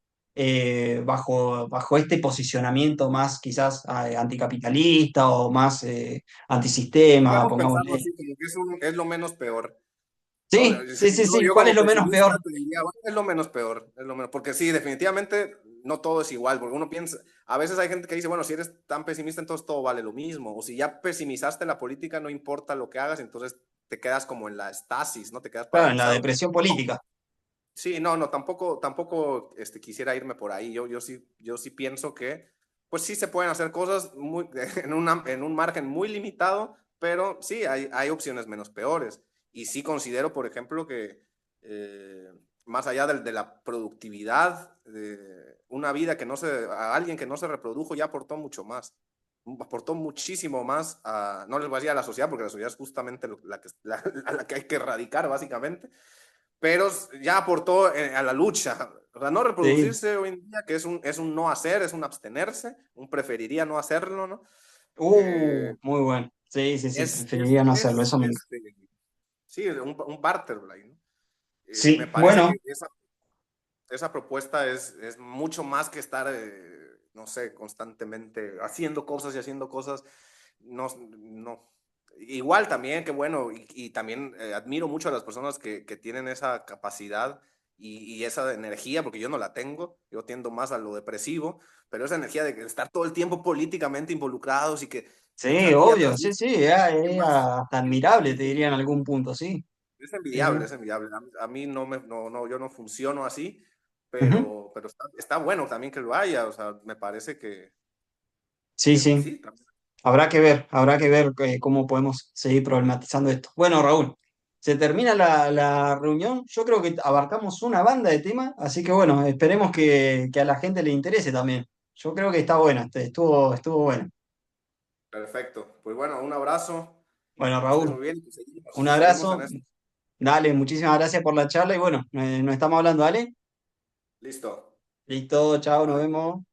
bajo este posicionamiento más quizás anticapitalista o más antisistema, podemos pensarlo pongámosle. así, como que es lo menos peor. ¿No? Sí, sí, sí, sí, Yo ¿cuál es como lo menos pesimista peor? te diría, bueno, es lo menos peor, es lo menos, porque sí, definitivamente no todo es igual, porque uno piensa, a veces hay gente que dice, bueno, si eres tan pesimista, entonces todo vale lo mismo, o si ya pesimizaste la política, no importa lo que hagas, entonces te quedas como en la estasis, ¿no? Te quedas Claro, en la paralizado. depresión No, política. sí, no, no, tampoco quisiera irme por ahí, yo sí pienso que, pues sí se pueden hacer cosas muy, en un margen muy limitado, pero sí, hay opciones menos peores. Y sí considero, por ejemplo, que más allá de la productividad, una vida que no se, a alguien que no se reprodujo ya aportó mucho más, aportó muchísimo más no les voy a decir a la sociedad, porque la sociedad es justamente a la que hay que erradicar, básicamente, pero ya aportó a la lucha. O sea, no Sí. reproducirse hoy en día, que es un no hacer, es un abstenerse, un preferiría no hacerlo, ¿no? Muy bueno. Sí, sí, sí, Es, preferiría no hacerlo, eso me encanta. sí, un barterblay, ¿no? Me Sí, parece bueno, que esa propuesta es mucho más que estar, no sé, constantemente haciendo cosas y haciendo cosas. No, no. Igual también, qué bueno, y también admiro mucho a las personas que tienen esa capacidad y esa energía, porque yo no la tengo, yo tiendo más a lo depresivo, pero esa energía de estar todo el tiempo políticamente involucrados y que sí, día obvio, tras sí, día, sí, ¿qué es más? hasta admirable, te diría en algún punto, sí. Es Sí, sí. envidiable, es envidiable. A mí yo no funciono así, Ujú. pero está bueno también que lo haya, o sea, me parece Sí, que sí, sí, también. habrá que ver cómo podemos seguir problematizando esto. Bueno, Raúl, se termina la reunión, yo creo que abarcamos una banda de temas, así que bueno, esperemos que a la gente le interese también. Yo creo que está buena, estuvo bueno. Perfecto. Pues bueno, un abrazo, Bueno, que estés Raúl, muy bien, un seguimos en abrazo. esto. Dale, muchísimas gracias por la charla y bueno, nos estamos hablando, ¿dale? Listo. Listo, chao, nos Bye. vemos.